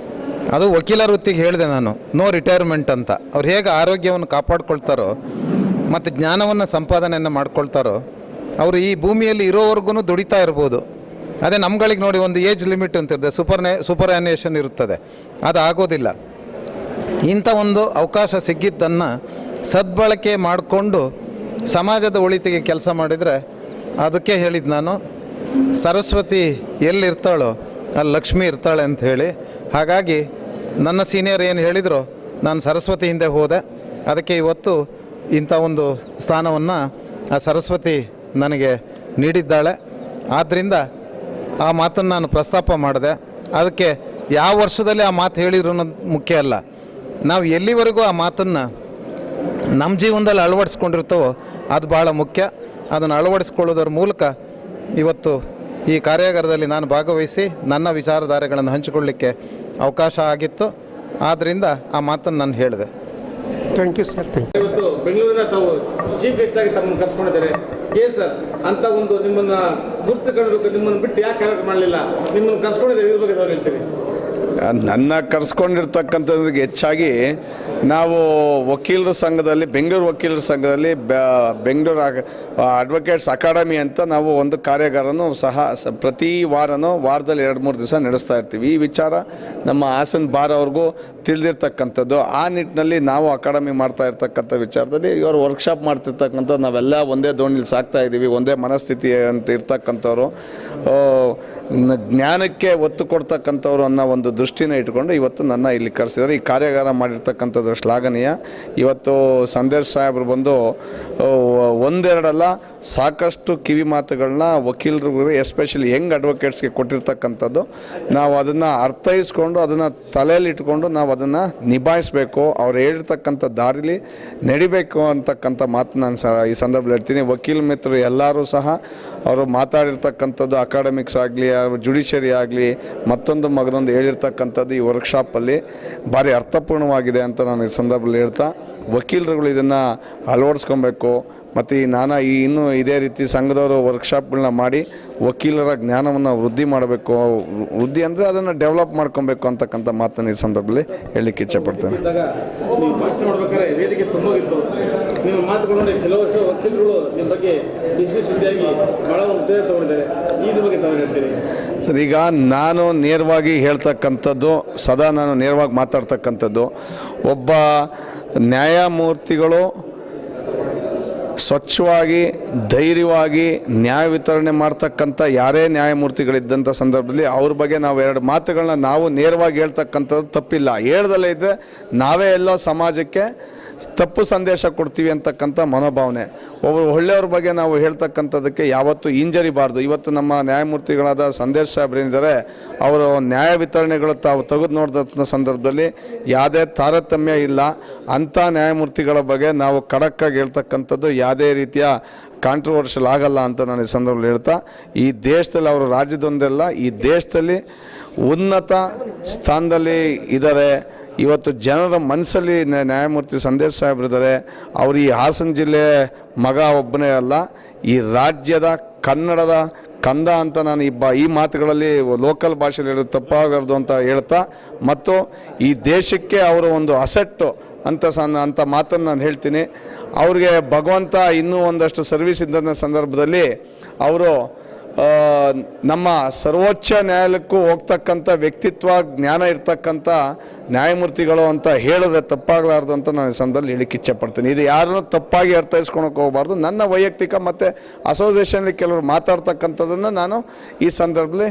ಅದು ವಕೀಲ ವೃತ್ತಿಗೆ ಹೇಳಿದೆ ನಾನು, ನೋ ರಿಟೈರ್ಮೆಂಟ್ ಅಂತ. ಅವ್ರು ಹೇಗೆ ಆರೋಗ್ಯವನ್ನು ಕಾಪಾಡ್ಕೊಳ್ತಾರೋ ಮತ್ತು ಜ್ಞಾನವನ್ನು ಸಂಪಾದನೆಯನ್ನು ಮಾಡ್ಕೊಳ್ತಾರೋ, ಅವರು ಈ ಭೂಮಿಯಲ್ಲಿ ಇರೋವರೆಗೂ ದುಡಿತಾ ಇರ್ಬೋದು. ಅದೇ ನಮ್ಗಳಿಗೆ ನೋಡಿ ಒಂದು ಏಜ್ ಲಿಮಿಟ್ ಅಂತ ಇರ್ತದೆ, ಸೂಪರ್ ಆ್ಯನ್ಯೇಷನ್ ಇರುತ್ತದೆ, ಅದು ಆಗೋದಿಲ್ಲ. ಇಂಥ ಒಂದು ಅವಕಾಶ ಸಿಕ್ಕಿದ್ದನ್ನು ಸದ್ಬಳಕೆ ಮಾಡಿಕೊಂಡು ಸಮಾಜದ ಒಳಿತಿಗೆ ಕೆಲಸ ಮಾಡಿದರೆ, ಅದಕ್ಕೆ ಹೇಳಿದ್ದು ನಾನು, ಸರಸ್ವತಿ ಎಲ್ಲಿರ್ತಾಳೋ ಅಲ್ಲಿ ಲಕ್ಷ್ಮಿ ಇರ್ತಾಳೆ ಅಂತ ಹೇಳಿ. ಹಾಗಾಗಿ ನನ್ನ ಸೀನಿಯರ್ ಏನು ಹೇಳಿದ್ರು, ನಾನು ಸರಸ್ವತಿ ಹಿಂದೆ ಹೋದೆ. ಅದಕ್ಕೆ ಇವತ್ತು ಇಂಥ ಒಂದು ಸ್ಥಾನವನ್ನು ಆ ಸರಸ್ವತಿ ನನಗೆ ನೀಡಿದ್ದಾಳೆ. ಆದ್ದರಿಂದ ಆ ಮಾತನ್ನು ನಾನು ಪ್ರಸ್ತಾಪ ಮಾಡಿದೆ. ಅದಕ್ಕೆ ಯಾವ ವರ್ಷದಲ್ಲಿ ಆ ಮಾತು ಹೇಳಿದ್ರು ಅನ್ನೋದು ಮುಖ್ಯ ಅಲ್ಲ, ನಾವು ಎಲ್ಲಿವರೆಗೂ ಆ ಮಾತನ್ನು ನಮ್ಮ ಜೀವನದಲ್ಲಿ ಅಳವಡಿಸ್ಕೊಂಡಿರ್ತವೋ ಅದು ಭಾಳ ಮುಖ್ಯ. ಅದನ್ನು ಅಳವಡಿಸ್ಕೊಳ್ಳೋದ್ರ ಮೂಲಕ ಇವತ್ತು ಈ ಕಾರ್ಯಾಗಾರದಲ್ಲಿ ನಾನು ಭಾಗವಹಿಸಿ ನನ್ನ ವಿಚಾರಧಾರೆಗಳನ್ನು ಹಂಚಿಕೊಳ್ಳಲಿಕ್ಕೆ ಅವಕಾಶ ಆಗಿತ್ತು. ಆದ್ದರಿಂದ ಆ ಮಾತನ್ನು ನಾನು ಹೇಳಿದೆ. Thank you sir. Thank you. ಇವತ್ತು ಬೆಂಗಳೂರಿನ ತಾವು ಚೀಫ್ ಗೆಸ್ಟ್ ಆಗಿ ತಮ್ಮನ್ನು ಕರ್ಸ್ಕೊಂಡಿದ್ದಾರೆ. ಏನು ಸರ್, ಅಂತ ಒಂದು ನಿಮ್ಮನ್ನು ಗುರುತಿಸ್ಕೊಳ್ಬೇಕು, ನಿಮ್ಮನ್ನು ಬಿಟ್ಟು ಯಾಕೆ ಕಾರ್ಯಕ್ರಮ ಮಾಡಲಿಲ್ಲ, ನಿಮ್ಮನ್ನು ಕರ್ಸ್ಕೊಂಡಿದ್ದಾರೆ, ಇದ್ರ ಬಗ್ಗೆ ತಾವು ಹೇಳ್ತೀರಿ? ನನ್ನ ಕರೆಸ್ಕೊಂಡಿರ್ತಕ್ಕಂಥದ್ರಿಗೆ ಹೆಚ್ಚಾಗಿ ನಾವು ವಕೀಲರ ಸಂಘದಲ್ಲಿ, ಬೆಂಗಳೂರು ವಕೀಲರ ಸಂಘದಲ್ಲಿ ಬೆಂಗಳೂರು ಅಡ್ವೊಕೇಟ್ಸ್ ಅಕಾಡೆಮಿ ಅಂತ ನಾವು ಒಂದು ಕಾರ್ಯಾಗಾರನೂ ಸಹ ಪ್ರತಿ ವಾರದಲ್ಲಿ 2-3 ದಿವಸ ನಡೆಸ್ತಾ ಇರ್ತೀವಿ. ಈ ವಿಚಾರ ನಮ್ಮ ಹಾಸನ್ ಬಾರ್ ಅವ್ರಿಗೂ ತಿಳಿದಿರ್ತಕ್ಕಂಥದ್ದು. ಆ ನಿಟ್ಟಿನಲ್ಲಿ ನಾವು ಅಕಾಡೆಮಿ ಮಾಡ್ತಾ ಇರ್ತಕ್ಕಂಥ ವಿಚಾರದಲ್ಲಿ ಇವರು ವರ್ಕ್ಶಾಪ್ ಮಾಡ್ತಿರ್ತಕ್ಕಂಥ ನಾವೆಲ್ಲ ಒಂದೇ ದೋಣಿಲಿ ಸಾಕ್ತಾ ಇದ್ದೀವಿ, ಒಂದೇ ಮನಸ್ಥಿತಿ ಅಂತ ಇರ್ತಕ್ಕಂಥವ್ರು, ಜ್ಞಾನಕ್ಕೆ ಒತ್ತು ಕೊಡ್ತಕ್ಕಂಥವ್ರು ಅನ್ನೋ ಒಂದು ದೃಷ್ಟಿನ ಇಟ್ಕೊಂಡು ಇವತ್ತು ನನ್ನ ಇಲ್ಲಿ ಕರೆಸಿದ್ದಾರೆ. ಈ ಕಾರ್ಯಾಗಾರ ಮಾಡಿರ್ತಕ್ಕಂಥದ್ದು ಶ್ಲಾಘನೀಯ. ಇವತ್ತು ಸಂದೇಶ್ ಸಾಹೇಬರು ಬಂದು ಒಂದೆರಡಲ್ಲ ಸಾಕಷ್ಟು ಕಿವಿ ಮಾತುಗಳನ್ನ ವಕೀಲರು, ಎಸ್ಪೆಷಲಿ ಯಂಗ್ ಅಡ್ವೊಕೇಟ್ಸ್ಗೆ ಕೊಟ್ಟಿರ್ತಕ್ಕಂಥದ್ದು. ನಾವು ಅದನ್ನು ಅರ್ಥೈಸ್ಕೊಂಡು ಅದನ್ನು ತಲೆಯಲ್ಲಿ ಇಟ್ಕೊಂಡು ನಾವು ಅದನ್ನು ನಿಭಾಯಿಸಬೇಕು, ಅವ್ರು ಹೇಳಿರ್ತಕ್ಕಂಥ ದಾರಿಲಿ ನಡಿಬೇಕು ಅಂತಕ್ಕಂಥ ಮಾತು ನಾನು ಈ ಸಂದರ್ಭದಲ್ಲಿ ಹೇಳ್ತೀನಿ. ವಕೀಲ ಮಿತ್ರರು ಎಲ್ಲರೂ ಸಹ ಅವರು ಮಾತಾಡಿರ್ತಕ್ಕಂಥದ್ದು ಅಕಾಡೆಮಿಕ್ಸ್ ಆಗಲಿ ಜುಡಿಷರಿ ಆಗಲಿ ಮತ್ತೊಂದು ಮಗದೊಂದು ಹೇಳಿರ್ತಕ್ಕಂಥದ್ದು ಈ ವರ್ಕ್ಶಾಪಲ್ಲಿ ಭಾರಿ ಅರ್ಥಪೂರ್ಣವಾಗಿದೆ ಅಂತ ನಾನು ಈ ಸಂದರ್ಭದಲ್ಲಿ ಹೇಳ್ತಾ, ವಕೀಲರುಗಳು ಇದನ್ನು ಅಳವಡಿಸ್ಕೊಬೇಕು ಮತ್ತು ಇನ್ನೂ ಇದೇ ರೀತಿ ಸಂಘದವರು ವರ್ಕ್ಶಾಪ್ಗಳನ್ನ ಮಾಡಿ ವಕೀಲರ ಜ್ಞಾನವನ್ನು ವೃದ್ಧಿ ಮಾಡಬೇಕು. ವೃದ್ಧಿ ಅಂದರೆ ಅದನ್ನು ಡೆವಲಪ್ ಮಾಡ್ಕೊಬೇಕು ಅಂತಕ್ಕಂಥ ಮಾತನ್ನು ಈ ಸಂದರ್ಭದಲ್ಲಿ ಹೇಳಲಿಕ್ಕೆ ಇಚ್ಛೆಪಡ್ತೇನೆ. ನೀವು ಭಾಷಣ ಮಾಡ್ಬೇಕಾದ್ರೆ ವೇದಿಕೆ ತುಂಬೋಗಿತ್ತು. ನಿಮ್ಮ ಮಾತುಗಳು ನೋಡಿ ಕೆಲವು ವರ್ಷ ವಕೀಲರುಗಳು ನಿಮ್ಮ ಬಗ್ಗೆ ಸುದ್ದಿಯಾಗಿ ಭಾಳ ಉದ್ದೇಶ ತಗೊಂಡಿದ್ದಾರೆ. ಇದ್ರ ಬಗ್ಗೆ ತಾವು ಹೇಳ್ತೀರಿ ಸರ್? ಈಗ ನಾನು ನೇರವಾಗಿ ಹೇಳ್ತಕ್ಕಂಥದ್ದು, ಸದಾ ನಾನು ನೇರವಾಗಿ ಮಾತಾಡ್ತಕ್ಕಂಥದ್ದು, ಒಬ್ಬ ನ್ಯಾಯಮೂರ್ತಿಗಳು ಸ್ವಚ್ಛವಾಗಿ ಧೈರ್ಯವಾಗಿ ನ್ಯಾಯ ವಿತರಣೆ ಮಾಡ್ತಕ್ಕಂಥ ಯಾರೇ ನ್ಯಾಯಮೂರ್ತಿಗಳಿದ್ದಂಥ ಸಂದರ್ಭದಲ್ಲಿ ಅವ್ರ ಬಗ್ಗೆ ನಾವು ಎರಡು ಮಾತುಗಳನ್ನ ನಾವು ನೇರವಾಗಿ ಹೇಳ್ತಕ್ಕಂಥದ್ದು ತಪ್ಪಿಲ್ಲ. ಹೇಳ್ದಲ್ಲೇ ಇದ್ದರೆ ನಾವೇ ಎಲ್ಲ ಸಮಾಜಕ್ಕೆ ತಪ್ಪು ಸಂದೇಶ ಕೊಡ್ತೀವಿ ಅಂತಕ್ಕಂಥ ಮನೋಭಾವನೆ. ಒಬ್ಬರು ಒಳ್ಳೆಯವ್ರ ಬಗ್ಗೆ ನಾವು ಹೇಳ್ತಕ್ಕಂಥದ್ದಕ್ಕೆ ಯಾವತ್ತೂ ಹಿಂಜರಿಬಾರ್ದು. ಇವತ್ತು ನಮ್ಮ ನ್ಯಾಯಮೂರ್ತಿಗಳಾದ ಸಂದೇಶ್ ಸಾಹೇಬ್ರೇನಿದ್ದಾರೆ, ಅವರು ನ್ಯಾಯ ವಿತರಣೆಗಳು ತಾವು ತೆಗೆದು ನೋಡಿದಂಥ ಸಂದರ್ಭದಲ್ಲಿ ಯಾವುದೇ ತಾರತಮ್ಯ ಇಲ್ಲ. ಅಂಥ ನ್ಯಾಯಮೂರ್ತಿಗಳ ಬಗ್ಗೆ ನಾವು ಖಡಕ್ಕಾಗಿ ಹೇಳ್ತಕ್ಕಂಥದ್ದು ಯಾವುದೇ ರೀತಿಯ ಕಾಂಟ್ರವರ್ಷಿಯಲ್ ಆಗಲ್ಲ ಅಂತ ನಾನು ಈ ಸಂದರ್ಭದಲ್ಲಿ ಹೇಳ್ತಾ, ಈ ದೇಶದಲ್ಲಿ ಅವರು ರಾಜ್ಯದೊಂದೆಲ್ಲ ಈ ದೇಶದಲ್ಲಿ ಉನ್ನತ ಸ್ಥಾನದಲ್ಲಿ ಇದ್ದಾರೆ. ಇವತ್ತು ಜನರ ಮನಸ್ಸಲ್ಲಿ ನ್ಯಾಯಮೂರ್ತಿ ಸಂದೇಶ್ ಸಾಹೇಬ್ರಿದ್ದಾರೆ. ಅವರು ಈ ಹಾಸನ ಜಿಲ್ಲೆ ಮಗ ಒಬ್ಬನೇ ಅಲ್ಲ, ಈ ರಾಜ್ಯದ ಕನ್ನಡದ ಕಂದ ಅಂತ ನಾನು ಈ ಮಾತುಗಳಲ್ಲಿ ಲೋಕಲ್ ಭಾಷೆಯಲ್ಲಿ ಹೇಳೋದು ತಪ್ಪಾಗಬಾರ್ದು ಅಂತ ಹೇಳ್ತಾ, ಮತ್ತು ಈ ದೇಶಕ್ಕೆ ಅವರು ಒಂದು ಅಸೆಟ್ಟು ಅಂತ ಮಾತನ್ನು ನಾನು ಹೇಳ್ತೀನಿ. ಅವ್ರಿಗೆ ಭಗವಂತ ಇನ್ನೂ ಒಂದಷ್ಟು ಸರ್ವಿಸ್ ಇದ್ದ ಸಂದರ್ಭದಲ್ಲಿ ಅವರು ನಮ್ಮ ಸರ್ವೋಚ್ಚ ನ್ಯಾಯಾಲಯಕ್ಕೂ ಹೋಗ್ತಕ್ಕಂಥ ವ್ಯಕ್ತಿತ್ವ ಜ್ಞಾನ ಇರ್ತಕ್ಕಂಥ ನ್ಯಾಯಮೂರ್ತಿಗಳು ಅಂತ ಹೇಳಿದ್ರೆ ತಪ್ಪಾಗಲಾರ್ದು ಅಂತ ನಾನು ಈ ಸಂದರ್ಭದಲ್ಲಿ ಹೇಳಿಕ್ಕೆ ಇಚ್ಛೆಪಡ್ತೀನಿ. ಇದು ಯಾರನ್ನೂ ತಪ್ಪಾಗಿ ಅರ್ಥೈಸ್ಕೊಳಕ್ಕೆ ಹೋಗಬಾರ್ದು. ನನ್ನ ವೈಯಕ್ತಿಕ ಮತ್ತು ಅಸೋಸಿಯೇಷನ್ಲಿ ಕೆಲವರು ಮಾತಾಡ್ತಕ್ಕಂಥದ್ದನ್ನು ನಾನು ಈ ಸಂದರ್ಭದಲ್ಲಿ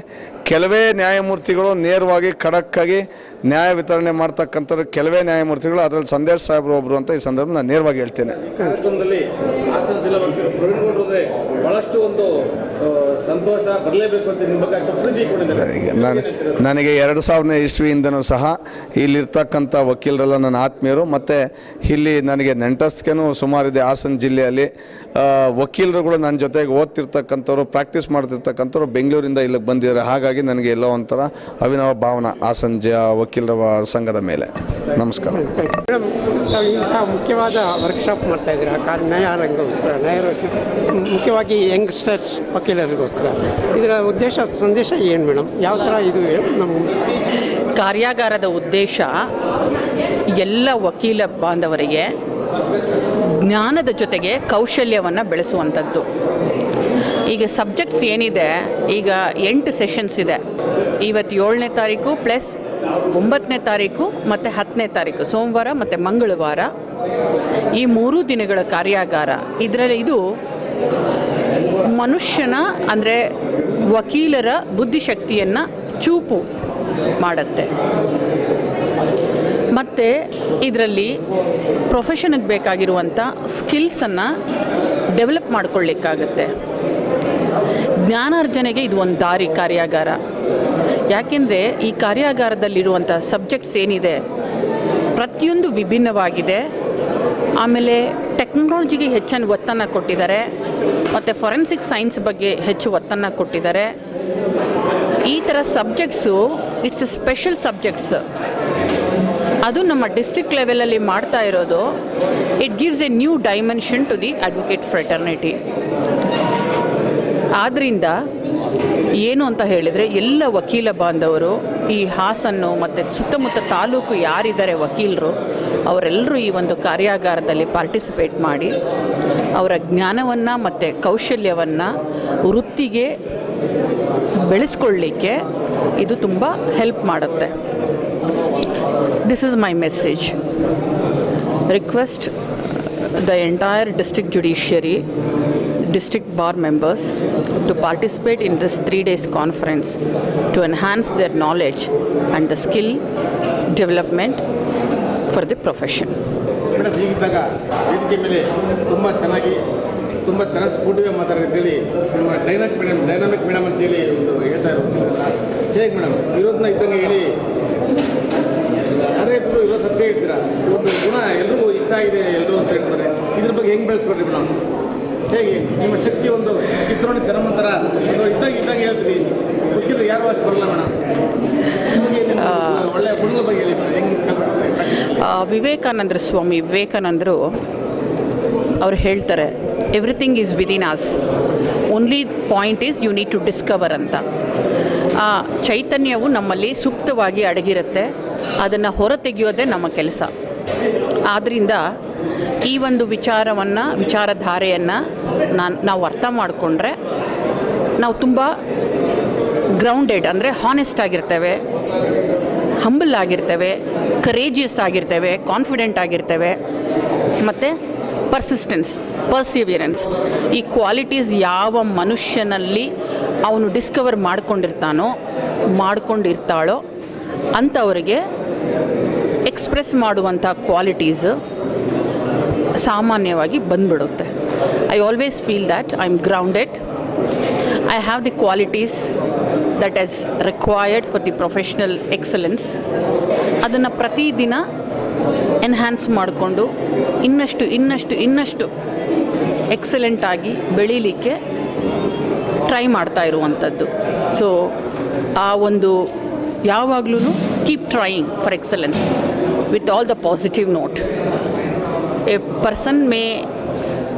ಕೆಲವೇ ನ್ಯಾಯಮೂರ್ತಿಗಳು ನೇರವಾಗಿ ಖಡಕ್ಕಾಗಿ ನ್ಯಾಯ ವಿತರಣೆ ಮಾಡ್ತಕ್ಕಂಥವ್ರು ಕೆಲವೇ ನ್ಯಾಯಮೂರ್ತಿಗಳು, ಅದರಲ್ಲಿ ಸಂದೇಶ್ ಸಾಹೇಬ್ರು ಒಬ್ಬರು ಅಂತ ಈ ಸಂದರ್ಭ ನಾನು ನೇರವಾಗಿ ಹೇಳ್ತೇನೆ. ಕಾರ್ಯಕ್ರಮದಲ್ಲಿ ಹಾಸನ ಜಿಲ್ಲಾ ವಕೀಲರು ಪ್ರವೀಣ್ಗೌಡ್ರೆ ಭಾಳಷ್ಟು ಒಂದು ಸಂತೋಷ ಬರಲೇಬೇಕು ಅಂತ ನಿಮ್ಮ ಬಗ್ಗೆ ಅಷ್ಟು ಪ್ರೀತಿ ಕೊಟ್ಟಿದ್ದಾರೆ. ನನಗೆ 2000ನೇ ಇಸ್ವಿಯಿಂದನೂ ಸಹ ಇಲ್ಲಿರ್ತಕ್ಕಂಥ ವಕೀಲರೆಲ್ಲ ನನ್ನ ಆತ್ಮೀಯರು, ಮತ್ತು ಇಲ್ಲಿ ನನಗೆ ನೆಂಟಸ್ತಿಕೆನೂ ಸುಮಾರಿದೆ. ಹಾಸನ ಜಿಲ್ಲೆಯಲ್ಲಿ ವಕೀಲರುಗಳು ನನ್ನ ಜೊತೆಗೆ ಓದ್ತಿರ್ತಕ್ಕಂಥವ್ರು, ಪ್ರಾಕ್ಟೀಸ್ ಮಾಡ್ತಿರ್ತಕ್ಕಂಥವ್ರು ಬೆಂಗಳೂರಿಂದ ಇಲ್ಲಿಗೆ ಬಂದಿದ್ದಾರೆ. ಹಾಗಾಗಿ ನನಗೆ ಎಲ್ಲೋ ಒಂಥರ ಅಭಿನವ ಭಾವನಾ ಹಾಸನ ವಕೀಲರ ಸಂಘದ ಮೇಲೆ. ನಮಸ್ಕಾರ ಮೇಡಮ್. ಇಂಥ ಮುಖ್ಯವಾದ ವರ್ಕ್ಶಾಪ್ ಮಾಡ್ತಾಯಿದ್ದೀರಾ ನ್ಯಾಯಾಲಯಗೋಸ್ಕರ, ಮುಖ್ಯವಾಗಿ ಯಂಗ್ಸ್ಟರ್ಸ್ ವಕೀಲರಿಗೋಸ್ಕರ. ಇದರ ಉದ್ದೇಶ ಸಂದೇಶ ಏನು ಮೇಡಮ್? ಯಾವ ಥರ ಇದು ನಮ್ಮ ಕಾರ್ಯಾಗಾರದ ಉದ್ದೇಶ ಎಲ್ಲ ವಕೀಲ ಬಾಂಧವರಿಗೆ ಜ್ಞಾನದ ಜೊತೆಗೆ ಕೌಶಲ್ಯವನ್ನು ಬೆಳೆಸುವಂಥದ್ದು. ಈಗ ಸಬ್ಜೆಕ್ಟ್ಸ್ ಏನಿದೆ, ಈಗ 8 ಸೆಷನ್ಸ್ ಇದೆ. ಇವತ್ತು 7ನೇ ತಾರೀಕು ಪ್ಲಸ್ 9ನೇ ತಾರೀಕು ಮತ್ತು 10ನೇ ತಾರೀಕು ಸೋಮವಾರ ಮತ್ತು ಮಂಗಳವಾರ, ಈ 3 ದಿನಗಳ ಕಾರ್ಯಾಗಾರ. ಇದರಲ್ಲಿ ಇದು ಮನುಷ್ಯನ ಅಂದರೆ ವಕೀಲರ ಬುದ್ಧಿಶಕ್ತಿಯನ್ನು ಚೂಪು ಮಾಡುತ್ತೆ. ಮತ್ತು ಇದರಲ್ಲಿ ಪ್ರೊಫೆಷನ್ಗೆ ಬೇಕಾಗಿರುವಂಥ ಸ್ಕಿಲ್ಸನ್ನು ಡೆವಲಪ್ ಮಾಡ್ಕೊಳ್ಳಿಕ್ಕಾಗತ್ತೆ. ಜ್ಞಾನಾರ್ಜನೆಗೆ ಇದು ಒಂದು ದಾರಿ ಕಾರ್ಯಾಗಾರ. ಯಾಕೆಂದರೆ ಈ ಕಾರ್ಯಾಗಾರದಲ್ಲಿರುವಂಥ ಸಬ್ಜೆಕ್ಟ್ಸ್ ಏನಿದೆ ಪ್ರತಿಯೊಂದು ವಿಭಿನ್ನವಾಗಿದೆ. ಆಮೇಲೆ ಟೆಕ್ನಾಲಜಿಗೆ ಹೆಚ್ಚಿನ ಒತ್ತನ್ನು ಕೊಟ್ಟಿದ್ದಾರೆ, ಮತ್ತು ಫೊರೆನ್ಸಿಕ್ ಸೈನ್ಸ್ ಬಗ್ಗೆ ಹೆಚ್ಚು ಒತ್ತನ್ನು ಕೊಟ್ಟಿದ್ದಾರೆ. ಈ ಥರ subjects it's a special subjects. ಅದು ನಮ್ಮ ಡಿಸ್ಟ್ರಿಕ್ಟ್ ಲೆವೆಲಲ್ಲಿ ಮಾಡ್ತಾ ಇರೋದು it gives a new dimension to the advocate fraternity. ಆದ್ದರಿಂದ ಏನು ಅಂತ ಹೇಳಿದರೆ ಎಲ್ಲ ವಕೀಲ ಬಾಂಧವರು ಈ ಹಾಸನ್ನು ಮತ್ತು ಸುತ್ತಮುತ್ತ ತಾಲೂಕು ಯಾರಿದ್ದಾರೆ ವಕೀಲರು ಅವರೆಲ್ಲರೂ ಈ ಒಂದು ಕಾರ್ಯಾಗಾರದಲ್ಲಿ ಪಾರ್ಟಿಸಿಪೇಟ್ ಮಾಡಿ ಅವರ ಜ್ಞಾನವನ್ನು ಮತ್ತು ಕೌಶಲ್ಯವನ್ನು ವೃತ್ತಿಗೆ ಬೆಳೆಸ್ಕೊಳ್ಳಿಕ್ಕೆ ಇದು ತುಂಬ ಹೆಲ್ಪ್ ಮಾಡುತ್ತೆ. This is my message. Request the entire district judiciary, district bar members to participate in this 3 days conference to enhance their knowledge and the skill development for the profession. Madam, ಹೀಗಿದ್ದಾಗ ವೇದಿಕೆ ಮೇಲೆ ತುಂಬ ಚೆನ್ನಾಗಿ ಸ್ಫೂರ್ತಿಗೆ ಮಾತಾಡೋಂತೇಳಿ ನಿಮ್ಮ dynamic madam ಅಂತೇಳಿ ಒಂದು ಹೇಳ್ತಾ ಇರೋದಿಲ್ಲ. ಹೇಗೆ ಮೇಡಮ್ ಇರೋದನ್ನ ಇದ್ದಂಗೆ ಹೇಳಿ ಯಾರೇ ಇದ್ರು ಇರೋ ಸತ್ಯ ಹೇಳ್ತೀರಾ. ಒಂದು ಗುಣ ಎಲ್ರಿಗೂ ಇಷ್ಟ ಆಗಿದೆ ಎಲ್ಲರೂ ಅಂತ ಹೇಳ್ತಾರೆ. ಇದ್ರ ಬಗ್ಗೆ ಹೆಂಗೆ ಬೆಳೆಸ್ಕೊಡ್ರಿ ಮೇಡಮ್? ಹೇಗೆ ನಿಮ್ಮ ಶಕ್ತಿ ಒಂದು ಕಿತ್ತೋಣಿ ಜನಮಂತರ ಒಂದು ಇದ್ದಾಗ ಹೇಳ್ತೀವಿ ವಕೀಲರು ಯಾರು ವಾಸಿ ಬರಲ್ಲ ಮೇಡಮ್. ಒಳ್ಳೆಯ ಗುಣದ ಬಗ್ಗೆ ಹೇಳಿ ಹೆಂಗೆ ಸ್ವಾಮಿ ವಿವೇಕಾನಂದರು ಅವ್ರು ಹೇಳ್ತಾರೆ, everything is within us, only point is you need to discover ಅಂತ. ಆ ಚೈತನ್ಯವು ನಮ್ಮಲ್ಲಿ ಸುಪ್ತವಾಗಿ ಅಡಗಿರುತ್ತೆ, ಅದನ್ನು ಹೊರತೆಗೆಯೋದೇ ನಮ್ಮ ಕೆಲಸ. ಆದ್ದರಿಂದ ಈ ಒಂದು ವಿಚಾರಧಾರೆಯನ್ನು ನಾವು ಅರ್ಥ ಮಾಡಿಕೊಂಡ್ರೆ ನಾವು ತುಂಬ ಗ್ರೌಂಡೆಡ್, ಅಂದರೆ ಹಾನೆಸ್ಟ್ ಆಗಿರ್ತೇವೆ, ಹಂಬಲ್ ಆಗಿರ್ತೇವೆ, ಕರೇಜಿಯಸ್ ಆಗಿರ್ತೇವೆ, ಕಾನ್ಫಿಡೆಂಟ್ ಆಗಿರ್ತೇವೆ, ಮತ್ತು ಪರ್ಸಿವಿಯರೆನ್ಸ್ ಈ ಕ್ವಾಲಿಟೀಸ್ ಯಾವ ಮನುಷ್ಯನಲ್ಲಿ ಅವನು ಡಿಸ್ಕವರ್ ಮಾಡ್ಕೊಂಡಿರ್ತಾಳೋ ಅಂಥವರಿಗೆ ಎಕ್ಸ್ಪ್ರೆಸ್ ಮಾಡುವಂಥ ಕ್ವಾಲಿಟೀಸ್ ಸಾಮಾನ್ಯವಾಗಿ ಬಂದ್ಬಿಡುತ್ತೆ. I always feel that I am grounded, I have the qualities that is required for the professional excellence. ಅದನ್ನು ಪ್ರತಿದಿನ ಎನ್ಹ್ಯಾನ್ಸ್ ಮಾಡಿಕೊಂಡು ಇನ್ನಷ್ಟು ಎಕ್ಸಲೆಂಟಾಗಿ ಬೆಳೀಲಿಕ್ಕೆ ಟ್ರೈ ಮಾಡ್ತಾ ಇರುವಂಥದ್ದು. ಸೊ ಆ ಒಂದು ಯಾವಾಗಲೂ keep trying for excellence with all the positive note. A person may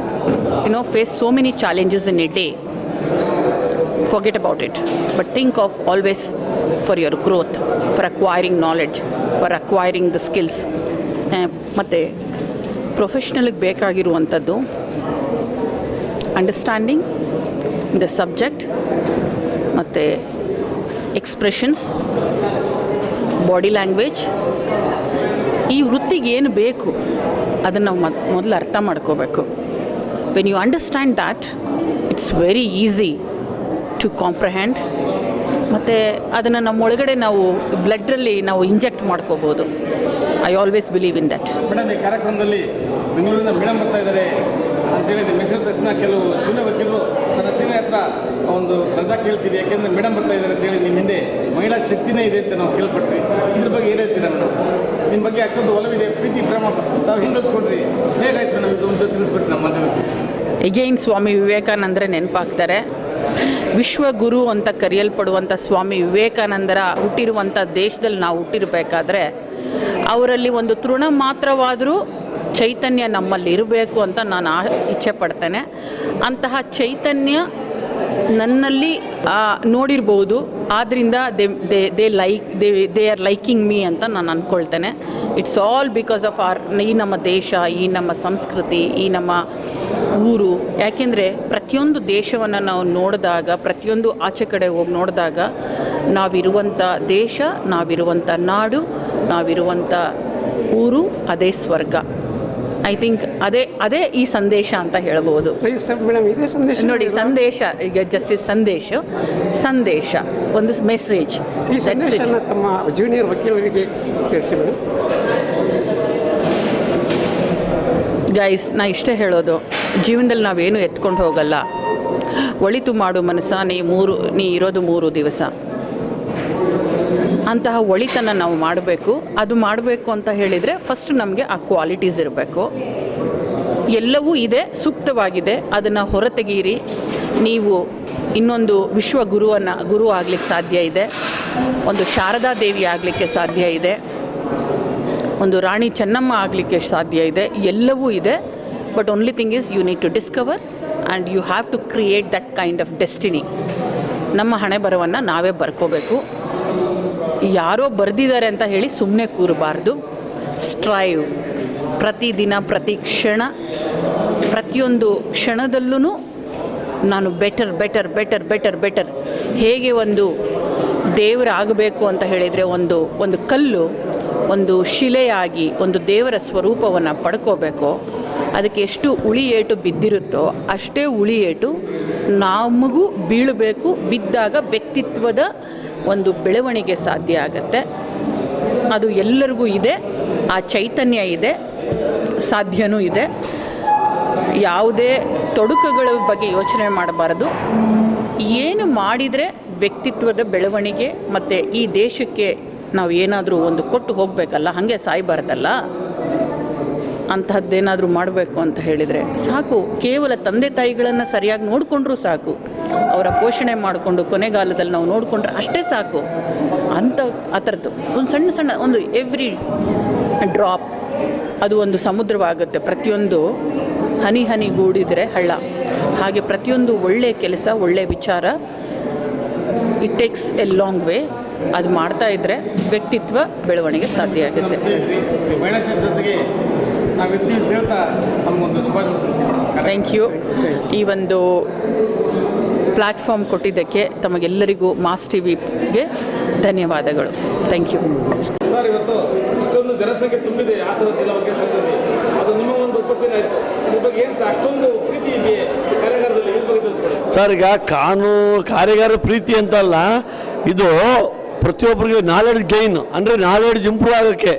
face so many challenges in a day, forget about it, but think of always for your growth, for acquiring knowledge, for acquiring the skills. ಮತ್ತು ಪ್ರೊಫೆಷ್ನಲ್ಗೆ ಬೇಕಾಗಿರುವಂಥದ್ದು understanding the subject, ಮತ್ತು expressions, body language. ಈ ವೃತ್ತಿಗೆ ಏನು ಬೇಕು ಅದನ್ನು ನಾವು ಮೊದಲು ಅರ್ಥ ಮಾಡ್ಕೋಬೇಕು. When you understand that, it's very easy to comprehend, ಮತ್ತು ಅದನ್ನು ನಮ್ಮೊಳಗಡೆ ನಾವು ಬ್ಲಡ್ರಲ್ಲಿ ನಾವು ಇಂಜೆಕ್ಟ್ ಮಾಡ್ಕೋಬೋದು. I always believe in that. Madam, ಈ ಕಾರ್ಯಕ್ರಮದಲ್ಲಿ ಬೆಂಗಳೂರಿನ ಮೇಡಮ್ ಬರ್ತಾ ಇದ್ದಾರೆ ಅಂತೇಳಿ ಮೆಸೇಜ್ ತಕ್ಷಣ ಕೆಲವು ಜೂನಿಯರ್ ವಕೀಲರು ನನ್ನ ಸೀನಿಯರ್ ಹತ್ರ ಒಂದು ರಜಾ ಕೇಳ್ತೀವಿ, ಯಾಕೆಂದರೆ ಮೇಡಮ್ ಬರ್ತಾ ಇದ್ದಾರೆ ಅಂತೇಳಿ ನಿಮ್ಮ ಹಿಂದೆ ಮಹಿಳಾ ಶಕ್ತಿನೇ ಇದೆ ಅಂತ ನಾವು ಕೇಳ್ಪಟ್ವಿ. ಇದ್ರ ಬಗ್ಗೆ ಏನು ಹೇಳ್ತೀರಾ ಮೇಡಮ್? ನಿಮ್ಮ ಬಗ್ಗೆ ಅಷ್ಟೊಂದು ಒಲವಿದೆ, ಪ್ರೀತಿ ಪ್ರೇಮ ತಾವು ಹಿಂದಿಸ್ಕೊಡ್ರಿ, ಹೇಗಾಯ್ತು ಮೇಡಮ್ ಇದು ಒಂದು ತಿಳಿಸ್ಕೊಟ್ಟು ನಮ್ಮ ಮಾಧ್ಯಮಕ್ಕೆ? ಎಗೈನ್ ಸ್ವಾಮಿ ವಿವೇಕಾನಂದರೇ ನೆನಪಾಗ್ತಾರೆ. ವಿಶ್ವಗುರು ಅಂತ ಕರೆಯಲ್ಪಡುವಂಥ ಸ್ವಾಮಿ ವಿವೇಕಾನಂದರ ಹುಟ್ಟಿರುವಂಥ ದೇಶದಲ್ಲಿ ನಾವು ಹುಟ್ಟಿರಬೇಕಾದ್ರೆ ಅವರಲ್ಲಿ ಒಂದು ತೃಣ ಮಾತ್ರವಾದರೂ ಚೈತನ್ಯ ನಮ್ಮಲ್ಲಿ ಇರಬೇಕು ಅಂತ ನಾನು ಇಚ್ಛೆ ಪಡ್ತೇನೆ. ಅಂತಹ ಚೈತನ್ಯ ನನ್ನಲ್ಲಿ ನೋಡಿರ್ಬೋದು, ಆದ್ದರಿಂದ ದೇ ಆರ್ ಲೈಕಿಂಗ್ ಮೀ ಅಂತ ನಾನು ಅಂದ್ಕೊಳ್ತೇನೆ. ಇಟ್ಸ್ ಆಲ್ ಬಿಕಾಸ್ ಆಫ್ ಈ ನಮ್ಮ ದೇಶ, ಈ ನಮ್ಮ ಸಂಸ್ಕೃತಿ, ಈ ನಮ್ಮ ಊರು. ಯಾಕೆಂದರೆ ಪ್ರತಿಯೊಂದು ದೇಶವನ್ನು ನಾವು ನೋಡಿದಾಗ, ಪ್ರತಿಯೊಂದು ಆಚೆ ಕಡೆ ಹೋಗಿ ನೋಡಿದಾಗ ನಾವಿರುವಂಥ ದೇಶ, ನಾವಿರುವಂಥ ನಾಡು, ನಾವಿರುವಂಥ ಊರು ಅದೇ ಸ್ವರ್ಗ. ಐ ಥಿಂಕ್ ಅದೇ ಈ ಸಂದೇಶ ಅಂತ ಹೇಳ್ಬೋದು. ಮೇಡಮ್, ಇದೇ ಸಂದೇಶ ನೋಡಿ, ಸಂದೇಶ ಈಗ ಜಸ್ಟ್ ಸಂದೇಶ ಒಂದು ಮೆಸೇಜ್. ಈ ಸಂದೇಶನ ತಮ್ಮ ಜೂನಿಯರ್ ವಕೀಲರಿಗೆ ತಿಳಿಸಿ ಮೇಡಮ್. ಗೈಸ್, ನಾ ಇಷ್ಟೇ ಹೇಳೋದು, ಜೀವನದಲ್ಲಿ ನಾವೇನು ಎತ್ಕೊಂಡು ಹೋಗಲ್ಲ. ಒಳಿತು ಮಾಡು ಮನಸ್ಸ, ನೀ ಇರೋದು 3 ದಿವಸ. ಅಂತಹ ಒಳಿತನ್ನು ನಾವು ಮಾಡಬೇಕು. ಅದು ಮಾಡಬೇಕು ಅಂತ ಹೇಳಿದರೆ ಫಸ್ಟ್ ನಮಗೆ ಆ ಕ್ವಾಲಿಟೀಸ್ ಇರಬೇಕು. ಎಲ್ಲವೂ ಇದೆ, ಸೂಕ್ತವಾಗಿದೆ, ಅದನ್ನು ಹೊರತೆಗೀರಿ. ನೀವು ಇನ್ನೊಂದು ಗುರು ಆಗಲಿಕ್ಕೆ ಸಾಧ್ಯ ಇದೆ, ಒಂದು ಶಾರದಾ ದೇವಿ ಆಗಲಿಕ್ಕೆ ಸಾಧ್ಯ ಇದೆ, ಒಂದು ರಾಣಿ ಚೆನ್ನಮ್ಮ ಆಗಲಿಕ್ಕೆ ಸಾಧ್ಯ ಇದೆ. ಎಲ್ಲವೂ ಇದೆ, but only thing is you need to discover and you have to create that kind of destiny. ನಮ್ಮ ಹಣೆ ಬರವನ್ನು ನಾವೇ ಬರ್ಕೋಬೇಕು. ಯಾರೋ ಬರೆದಿದ್ದಾರೆ ಅಂತ ಹೇಳಿ ಸುಮ್ಮನೆ ಕೂರಬಾರ್ದು. ಸ್ಟ್ರೈವ್, ಪ್ರತಿದಿನ, ಪ್ರತಿ ಕ್ಷಣ, ಪ್ರತಿಯೊಂದು ಕ್ಷಣದಲ್ಲೂ ನಾನು ಬೆಟರ್ ಹೇಗೆ ಒಂದು ದೇವರಾಗಬೇಕು ಅಂತ ಹೇಳಿದರೆ, ಒಂದು ಕಲ್ಲು ಒಂದು ಶಿಲೆಯಾಗಿ ಒಂದು ದೇವರ ಸ್ವರೂಪವನ್ನು ಪಡ್ಕೋಬೇಕು. ಅದಕ್ಕೆ ಎಷ್ಟು ಉಳಿಯೇಟು ಬಿದ್ದಿರುತ್ತೋ ಅಷ್ಟೇ ಉಳಿಯೇಟು ನಮಗೂ ಬೀಳಬೇಕು. ಬಿದ್ದಾಗ ವ್ಯಕ್ತಿತ್ವದ ಒಂದು ಬೆಳವಣಿಗೆ ಸಾಧ್ಯ ಆಗುತ್ತೆ. ಅದು ಎಲ್ಲರಿಗೂ ಇದೆ, ಆ ಚೈತನ್ಯ ಇದೆ, ಸಾಧ್ಯನೂ ಇದೆ. ಯಾವುದೇ ತೊಡಕುಗಳ ಬಗ್ಗೆ ಯೋಚನೆ ಮಾಡಬಾರದು. ಏನು ಮಾಡಿದರೆ ವ್ಯಕ್ತಿತ್ವದ ಬೆಳವಣಿಗೆ ಮತ್ತು ಈ ದೇಶಕ್ಕೆ ನಾವು ಏನಾದರೂ ಒಂದು ಕೊಟ್ಟು ಹೋಗಬೇಕಲ್ಲ, ಹಾಗೆ ಸಾಯಬಾರ್ದಲ್ಲ. ಅಂತಹದ್ದೇನಾದರೂ ಮಾಡಬೇಕು ಅಂತ ಹೇಳಿದರೆ ಸಾಕು, ಕೇವಲ ತಂದೆ ತಾಯಿಗಳನ್ನು ಸರಿಯಾಗಿ ನೋಡಿಕೊಂಡ್ರೂ ಸಾಕು, ಅವರ ಪೋಷಣೆ ಮಾಡಿಕೊಂಡು ಕೊನೆಗಾಲದಲ್ಲಿ ನಾವು ನೋಡಿಕೊಂಡ್ರೆ ಅಷ್ಟೇ ಸಾಕು. ಆ ಥರದ್ದು ಒಂದು ಸಣ್ಣ ಒಂದು ಎವ್ರಿ ಡ್ರಾಪ್ ಅದು ಒಂದು ಸಮುದ್ರವಾಗುತ್ತೆ. ಪ್ರತಿಯೊಂದು ಹನಿ ಗೂಡಿದರೆ ಹಳ್ಳ. ಹಾಗೆ ಪ್ರತಿಯೊಂದು ಒಳ್ಳೆಯ ಕೆಲಸ, ಒಳ್ಳೆಯ ವಿಚಾರ, it takes a long way. ಅದು ಮಾಡ್ತಾ ಇದ್ದರೆ ವ್ಯಕ್ತಿತ್ವ ಬೆಳವಣಿಗೆ ಸಾಧ್ಯ ಆಗುತ್ತೆ. Thank you. ಈ ಒಂದು ಪ್ಲ್ಯಾಟ್ಫಾರ್ಮ್ ಕೊಟ್ಟಿದ್ದಕ್ಕೆ ತಮಗೆಲ್ಲರಿಗೂ ಮಾಸ್ ಟಿವಿಗೆ ಧನ್ಯವಾದಗಳು. Thank you. ಸರ್, ಇವತ್ತು ಇಷ್ಟೊಂದು ಜನಸಂಖ್ಯೆ ತುಂಬಿದೆ ಹಾಸನ ಜಿಲ್ಲಾ ವಕೀಲರ ಸಂಘದಲ್ಲಿ, ಅದು ನಿಮ್ಮ ಒಂದು ಉಪಸ್ಥಿತಿ ಆಯಿತು. ಇದ್ರ ಬಗ್ಗೆ ಏನು ಸರ್ ಅಷ್ಟೊಂದು ಪ್ರೀತಿ ಇದೆ ಕಾರ್ಯಾಗಾರದಲ್ಲಿ, ಇದ್ರ ಬಗ್ಗೆ ತಿಳಿಸ್ಕೊಡಿ ಸರ್. ಈಗ ಕಾನೂನು ಕಾರ್ಯಾಗಾರ ಪ್ರೀತಿ ಅಂತಲ್ಲ, ಇದು ಪ್ರತಿಯೊಬ್ಬರಿಗೆ ನಾಲೆಡ್ಜ್ ಗೈನ್, ಅಂದರೆ ನಾಲೆಡ್ಜ್ ಇಂಪ್ರೂವ್ ಆಗೋಕ್ಕೆ.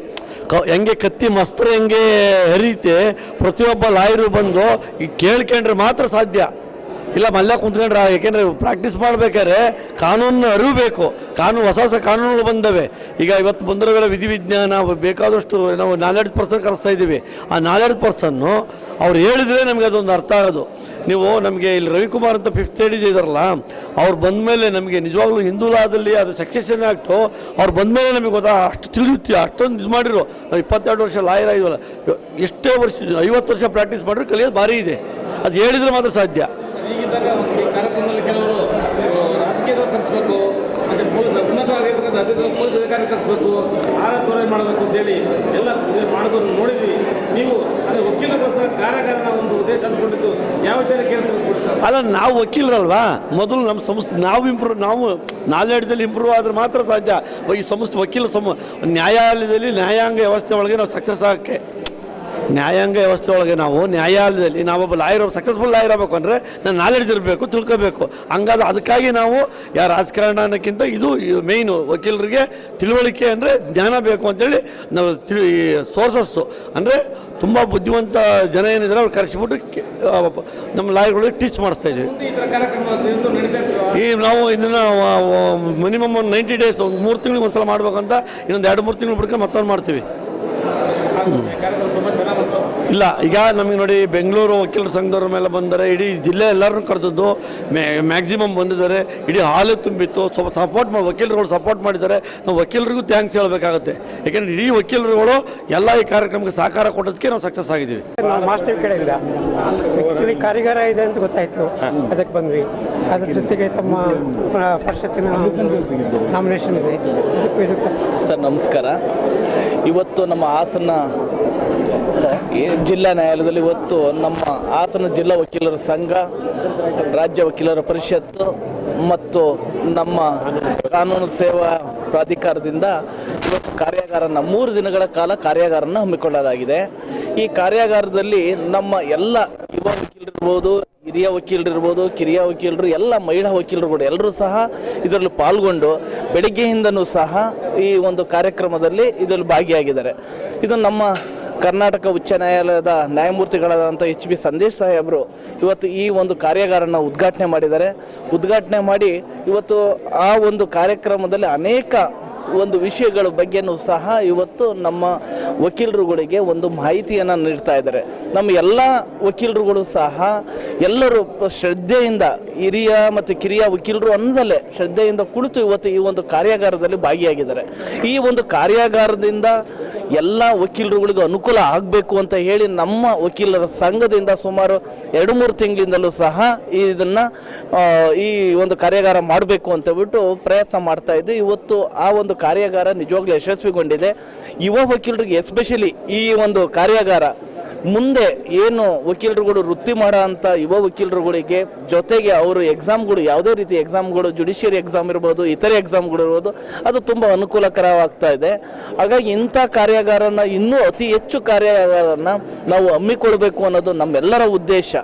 ಹೆಂಗೆ ಕತ್ತಿ ಮಸ್ತ್ರ ಹೆಂಗೆ ಹರಿಯುತ್ತೆ, ಪ್ರತಿಯೊಬ್ಬ ಲಾಯರು ಬಂದು ಈಗ ಕೇಳ್ಕೊಂಡ್ರೆ ಮಾತ್ರ ಸಾಧ್ಯ. ಇಲ್ಲ ಮಲ್ಲ ಕುಂತ್ಕೊಂಡ್ರೆ, ಯಾಕೆಂದರೆ ಪ್ರಾಕ್ಟೀಸ್ ಮಾಡಬೇಕಾದ್ರೆ ಕಾನೂನು ಅರಿವು ಬೇಕು. ಹೊಸ ಕಾನೂನುಗಳು ಬಂದವೆ. ಈಗ ಇವತ್ತು ಬಂದಿರೋವೆಲ್ಲ ವಿಧಿವಿಜ್ಞಾನ ಬೇಕಾದಷ್ಟು ನಾವು ನಾಲೆಡ್ಜ್ ಪರ್ಸನ್ ಕರೆಸ್ತಾ ಇದ್ದೀವಿ. ಆ ನಾಲೆಡ್ಜ್ ಪರ್ಸನ್ನು ಅವ್ರು ಹೇಳಿದರೆ ನಮಗೆ ಅದೊಂದು ಅರ್ಥ ಆಗೋದು. ನೀವು ನಮಗೆ ಇಲ್ಲಿ ರವಿಕುಮಾರ್ ಅಂತ 5th AD ಇದ್ದಾರಲ್ಲ, ಅವ್ರು ಬಂದಮೇಲೆ ನಮಗೆ ನಿಜವಾಗ್ಲೂ ಹಿಂದೂ ಲಾದಲ್ಲಿ ಅದು ಸಕ್ಸೆಷನ್ ಆ್ಯಕ್ಟು ಅವ್ರು ಬಂದಮೇಲೆ ನಮಗೆ ಗೊತ್ತಾ, ಅಷ್ಟು ತಿಳಿಯುತ್ತೆ, ಅಷ್ಟೊಂದು ಇದು ಮಾಡಿರೋ. ನಾವು 22 ವರ್ಷ ಲಾಯರ್ ಆಗಿದ್ವಲ್ಲ, ಎಷ್ಟೇ ವರ್ಷ 50 ವರ್ಷ ಪ್ರಾಕ್ಟೀಸ್ ಮಾಡಿದ್ರೆ ಕಲಿಯೋದು ಭಾರಿ ಇದೆ. ಅದು ಹೇಳಿದರೆ ಮಾತ್ರ ಸಾಧ್ಯ. ಈಗಿದ್ದಾಗ ಈ ಕಾರ್ಯಕ್ರಮದಲ್ಲಿ ಕೆಲವರು ರಾಜಕೀಯದವ್ರು ಕರೆಸ್ಬೇಕು, ಮತ್ತು ಪೊಲೀಸ್ ಉನ್ನತ ಪೊಲೀಸ್ ಅಧಿಕಾರಿ ಕರೆಸ್ಬೇಕು, ತೋರಣೆ ಮಾಡಬೇಕು ಅಂತೇಳಿ ಎಲ್ಲ ಮಾಡೋದನ್ನು ನೋಡಿದ್ವಿ. ನೀವು ಅದೇ ವಕೀಲರಿಗೋಸ್ಕರ ಕಾರ್ಯಾಗಾರನ ಒಂದು ಉದ್ದೇಶ ಅಂದ್ಕೊಂಡಿದ್ದು ಯಾವ ವಿಚಾರಕ್ಕೆ ಅಂತ ಅಲ್ಲ, ನಾವು ವಕೀಲರಲ್ವಾ, ಮೊದಲು ನಮ್ಮ ಸಂಸ್ಥೆ ನಾವು ನಾಲೆಡ್ಜಲ್ಲಿ ಇಂಪ್ರೂವ್ ಆದರೆ ಮಾತ್ರ ಸಾಧ್ಯ. ಈ ಸಂಸ್ಥೆ ವಕೀಲ ನ್ಯಾಯಾಲಯದಲ್ಲಿ ನ್ಯಾಯಾಂಗ ವ್ಯವಸ್ಥೆ ಒಳಗೆ ನಾವು ಸಕ್ಸಸ್ ಆಗೋಕ್ಕೆ, ನ್ಯಾಯಾಂಗ ವ್ಯವಸ್ಥೆ ಒಳಗೆ ನಾವು ನ್ಯಾಯಾಲಯದಲ್ಲಿ ನಾವೊಬ್ಬ ಲಾಯರ್, ಸಕ್ಸಸ್ಫುಲ್ ಲಾಯರ್ ಆಗಬೇಕು ಅಂದರೆ ನಾನು ನಾಲೆಡ್ಜ್ ಇರಬೇಕು, ತಿಳ್ಕೋಬೇಕು. ಹಂಗಾದ್ರೆ ಅದಕ್ಕಾಗಿ ನಾವು ರಾಜಕಾರಣ ಅನ್ನೋಕ್ಕಿಂತ ಇದು ಮೇಯ್ನು. ವಕೀಲರಿಗೆ ತಿಳುವಳಿಕೆ ಅಂದರೆ ಜ್ಞಾನ ಬೇಕು ಅಂತೇಳಿ ನಾವು ಸೋರ್ಸಸ್ಸು ಅಂದರೆ ತುಂಬ ಬುದ್ಧಿವಂತ ಜನ ಏನಿದ್ದಾರೆ ಅವ್ರು ಕರೆಸಿಬಿಟ್ಟು ನಮ್ಮ ಲಾಯರ್ಗಳಿಗೆ ಟೀಚ್ ಮಾಡಿಸ್ತಾ ಇದ್ದೀವಿ. ಈ ನಾವು ಇದನ್ನು ಮಿನಿಮಮ್ 90 ಡೇಸ್, 3 ತಿಂಗಳಿಗೆ ಒಂದ್ಸಲ ಮಾಡ್ಬೇಕಂತ, ಇನ್ನೊಂದು 2-3 ತಿಂಗಳು ಬಿಡ್ಕೊಂಡು ಮತ್ತೊಂದು ಮಾಡ್ತೀವಿ. ಇಲ್ಲ, ಈಗ ನಮಗೆ ನೋಡಿ, ಬೆಂಗಳೂರು ವಕೀಲರ ಸಂಘದವ್ರ ಮೇಲೆ ಬಂದರೆ ಇಡೀ ಜಿಲ್ಲೆ ಎಲ್ಲರನ್ನೂ ಕರೆದದ್ದು, ಮ್ಯಾಕ್ಸಿಮಮ್ ಬಂದಿದ್ದಾರೆ, ಇಡೀ ಹಾಲು ತುಂಬಿತ್ತು. ಸ್ವಲ್ಪ ಸಪೋರ್ಟ್ ವಕೀಲರುಗಳು ಸಪೋರ್ಟ್ ಮಾಡಿದ್ದಾರೆ. ನಾವು ವಕೀಲರಿಗೂ ಥ್ಯಾಂಕ್ಸ್ ಹೇಳಬೇಕಾಗುತ್ತೆ. ಯಾಕೆಂದರೆ ಇಡೀ ವಕೀಲರುಗಳು ಎಲ್ಲ ಈ ಕಾರ್ಯಕ್ರಮಕ್ಕೆ ಸಹಕಾರ ಕೊಡೋದಕ್ಕೆ ನಾವು ಸಕ್ಸಸ್ ಆಗಿದ್ದೀವಿ. ನಾವು ಮಾಸ್ಟರ್ ಕಡೆಯಿಂದ ಆ್ಯಕ್ಚುಲಿ ಕಾರ್ಯಾಗಾರ ಇದೆ ಅಂತ ಗೊತ್ತಾಯಿತು, ಅದಕ್ಕೆ ಬಂದ್ವಿ. ಅದ್ರ ಜೊತೆಗೆ ತಮ್ಮ ಪರಿಷತ್ತಿನ ನಾಮಿನೇಷನ್ ಇದೆ. ಸರ್ ನಮಸ್ಕಾರ. ಇವತ್ತು ನಮ್ಮ ಹಾಸನ ಜಿಲ್ಲಾ ನ್ಯಾಯಾಲಯದಲ್ಲಿ ಇವತ್ತು ನಮ್ಮ ಹಾಸನ ಜಿಲ್ಲಾ ವಕೀಲರ ಸಂಘ, ರಾಜ್ಯ ವಕೀಲರ ಪರಿಷತ್ತು ಮತ್ತು ನಮ್ಮ ಕಾನೂನು ಸೇವಾ ಪ್ರಾಧಿಕಾರದಿಂದ ಇವತ್ತು ಕಾರ್ಯಾಗಾರನ 3 ದಿನಗಳ ಕಾಲ ಕಾರ್ಯಾಗಾರನ ಹಮ್ಮಿಕೊಳ್ಳಲಾಗಿದೆ. ಈ ಕಾರ್ಯಾಗಾರದಲ್ಲಿ ನಮ್ಮ ಎಲ್ಲ ಯುವ ವಕೀಲರಿರ್ಬೋದು, ಹಿರಿಯ ವಕೀಲರಿರ್ಬೋದು, ಕಿರಿಯ ವಕೀಲರು, ಎಲ್ಲ ಮಹಿಳಾ ವಕೀಲರುಗಳು ಎಲ್ಲರೂ ಸಹ ಇದರಲ್ಲಿ ಪಾಲ್ಗೊಂಡು ಬೆಳಗ್ಗೆಯಿಂದನೂ ಸಹ ಈ ಒಂದು ಕಾರ್ಯಕ್ರಮದಲ್ಲಿ ಇದರಲ್ಲಿ ಭಾಗಿಯಾಗಿದ್ದಾರೆ. ಇದು ನಮ್ಮ ಕರ್ನಾಟಕ ಉಚ್ಚ ನ್ಯಾಯಾಲಯದ ನ್ಯಾಯಮೂರ್ತಿಗಳಾದಂಥ HB ಸಂದೇಶ್ ಸಾಹೇಬರು ಇವತ್ತು ಈ ಒಂದು ಕಾರ್ಯಾಗಾರನ ಉದ್ಘಾಟನೆ ಮಾಡಿ ಇವತ್ತು ಆ ಒಂದು ಕಾರ್ಯಕ್ರಮದಲ್ಲಿ ಅನೇಕ ಒಂದು ವಿಷಯಗಳ ಬಗ್ಗೆನೂ ಸಹ ಇವತ್ತು ನಮ್ಮ ವಕೀಲರುಗಳಿಗೆ ಒಂದು ಮಾಹಿತಿಯನ್ನು ನೀಡ್ತಾ ಇದ್ದಾರೆ. ನಮ್ಮ ಎಲ್ಲ ವಕೀಲರುಗಳು ಸಹ ಎಲ್ಲರೂ ಶ್ರದ್ಧೆಯಿಂದ, ಹಿರಿಯ ಮತ್ತು ಕಿರಿಯ ವಕೀಲರು ಅನ್ನದಲ್ಲೇ ಶ್ರದ್ಧೆಯಿಂದ ಕುಳಿತು ಇವತ್ತು ಈ ಒಂದು ಕಾರ್ಯಾಗಾರದಲ್ಲಿ ಭಾಗಿಯಾಗಿದ್ದಾರೆ. ಈ ಒಂದು ಕಾರ್ಯಾಗಾರದಿಂದ ಎಲ್ಲ ವಕೀಲರುಗಳಿಗೂ ಅನುಕೂಲ ಆಗಬೇಕು ಅಂತ ಹೇಳಿ ನಮ್ಮ ವಕೀಲರ ಸಂಘದಿಂದ ಸುಮಾರು 2-3 ತಿಂಗಳಿಂದಲೂ ಸಹ ಈ ಒಂದು ಕಾರ್ಯಾಗಾರ ಮಾಡಬೇಕು ಅಂತ ಬಿಟ್ಟು ಪ್ರಯತ್ನ ಮಾಡ್ತಾ ಇದ್ದು ಇವತ್ತು ಆ ಒಂದು ಕಾರ್ಯಾಗಾರ ನಿಜವಾಗ್ಲೂ ಯಶಸ್ವಿಗೊಂಡಿದೆ. ಯುವ ವಕೀಲರಿಗೆ ಎಸ್ಪೆಷಲಿ ಈ ಒಂದು ಕಾರ್ಯಾಗಾರ ಮುಂದೆ ಏನು ವಕೀಲರುಗಳು ವೃತ್ತಿ ಮಾಡೋ ಅಂಥ ಯುವ ವಕೀಲರುಗಳಿಗೆ ಜೊತೆಗೆ ಅವರು ಎಕ್ಸಾಮ್ಗಳು, ಯಾವುದೇ ರೀತಿ ಎಕ್ಸಾಮ್ಗಳು, ಜುಡಿಷಿಯರಿ ಎಕ್ಸಾಮ್ ಇರ್ಬೋದು, ಇತರೆ ಎಕ್ಸಾಮ್ಗಳು ಇರ್ಬೋದು, ಅದು ತುಂಬ ಅನುಕೂಲಕರವಾಗ್ತಾ ಇದೆ. ಹಾಗಾಗಿ ಇಂಥ ಕಾರ್ಯಾಗಾರನ ಇನ್ನೂ ಅತಿ ಹೆಚ್ಚು ಕಾರ್ಯಾಗಾರನ ನಾವು ಹಮ್ಮಿಕೊಳ್ಬೇಕು ಅನ್ನೋದು ನಮ್ಮೆಲ್ಲರ ಉದ್ದೇಶ.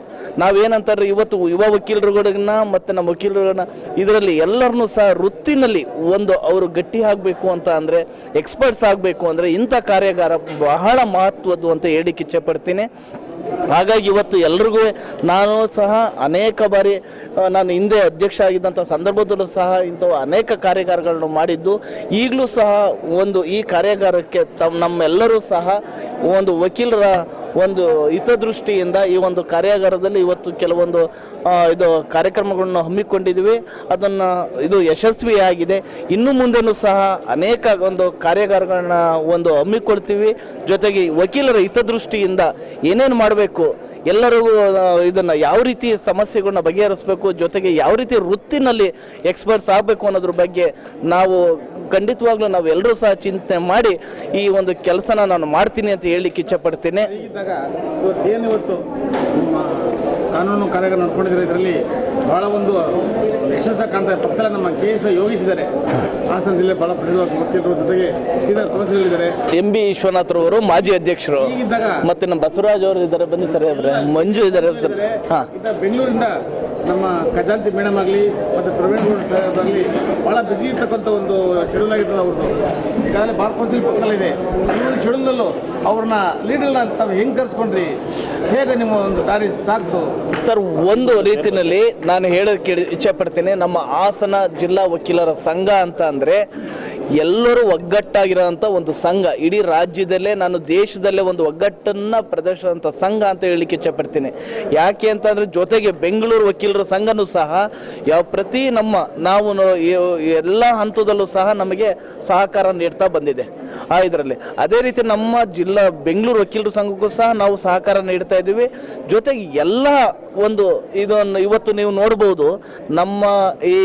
ನಾವೇನಂತಾರೆ, ಇವತ್ತು ಯುವ ವಕೀಲರುಗಳನ್ನ ಮತ್ತು ನಮ್ಮ ವಕೀಲರುಗಳನ್ನ ಇದರಲ್ಲಿ ಎಲ್ಲರನ್ನೂ ಸಹ ವೃತ್ತಿನಲ್ಲಿ ಒಂದು ಅವರು ಗಟ್ಟಿ ಆಗಬೇಕು ಅಂತ ಅಂದರೆ, ಎಕ್ಸ್ಪರ್ಟ್ಸ್ ಆಗಬೇಕು ಅಂದರೆ ಇಂಥ ಕಾರ್ಯಾಗಾರ ಬಹಳ ಮಹತ್ವದ್ದು ಅಂತ ಹೇಳಿಕ್ಕೆ ಇಚ್ಛೆಪಡ್ತೀನಿ. ಹಾಗಾಗಿ ಇವತ್ತು ಎಲ್ರಿಗೂ ನಾನು ಸಹ ಅನೇಕ ಬಾರಿ ನಾನು ಹಿಂದೆ ಅಧ್ಯಕ್ಷ ಆಗಿದ್ದಂಥ ಸಂದರ್ಭದಲ್ಲೂ ಸಹ ಇಂಥವು ಅನೇಕ ಕಾರ್ಯಾಗಾರಗಳನ್ನು ಮಾಡಿದ್ದು, ಈಗಲೂ ಸಹ ಒಂದು ಈ ಕಾರ್ಯಾಗಾರಕ್ಕೆ ನಮ್ಮೆಲ್ಲರೂ ಸಹ ಒಂದು ವಕೀಲರ ಒಂದು ಹಿತದೃಷ್ಟಿಯಿಂದ ಈ ಒಂದು ಕಾರ್ಯಾಗಾರದಲ್ಲಿ ಇವತ್ತು ಕೆಲವೊಂದು ಇದು ಕಾರ್ಯಕ್ರಮಗಳನ್ನು ಹಮ್ಮಿಕೊಂಡಿದ್ದೀವಿ. ಅದನ್ನು ಇದು ಯಶಸ್ವಿಯಾಗಿದೆ. ಇನ್ನು ಮುಂದೆನೂ ಸಹ ಅನೇಕ ಒಂದು ಕಾರ್ಯಾಗಾರಗಳನ್ನ ಒಂದು ಹಮ್ಮಿಕೊಳ್ತೀವಿ. ಜೊತೆಗೆ ವಕೀಲರ ಹಿತದೃಷ್ಟಿಯಿಂದ ಏನೇನು ಮಾಡಬೇಕು, ಎಲ್ಲರಿಗೂ ಇದನ್ನು ಯಾವ ರೀತಿ ಸಮಸ್ಯೆಗಳನ್ನ ಬಗೆಹರಿಸಬೇಕು, ಜೊತೆಗೆ ಯಾವ ರೀತಿ ವೃತ್ತಿನಲ್ಲಿ ಎಕ್ಸ್ಪರ್ಟ್ಸ್ ಆಗಬೇಕು ಅನ್ನೋದ್ರ ಬಗ್ಗೆ ನಾವು ಖಂಡಿತವಾಗ್ಲೂ ನಾವು ಎಲ್ಲರೂ ಸಹ ಚಿಂತನೆ ಮಾಡಿ ಈ ಒಂದು ಕೆಲಸನ ನಾನು ಮಾಡ್ತೀನಿ ಅಂತ ಹೇಳಲಿಕ್ಕೆ ಇಚ್ಛೆಪಡ್ತೇನೆ. ಇವತ್ತು ನಿಮ್ಮ ಕಾನೂನು ಕಾರ್ಯಾಗಾರ ನೋಡ್ಕೊಂಡಿದ್ದಾರೆ. ಇದರಲ್ಲಿ ಬಹಳ ಒಂದು ಯಶಸ್ಸ ಕಾಣ್ತಾರೆ. ಪಕ್ಕದಲ್ಲೇ ನಮ್ಮ KS ಯೋಗಿಸಿದ್ದಾರೆ. ಹಾಸನ ಜಿಲ್ಲೆ ಬಹಳ ಪ್ರಸಿದ್ಧ ವಕೀಲರು, ಜೊತೆಗೆ ಸೀನಿಯರ್ ಕೌನ್ಸಿಲರ್ ಇದ್ದಾರೆ. MB ವಿಶ್ವನಾಥ್ರವರು ಮಾಜಿ ಅಧ್ಯಕ್ಷರು, ಮತ್ತೆ ನಮ್ಮ ಬಸವರಾಜ್ ಅವರು ಇದ್ದಾರೆ, ಬನ್ನಿ ಸರ್ ಅವರೇ, ಮಂಜು ಇದ್ದಾರೆ. ಬೆಂಗಳೂರಿಂದ ನಮ್ಮ ಖಜಾಂಚಿ ಮೇಡಮ್ ಆಗಲಿ ಮತ್ತು ಪ್ರವೀಣ್ ಗೌಡ ಸರ್ ಆಗಲಿ ಭಾಳ ಬ್ಯುಸಿ ಇರ್ತಕ್ಕಂಥ ಒಂದು ಶೆಡ್ಯೂಲ್ ಆಗಿರ್ತದೆ ಅವ್ರದ್ದು. ಈಗಾಗಲೇ ಬಾರ್ ಕೌನ್ಸಿಲ್ ಪಕ್ಕದಲ್ಲಿದೆ. ಈ ಒಂದು ಶೆಡ್ಯೂಲ್ನಲ್ಲೂ ಅವ್ರನ್ನ ಲೀಡರ್ನ ತಾವು ಹೆಂಗೆ ಕರೆಸ್ಕೊಂಡ್ರಿ, ಹೇಗೆ ನಿಮ್ಮ ಒಂದು ದಾರಿ ಸಾಕ್ತು? ಸರ್, ಒಂದು ರೀತಿಯಲ್ಲಿ ನಾನು ಹೇಳೋಕ್ಕೆ ಇಚ್ಛೆ ಪಡ್ತೇನೆ, ನಮ್ಮ ಹಾಸನ ಜಿಲ್ಲಾ ವಕೀಲರ ಸಂಘ ಅಂತ ಅಂದರೆ ಎಲ್ಲರೂ ಒಗ್ಗಟ್ಟಾಗಿರೋಂಥ ಒಂದು ಸಂಘ. ಇಡೀ ರಾಜ್ಯದಲ್ಲೇ, ನಾನು ದೇಶದಲ್ಲೇ ಒಂದು ಒಗ್ಗಟ್ಟನ್ನು ಪ್ರದರ್ಶಿಸುವಂಥ ಸಂಘ ಅಂತ ಹೇಳಲಿಕ್ಕೆ ಇಚ್ಛೆಪಡ್ತೀನಿ. ಯಾಕೆ ಅಂತಂದರೆ ಜೊತೆಗೆ ಬೆಂಗಳೂರು ವಕೀಲರ ಸಂಘನೂ ಸಹ ಪ್ರತಿ ನಾವು ಎಲ್ಲ ಹಂತದಲ್ಲೂ ಸಹ ನಮಗೆ ಸಹಕಾರ ನೀಡ್ತಾ ಬಂದಿದೆ ಇದರಲ್ಲಿ. ಅದೇ ರೀತಿ ನಮ್ಮ ಜಿಲ್ಲಾ ಬೆಂಗಳೂರು ವಕೀಲರ ಸಂಘಕ್ಕೂ ಸಹ ನಾವು ಸಹಕಾರ ನೀಡ್ತಾ ಇದ್ದೀವಿ. ಜೊತೆಗೆ ಎಲ್ಲ ಒಂದು ಇದನ್ನು ಇವತ್ತು ನೀವು ನೋಡ್ಬೋದು, ನಮ್ಮ ಈ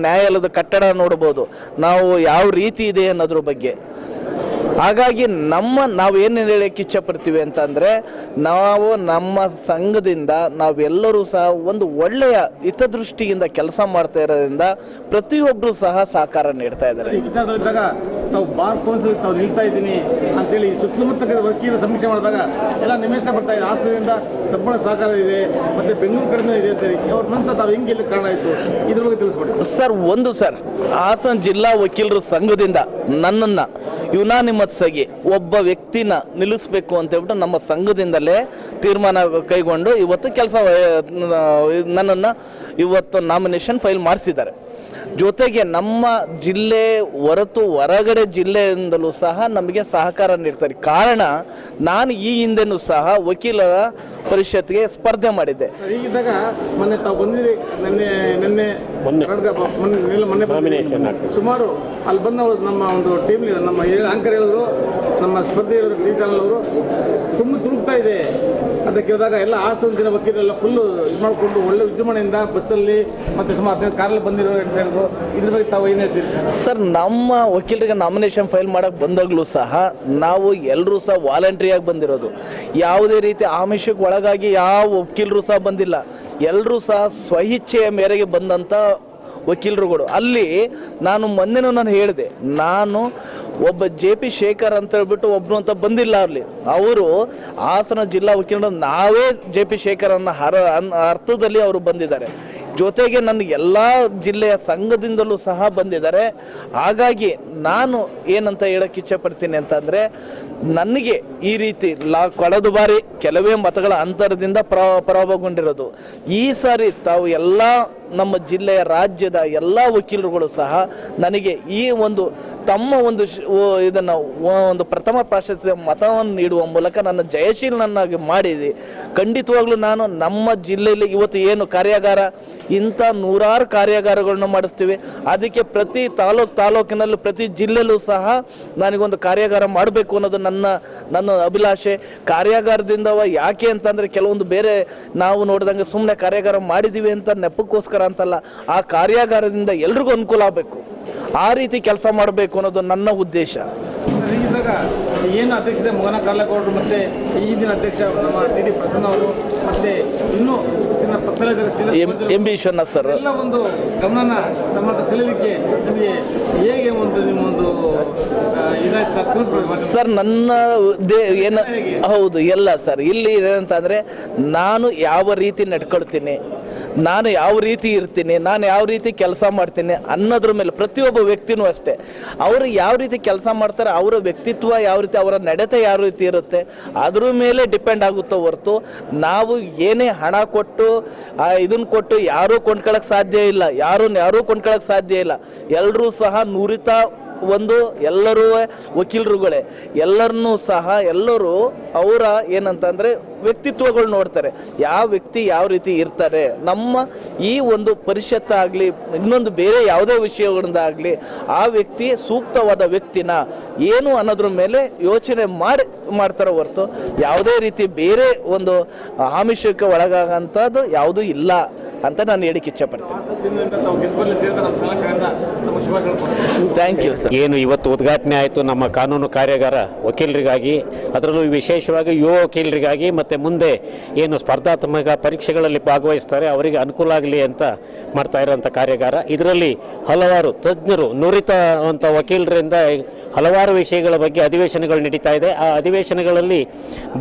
ನ್ಯಾಯಾಲಯದ ಕಟ್ಟಡ ನೋಡ್ಬೋದು ನಾವು ಯಾವ ರೀತಿ ಇದೆ ಅನ್ನೋದ್ರ ಬಗ್ಗೆ. ಹಾಗಾಗಿ ನಾವು ಏನು ಹೇಳಕ್ಕೆ ಇಚ್ಛೆಪಡ್ತೀವಿ ಅಂತಂದರೆ, ನಾವು ನಮ್ಮ ಸಂಘದಿಂದ ನಾವೆಲ್ಲರೂ ಸಹ ಒಂದು ಒಳ್ಳೆಯ ಹಿತದೃಷ್ಟಿಯಿಂದ ಕೆಲಸ ಮಾಡ್ತಾ ಇರೋದ್ರಿಂದ ಪ್ರತಿಯೊಬ್ಬರು ಸಹ ಸಹಕಾರ ನೀಡ್ತಾ ಇದ್ದಾರೆ. ಈ ವಿಚಾರದಲ್ಲಿದ್ದಾಗ ತಾವು ಬಾರ್ ಕೌನ್ಸಿಲ್ ತಾವು ನಿಲ್ತಾ ಇದ್ದೀನಿ ಅಂತೇಳಿ ಸುತ್ತಮುತ್ತ ವಕೀಲರು ಸಮೀಕ್ಷೆ ಮಾಡಿದಾಗ ಎಲ್ಲ ನಿಮೇಶ ಬರ್ತಾ ಇದೆ. ಹಾಸನದಿಂದ ಸಂಪೂರ್ಣ ಸಹಕಾರ ಇದೆ, ಮತ್ತು ಬೆಂಗಳೂರು ಕಡೆಯಿಂದ ಇದೆ ಅಂತೇಳಿ ಅವ್ರ ನಂತರ ತಾವು ಹೆಂಗೆ ಇಲ್ಲಿ ಕಾರಣ ಆಯಿತು, ಇದ್ರ ಬಗ್ಗೆ ತಿಳಿಸ್ಕೊಡಿ ಸರ್. ಹಾಸನ ಜಿಲ್ಲಾ ವಕೀಲರ ಸಂಘದಿಂದ ನನ್ನನ್ನು ಯುನಾನಿಮಸ್ ಆಗಿ ಒಬ್ಬ ವ್ಯಕ್ತಿನ ನಿಲ್ಲಿಸಬೇಕು ಅಂತ ಹೇಳ್ಬಿಟ್ಟು ನಮ್ಮ ಸಂಘದಿಂದಲೇ ತೀರ್ಮಾನ ಕೈಗೊಂಡು ಇವತ್ತು ನನ್ನನ್ನು ಇವತ್ತು ನಾಮಿನೇಷನ್ ಫೈಲ್ ಮಾಡಿಸಿದ್ದಾರೆ. ಜೊತೆಗೆ ನಮ್ಮ ಜಿಲ್ಲೆ ಹೊರಗಡೆ ಜಿಲ್ಲೆಯಿಂದಲೂ ಸಹ ನಮಗೆ ಸಹಕಾರ ನೀಡ್ತಾರೆ. ಕಾರಣ, ನಾನು ಈ ಹಿಂದೆನೂ ಸಹ ವಕೀಲರ ಪರಿಷತ್ಗೆ ಸ್ಪರ್ಧೆ ಮಾಡಿದ್ದೆ. ಈಗಿದ್ದಾಗ ಮೊನ್ನೆ ತಾವು ಬಂದಿರಿ, ಸುಮಾರು ಅಲ್ಲಿ ಬಂದ ನಮ್ಮ ಒಂದು ಟೀಮ್ ನಮ್ಮ ಆಂಕರ್ ಹೇಳಿದ್ರು, ನಮ್ಮ ಸ್ಪರ್ಧೆ ಹೇಳಿದ್ರು, ಟಿ ಚಾನಲ್ ಅವರು ತುಂಬ ತುಳುಕ್ತಾ ಇದೆ ಅದಕ್ಕೆ ಹೇಳಿದಾಗ ಎಲ್ಲ ಹಾಸನ ದಿನ ವಕೀಲರೆಲ್ಲ ಫುಲ್ಲು ಇದು ಮಾಡಿಕೊಂಡು ಒಳ್ಳೆ ವಿಜೃಂಭಣೆಯಿಂದ ಬಸ್ಸಲ್ಲಿ ಮತ್ತು ಸುಮಾರು 15 ಕಾರಲ್ಲಿ ಬಂದಿರೋ ಅಂತ ಹೇಳಿದ್ರು. ಇದ್ರ ಬಗ್ಗೆ ತಾವು ಏನು ಹೇಳ್ತೀರಿ? ಸರ್, ನಮ್ಮ ವಕೀಲರಿಗೆ ನಾಮಿನೇಷನ್ ಫೈಲ್ ಮಾಡೋಕ್ಕೆ ಬಂದಾಗಲೂ ಸಹ ನಾವು ಎಲ್ಲರೂ ಸಹ ವಾಲಂಟ್ರಿಯಾಗಿ ಬಂದಿರೋದು. ಯಾವುದೇ ರೀತಿ ಆಮಿಷಕ್ಕೆ ಒಳಗಾಗಿ ಯಾವ ವಕೀಲರು ಸಹ ಬಂದಿಲ್ಲ. ಎಲ್ಲರೂ ಸಹ ಸ್ವಇಚ್ಛೆಯ ಮೇರೆಗೆ ಬಂದಂಥ ವಕೀಲರುಗಳು. ಅಲ್ಲಿ ನಾನು ಹೇಳಿದೆ, ನಾನು ಒಬ್ಬ JP ಶೇಖರ್ ಅಂತ ಹೇಳ್ಬಿಟ್ಟು ಒಬ್ಬರು ಅಂತ ಬಂದಿಲ್ಲ. ಅಲ್ಲಿ ಅವರು ಹಾಸನ ಜಿಲ್ಲಾ ವಕೀಲರು ನಾವೇ JP ಶೇಖರನ್ನ ಅರ್ಥದಲ್ಲಿ ಅವರು ಬಂದಿದ್ದಾರೆ. ಜೊತೆಗೆ ನನ್ನ ಎಲ್ಲ ಜಿಲ್ಲೆಯ ಸಂಘದಿಂದಲೂ ಸಹ ಬಂದಿದ್ದಾರೆ. ಹಾಗಾಗಿ ನಾನು ಏನಂತ ಹೇಳಕ್ಕೆ ಇಚ್ಛೆಪಡ್ತೀನಿ ಅಂತಂದರೆ, ನನಗೆ ಈ ರೀತಿ ಕಳೆದ ಬಾರಿ ಕೆಲವೇ ಮತಗಳ ಅಂತರದಿಂದ ಪರಾಭವಗೊಂಡಿರೋದು. ಈ ಸಾರಿ ತಾವು ಎಲ್ಲ ನಮ್ಮ ಜಿಲ್ಲೆಯ ರಾಜ್ಯದ ಎಲ್ಲ ವಕೀಲರುಗಳು ಸಹ ನನಗೆ ಈ ಒಂದು ತಮ್ಮ ಒಂದು ಇದನ್ನು ಒಂದು ಪ್ರಥಮ ಪ್ರಾಶಸ್ತ್ಯ ಮತವನ್ನು ನೀಡುವ ಮೂಲಕ ನನ್ನ ಜಯಶೀಲನನ್ನಾಗಿ ಮಾಡಿದೆ. ಖಂಡಿತವಾಗ್ಲೂ ನಾನು ನಮ್ಮ ಜಿಲ್ಲೆಯಲ್ಲಿ ಇವತ್ತು ಏನು ಕಾರ್ಯಾಗಾರ, ಇಂಥ 100 ಕಾರ್ಯಾಗಾರಗಳನ್ನ ಮಾಡಿಸ್ತೀವಿ. ಅದಕ್ಕೆ ಪ್ರತಿ ತಾಲೂಕಿನಲ್ಲೂ ಪ್ರತಿ ಜಿಲ್ಲೆಯಲ್ಲೂ ಸಹ ನನಗೊಂದು ಕಾರ್ಯಾಗಾರ ಮಾಡಬೇಕು ಅನ್ನೋದು ನನ್ನ ಅಭಿಲಾಷೆ. ಕಾರ್ಯಾಗಾರದಿಂದ ಯಾಕೆ ಅಂತಂದರೆ, ಕೆಲವೊಂದು ಬೇರೆ ನಾವು ನೋಡಿದಂಗೆ ಸುಮ್ಮನೆ ಕಾರ್ಯಾಗಾರ ಮಾಡಿದ್ದೀವಿ ಅಂತ ನೆಪಕ್ಕೋಸ್ಕರ ಅಂತಲ್ಲ, ಆ ಕಾರ್ಯಾಗಾರದಿಂದ ಎಲ್ರಿಗೂ ಅನುಕೂಲ ಆಗಬೇಕು, ಆ ರೀತಿ ಕೆಲಸ ಮಾಡಬೇಕು ಅನ್ನೋದು ನನ್ನ ಉದ್ದೇಶ. ಏನು ಅಧ್ಯಕ್ಷತೆ ಮೋಹನ ಕಾರ್ಲಗೌಡರು ಮತ್ತು ಈಗಿನ ಅಧ್ಯಕ್ಷ ನಮ್ಮ TD ಪ್ರಸನ್ನ ಅವರು ಮತ್ತು ಇನ್ನೂ ಹೆಚ್ಚಿನ MB ವಿಶ್ವನಾಥ್ ಸರ್ ಎಲ್ಲ ಒಂದು ಗಮನ ನಮ್ಮ ಸೆಳೆಯಲಿಕ್ಕೆ ನಿಮಗೆ ಹೇಗೆ ನಿಮ್ಮ ಒಂದು ಸರ್ ನನ್ನ ಹೌದು ಎಲ್ಲ ಸರ್. ಇಲ್ಲಿ ಏನಂತಂದರೆ, ನಾನು ಯಾವ ರೀತಿ ನಡ್ಕೊಳ್ತೀನಿ, ನಾನು ಯಾವ ರೀತಿ ಇರ್ತೀನಿ, ನಾನು ಯಾವ ರೀತಿ ಕೆಲಸ ಮಾಡ್ತೀನಿ ಅನ್ನೋದ್ರ ಮೇಲೆ ಪ್ರತಿಯೊಬ್ಬ ವ್ಯಕ್ತಿನೂ ಅಷ್ಟೇ, ಅವರು ಯಾವ ರೀತಿ ಕೆಲಸ ಮಾಡ್ತಾರೆ, ಅವರ ವ್ಯಕ್ತಿತ್ವ ಯಾವ ರೀತಿ, ಅವರ ನಡತೆ ಯಾವ ರೀತಿ ಇರುತ್ತೆ ಅದ್ರ ಮೇಲೆ ಡಿಪೆಂಡ್ ಆಗುತ್ತೋ ಹೊರತು ನಾವು ಏನೇ ಹಣ ಕೊಟ್ಟು ಇದನ್ನು ಕೊಟ್ಟು ಯಾರೂ ಕೊಂಡ್ಕೊಳ್ಳೋಕೆ ಸಾಧ್ಯ ಇಲ್ಲ, ಯಾರೂ ಕೊಂಡ್ಕೊಳ್ಳೋಕೆ ಸಾಧ್ಯ ಇಲ್ಲ. ಎಲ್ಲರೂ ಸಹ ನುರಿತ ಎಲ್ಲರೂ ವಕೀಲರುಗಳೇ, ಎಲ್ಲರನ್ನೂ ಸಹ ಎಲ್ಲರೂ ಅವರ ಏನಂತಂದರೆ ವ್ಯಕ್ತಿತ್ವಗಳು ನೋಡ್ತಾರೆ, ಯಾವ ವ್ಯಕ್ತಿ ಯಾವ ರೀತಿ ಇರ್ತಾರೆ. ನಮ್ಮ ಈ ಒಂದು ಪರಿಷತ್ತಾಗಲಿ ಇನ್ನೊಂದು ಬೇರೆ ಯಾವುದೇ ವಿಷಯಗಳಿಂದಾಗಲಿ ಆ ವ್ಯಕ್ತಿ ಸೂಕ್ತವಾದ ವ್ಯಕ್ತಿನ ಏನು ಅನ್ನೋದ್ರ ಮೇಲೆ ಯೋಚನೆ ಮಾಡ್ತಾರೆ ಹೊರತು ಯಾವುದೇ ರೀತಿ ಬೇರೆ ಒಂದು ಆಮಿಷಕ್ಕೆ ಒಳಗಾಗಂಥದ್ದು ಯಾವುದೂ ಇಲ್ಲ ಅಂತ ನಾನು ಹೇಳಿಕ್ಕೆ ಇಚ್ಛೆಪಡ್ತೀನಿ. Thank you sir. ಏನು ಇವತ್ತು ಉದ್ಘಾಟನೆ ಆಯಿತು ನಮ್ಮ ಕಾನೂನು ಕಾರ್ಯಾಗಾರ ವಕೀಲರಿಗಾಗಿ, ಅದರಲ್ಲೂ ವಿಶೇಷವಾಗಿ ಯುವ ವಕೀಲರಿಗಾಗಿ ಮತ್ತು ಮುಂದೆ ಏನು ಸ್ಪರ್ಧಾತ್ಮಕ ಪರೀಕ್ಷೆಗಳಲ್ಲಿ ಭಾಗವಹಿಸ್ತಾರೆ ಅವರಿಗೆ ಅನುಕೂಲ ಆಗಲಿ ಅಂತ ಮಾಡ್ತಾ ಇರೋಂಥ ಕಾರ್ಯಾಗಾರ. ಇದರಲ್ಲಿ ಹಲವಾರು ತಜ್ಞರು ನುರಿತವಂಥ ವಕೀಲರಿಂದ ಹಲವಾರು ವಿಷಯಗಳ ಬಗ್ಗೆ ಅಧಿವೇಶನಗಳು ನಡೀತಾ ಇದೆ. ಆ ಅಧಿವೇಶನಗಳಲ್ಲಿ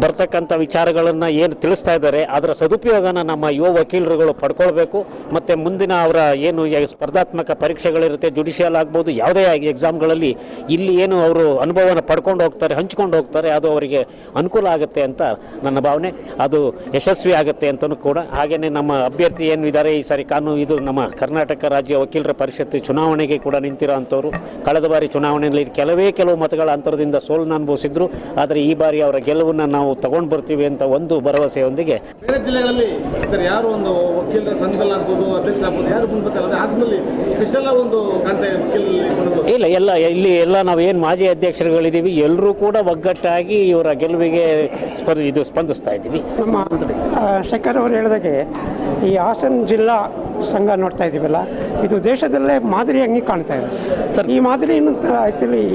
ಬರ್ತಕ್ಕಂಥ ವಿಚಾರಗಳನ್ನು ಏನು ತಿಳಿಸ್ತಾ ಇದ್ದಾರೆ ಅದರ ಸದುಪಯೋಗನ ನಮ್ಮ ಯುವ ವಕೀಲರುಗಳು ಪಡ್ಕೊಳ್ಬೇಕು. ಮತ್ತು ಮುಂದಿನ ಅವರ ಏನು ಸ್ಪರ್ಧಾತ್ಮಕ ಪರೀಕ್ಷೆಗಳಿರುತ್ತೆ, ಜುಡಿಷಿಯಲ್ ಆಗ್ಬೋದು, ಯಾವುದೇ ಎಕ್ಸಾಮ್ಗಳಲ್ಲಿ ಇಲ್ಲಿ ಏನು ಅವರು ಅನುಭವನ ಪಡ್ಕೊಂಡು ಹೋಗ್ತಾರೆ, ಹಂಚ್ಕೊಂಡು ಹೋಗ್ತಾರೆ, ಅದು ಅವರಿಗೆ ಅನುಕೂಲ ಆಗುತ್ತೆ ಅಂತ ನನ್ನ ಭಾವನೆ. ಅದು ಯಶಸ್ವಿ ಆಗುತ್ತೆ ಅಂತಲೂ ಕೂಡ. ಹಾಗೆಯೇ ನಮ್ಮ ಅಭ್ಯರ್ಥಿ ಏನು ಇದ್ದಾರೆ ಈ ಸಾರಿ ಇದು ನಮ್ಮ ಕರ್ನಾಟಕ ರಾಜ್ಯ ವಕೀಲರ ಪರಿಷತ್ತು ಚುನಾವಣೆಗೆ ಕೂಡ ನಿಂತಿರೋ ಅಂಥವ್ರು. ಕಳೆದ ಬಾರಿ ಚುನಾವಣೆಯಲ್ಲಿ ಕೆಲವು ಮತಗಳ ಅಂತರದಿಂದ ಸೋಲನ್ನು ಅನುಭವಿಸಿದ್ರು. ಆದರೆ ಈ ಬಾರಿ ಅವರ ಗೆಲುವನ್ನು ನಾವು ತಗೊಂಡು ಬರ್ತೀವಿ ಅಂತ ಒಂದು ಭರವಸೆಯೊಂದಿಗೆ ಬೇರೆ ಜಿಲ್ಲೆಗಳಲ್ಲಿ ಯಾರು ಒಂದು ವಕೀಲರ ಸಂಘದಲ್ಲಿ ಆಗ್ಬೋದು, ಅಧ್ಯಕ್ಷ ಆಗ್ಬೋದು, ಯಾರು ಬಂದ್ಬೇಕಲ್ಲ ಹಾಸನಲ್ಲಿ ಸ್ಪೆಷಲ್ ಒಂದು ಇಲ್ಲ ಇಲ್ಲಿ ನಾವು ಏನು ಮಾಜಿ ಅಧ್ಯಕ್ಷರುಗಳಿದ್ದೀವಿ ಎಲ್ಲರೂ ಕೂಡ ಒಗ್ಗಟ್ಟಾಗಿ ಇವರ ಗೆಲುವಿಗೆ ಸ್ಪಂದಿಸ್ತಾ ಇದ್ದೀವಿ. ನಮ್ಮ ಶೇಖರ್ ಅವರು ಹೇಳಿದಾಗೆ ಈ ಹಾಸನ ಜಿಲ್ಲಾ ಸಂಘ ನೋಡ್ತಾ ಇದ್ದೀವಲ್ಲ, ಇದು ದೇಶದಲ್ಲೇ ಮಾದರಿಯಾಗಿ ಕಾಣ್ತಾ ಇದೆ ಸರ್. ಈ ಮಾದರಿಯನ್ನು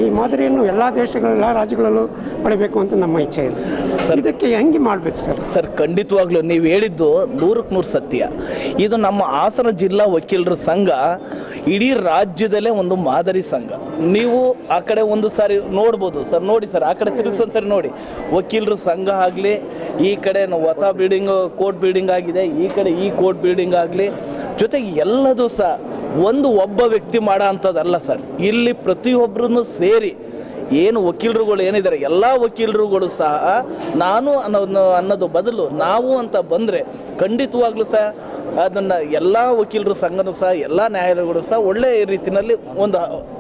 ಈ ಮಾದರಿಯನ್ನು ಎಲ್ಲ ದೇಶಗಳ ಎಲ್ಲ ರಾಜ್ಯಗಳಲ್ಲೂ ಪಡಿಬೇಕು ಅಂತ ನಮ್ಮ ಇಚ್ಛೆ ಇದೆ ಸರ್. ಇದಕ್ಕೆ ಹೆಂಗೆ ಮಾಡಬೇಕು ಸರ್? ಖಂಡಿತವಾಗ್ಲೂ ನೀವು ಹೇಳಿದ್ದು 100% ಸತ್ಯ. ಇದು ನಮ್ಮ ಹಾಸನ ಜಿಲ್ಲಾ ವಕೀಲರ ಸಂಘ ಇಡೀ ರಾಜ್ಯದಲ್ಲೇ ಒಂದು ಮಾದರಿ ಸಂಘ. ನೀವು ಆ ಕಡೆ ಒಂದು ಸಾರಿ ನೋಡ್ಬೋದು ಸರ್, ನೋಡಿ ಸರ್, ಆ ಕಡೆ ತಿರುಗಿಸೋಂದ್ಸರಿ ನೋಡಿ, ವಕೀಲರ ಸಂಘ ಆಗಲಿ, ಈ ಕಡೆ ಹೊಸ ಬಿಲ್ಡಿಂಗ್ ಕೋರ್ಟ್ ಬಿಲ್ಡಿಂಗ್ ಆಗಿದೆ, ಈ ಕಡೆ ಈ ಕೋರ್ಟ್ ಬಿಲ್ಡಿಂಗ್ ಆಗಲಿ, ಜೊತೆಗೆ ಎಲ್ಲದೂ ಸಹ ಒಬ್ಬ ವ್ಯಕ್ತಿ ಮಾಡೋ ಅಂಥದ್ದಲ್ಲ ಸರ್. ಇಲ್ಲಿ ಪ್ರತಿಯೊಬ್ಬರೂ ಸೇರಿ ಏನು ವಕೀಲರುಗಳು ಏನಿದ್ದಾರೆ ಎಲ್ಲ ವಕೀಲರುಗಳು ಸಹ ನಾನು ಅನ್ನೋದು ಬದಲು ನಾವು ಅಂತ ಬಂದರೆ ಖಂಡಿತವಾಗ್ಲೂ ಸಹ ಅದನ್ನು ಎಲ್ಲ ವಕೀಲರ ಸಂಘನೂ ಸಹ ಎಲ್ಲ ನ್ಯಾಯಾಲಯಗಳು ಸಹ ಒಳ್ಳೆಯ ರೀತಿಯಲ್ಲಿ ಒಂದು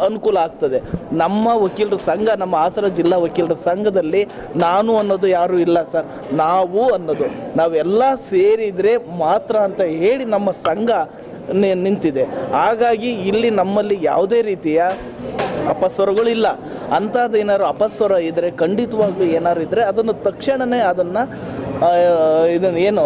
ಅನುಕೂಲ ಆಗ್ತದೆ. ನಮ್ಮ ವಕೀಲರ ಸಂಘ, ನಮ್ಮ ಹಾಸನ ಜಿಲ್ಲಾ ವಕೀಲರ ಸಂಘದಲ್ಲಿ ನಾನು ಅನ್ನೋದು ಯಾರೂ ಇಲ್ಲ ಸರ್, ನಾವು ಅನ್ನೋದು ನಾವೆಲ್ಲ ಸೇರಿದರೆ ಮಾತ್ರ ಅಂತ ಹೇಳಿ ನಮ್ಮ ಸಂಘ ನಿಂತಿದೆ. ಹಾಗಾಗಿ ಇಲ್ಲಿ ನಮ್ಮಲ್ಲಿ ಯಾವುದೇ ರೀತಿಯ ಅಪಸ್ವರಗಳಿಲ್ಲ. ಅಂಥದ್ದು ಏನಾದ್ರು ಅಪಸ್ವರ ಇದ್ದರೆ ಖಂಡಿತವಾಗ್ಲೂ ಏನಾದ್ರು ಇದ್ದರೆ ಅದನ್ನು ತಕ್ಷಣವೇ ಅದನ್ನು ಏನು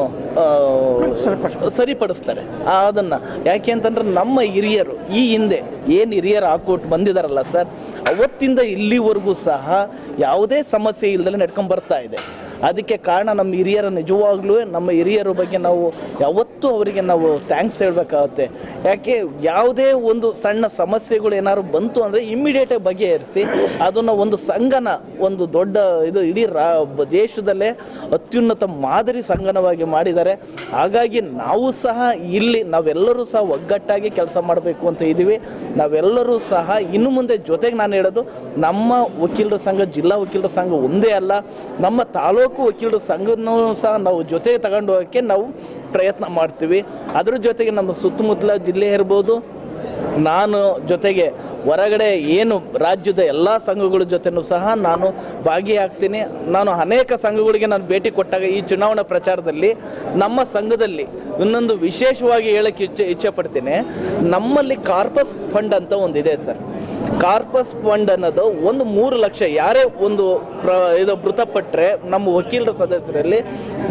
ಸರಿಪಡಿಸ್ತಾರೆ ಅದನ್ನು. ಯಾಕೆ ಅಂತಂದ್ರೆ ನಮ್ಮ ಹಿರಿಯರು ಈ ಹಿಂದೆ ಏನು ಹಿರಿಯರು ಹಾಕೊಟ್ಟು ಬಂದಿದ್ದಾರಲ್ಲ ಸರ್, ಅವತ್ತಿಂದ ಇಲ್ಲಿವರೆಗೂ ಸಹ ಯಾವುದೇ ಸಮಸ್ಯೆ ಇಲ್ಲದೆ ನಡ್ಕೊಂಡು ಬರ್ತಾ ಇದೆ. ಅದಕ್ಕೆ ಕಾರಣ ನಮ್ಮ ಹಿರಿಯರ, ನಿಜವಾಗ್ಲೂ ನಮ್ಮ ಹಿರಿಯರ ಬಗ್ಗೆ ನಾವು ಯಾವತ್ತೂ ಅವರಿಗೆ ನಾವು ಥ್ಯಾಂಕ್ಸ್ ಹೇಳಬೇಕಾಗುತ್ತೆ. ಯಾಕೆ ಯಾವುದೇ ಒಂದು ಸಣ್ಣ ಸಮಸ್ಯೆಗಳು ಏನಾದ್ರು ಬಂತು ಅಂದರೆ ಇಮ್ಮಿಡಿಯೇಟಾಗಿ ಬಗೆಹರಿಸಿ ಅದನ್ನು ಒಂದು ಸಂಘನ ಒಂದು ದೊಡ್ಡ ಇಡೀ ದೇಶದಲ್ಲೇ ಅತ್ಯುನ್ನತ ಮಾದರಿ ಸಂಘನವಾಗಿ ಮಾಡಿದ್ದಾರೆ. ಹಾಗಾಗಿ ನಾವು ಸಹ ಇಲ್ಲಿ ನಾವೆಲ್ಲರೂ ಸಹ ಒಗ್ಗಟ್ಟಾಗಿ ಕೆಲಸ ಮಾಡಬೇಕು ಅಂತ ಇದ್ದೀವಿ. ನಾವೆಲ್ಲರೂ ಸಹ ಇನ್ನು ಮುಂದೆ ಜೊತೆಗೆ ನಾನು ಹೇಳೋದು, ನಮ್ಮ ವಕೀಲರ ಸಂಘ, ಜಿಲ್ಲಾ ವಕೀಲರ ಸಂಘ ಒಂದೇ ಅಲ್ಲ, ನಮ್ಮ ತಾಲೂಕು ವಕೀಲರ ಸಂಘನೂ ಸಹ ನಾವು ಜೊತೆಗೆ ತಗೊಂಡು ಹೋಗೋಕ್ಕೆ ನಾವು ಪ್ರಯತ್ನ ಮಾಡ್ತೀವಿ. ಅದ್ರ ಜೊತೆಗೆ ನಮ್ಮ ಸುತ್ತಮುತ್ತಲ ಜಿಲ್ಲೆ ಇರ್ಬೋದು, ನಾನು ಜೊತೆಗೆ ಹೊರಗಡೆ ಏನು ರಾಜ್ಯದ ಎಲ್ಲ ಸಂಘಗಳ ಜೊತೆನೂ ಸಹ ನಾನು ಭಾಗಿಯಾಗ್ತೀನಿ. ನಾನು ಅನೇಕ ಸಂಘಗಳಿಗೆ ನಾನು ಭೇಟಿ ಕೊಟ್ಟಾಗ ಈ ಚುನಾವಣಾ ಪ್ರಚಾರದಲ್ಲಿ ನಮ್ಮ ಸಂಘದಲ್ಲಿ ಇನ್ನೊಂದು ವಿಶೇಷವಾಗಿ ಹೇಳೋಕ್ಕೆ ಇಚ್ಛೆ ಪಡ್ತೀನಿ. ನಮ್ಮಲ್ಲಿ ಕಾರ್ಪಸ್ ಫಂಡ್ ಅಂತ ಒಂದಿದೆ ಸರ್. ಕಾರ್ಪಸ್ ಫಂಡ್ ಅನ್ನೋದು 3 ಲಕ್ಷ, ಯಾರೇ ಒಂದು ಮೃತಪಟ್ಟರೆ ನಮ್ಮ ವಕೀಲರ ಸದಸ್ಯರಲ್ಲಿ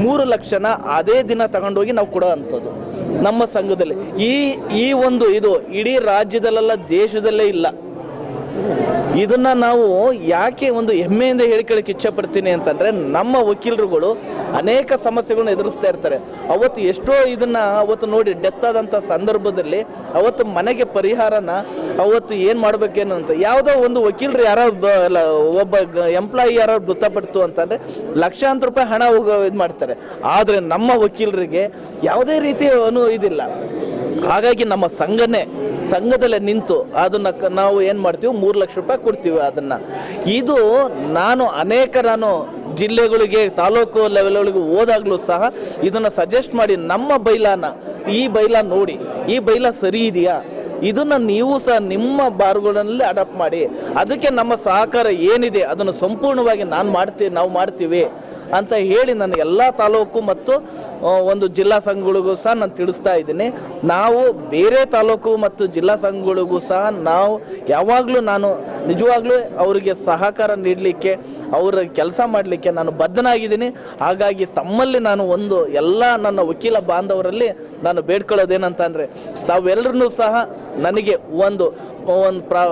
3 ಲಕ್ಷನ ಅದೇ ದಿನ ತಗೊಂಡೋಗಿ ನಾವು ಕೊಡೋ ಅಂಥದ್ದು ನಮ್ಮ ಸಂಘದಲ್ಲಿ. ಈ ಒಂದು ಇದು ಇಡೀ ರಾಜ್ಯದಲ್ಲೆಲ್ಲ ದೇಶದಲ್ಲೇ ಇಲ್ಲ. ಇದನ್ನು ನಾವು ಯಾಕೆ ಒಂದು ಹೆಮ್ಮೆಯಿಂದ ಹೇಳ್ಕೊಳ್ಳೋಕೆ ಇಚ್ಛಪಡ್ತೀನಿ ಅಂತಂದರೆ ನಮ್ಮ ವಕೀಲರುಗಳು ಅನೇಕ ಸಮಸ್ಯೆಗಳನ್ನ ಎದುರಿಸ್ತಾ ಇರ್ತಾರೆ. ಅವತ್ತು ಎಷ್ಟೋ ಇದನ್ನು ಅವತ್ತು ನೋಡಿ ಡೆತ್ ಆದಂಥ ಸಂದರ್ಭದಲ್ಲಿ ಅವತ್ತು ಮನೆಗೆ ಪರಿಹಾರನ ಅವತ್ತು ಏನು ಮಾಡಬೇಕೇನು ಅಂತ ಯಾವುದೋ ಒಂದು ವಕೀಲರು ಯಾರೋ ಒಬ್ಬ ಎಂಪ್ಲಾಯಿ ಯಾರೋ ಮೃತಪಡ್ತು ಅಂತಂದರೆ ಲಕ್ಷಾಂತರ ರೂಪಾಯಿ ಹಣ ಇದು ಮಾಡ್ತಾರೆ. ಆದರೆ ನಮ್ಮ ವಕೀಲರಿಗೆ ಯಾವುದೇ ರೀತಿಯ ಇದಿಲ್ಲ. ಹಾಗಾಗಿ ನಮ್ಮ ಸಂಘದಲ್ಲೇ ನಿಂತು ಅದನ್ನು ನಾವು ಏನು ಮಾಡ್ತೀವಿ 3 ಲಕ್ಷ ರೂಪಾಯಿ ಕೊಡ್ತೀವಿ ಅದನ್ನು. ಇದು ನಾನು ಜಿಲ್ಲೆಗಳಿಗೆ ತಾಲೂಕು ಲೆವೆಲ್ಗಳಿಗೆ ಹೋದಾಗಲೂ ಸಹ ಇದನ್ನು ಸಜೆಸ್ಟ್ ಮಾಡಿ ನಮ್ಮ ಈ ಬೈಲಾ ನೋಡಿ, ಈ ಬೈಲಾ ಸರಿ ಇದೆಯಾ, ಇದನ್ನು ನೀವು ಸಹ ನಿಮ್ಮ ಬಾರ್ಗಳಲ್ಲಿ ಅಡಾಪ್ಟ್ ಮಾಡಿ, ಅದಕ್ಕೆ ನಮ್ಮ ಸಹಕಾರ ಏನಿದೆ ಅದನ್ನು ಸಂಪೂರ್ಣವಾಗಿ ನಾವು ಮಾಡ್ತೀವಿ ಅಂತ ಹೇಳಿ ನಾನು ಎಲ್ಲ ತಾಲೂಕು ಮತ್ತು ಒಂದು ಜಿಲ್ಲಾ ಸಂಘಗಳಿಗೂ ಸಹ ನಾನು ತಿಳಿಸ್ತಾ ಇದ್ದೀನಿ. ನಾವು ಬೇರೆ ತಾಲೂಕು ಮತ್ತು ಜಿಲ್ಲಾ ಸಂಘಗಳಿಗೂ ಸಹ ನಾವು ಯಾವಾಗಲೂ ನಾನು ನಿಜವಾಗ್ಲೂ ಅವರಿಗೆ ಸಹಕಾರ ನೀಡಲಿಕ್ಕೆ, ಅವರ ಕೆಲಸ ಮಾಡಲಿಕ್ಕೆ ನಾನು ಬದ್ಧನಾಗಿದ್ದೀನಿ. ಹಾಗಾಗಿ ತಮ್ಮಲ್ಲಿ ನಾನು ಎಲ್ಲ ನನ್ನ ವಕೀಲ ಬಾಂಧವರಲ್ಲಿ ನಾನು ಬೇಡ್ಕೊಳ್ಳೋದೇನಂತಂದರೆ, ತಾವೆಲ್ಲರೂ ಸಹ ನನಗೆ ಒಂದು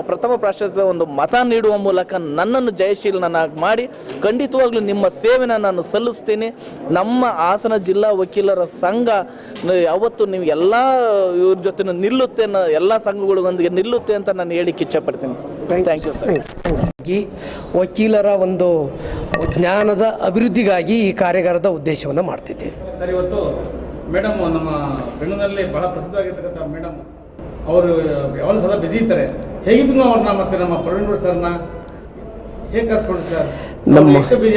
ಪ್ರಥಮ ಪ್ರಾಶಸ್ತ್ಯದ ಒಂದು ಮತ ನೀಡುವ ಮೂಲಕ ನನ್ನನ್ನು ಜಯಶೀಲನಾಗಿ ಮಾಡಿ ಖಂಡಿತವಾಗ್ಲೂ ನಿಮ್ಮ ಸೇವೆನ ನಾನು ಸಲ್ಲಿಸ್ತೀನಿ. ನಮ್ಮ ಹಾಸನ ಜಿಲ್ಲಾ ವಕೀಲರ ಸಂಘ ಯಾವತ್ತು ನೀವು ಎಲ್ಲ ಇವ್ರ ಜೊತೆ ನಿಲ್ಲುತ್ತೆ, ಎಲ್ಲ ಸಂಘಗಳೊಂದಿಗೆ ನಿಲ್ಲುತ್ತೆ ಅಂತ ನಾನು ಹೇಳಿಕ್ಕೆ ಇಚ್ಛಪಡ್ತೀನಿ. Thank you sir. ವಕೀಲರ ಒಂದು ಜ್ಞಾನದ ಅಭಿವೃದ್ಧಿಗಾಗಿ ಈ ಕಾರ್ಯಾಗಾರದ ಉದ್ದೇಶವನ್ನು ಮಾಡ್ತಿದ್ದೆ. ಸರ್, ಇವತ್ತು ಮೇಡಮ್ ನಮ್ಮ ಬೆಂಗಳೂರಲ್ಲಿ ಬಹಳ ಪ್ರಸಿದ್ಧವಾಗಿರ್ತಕ್ಕಂಥ ಮೇಡಮ್ ಅವರು ಯಾವಾಗ ಸದಾ ಬ್ಯುಸಿ ಇರ್ತಾರೆ. ಹೇಗಿದ್ರು ಅವ್ರನ್ನ ಮತ್ತೆ ನಮ್ಮ ಪ್ರವೀಣ್ ಸರ್ನ ಹೇಗೆ ಕರ್ಸ್ಕೊಂಡು ಸರ್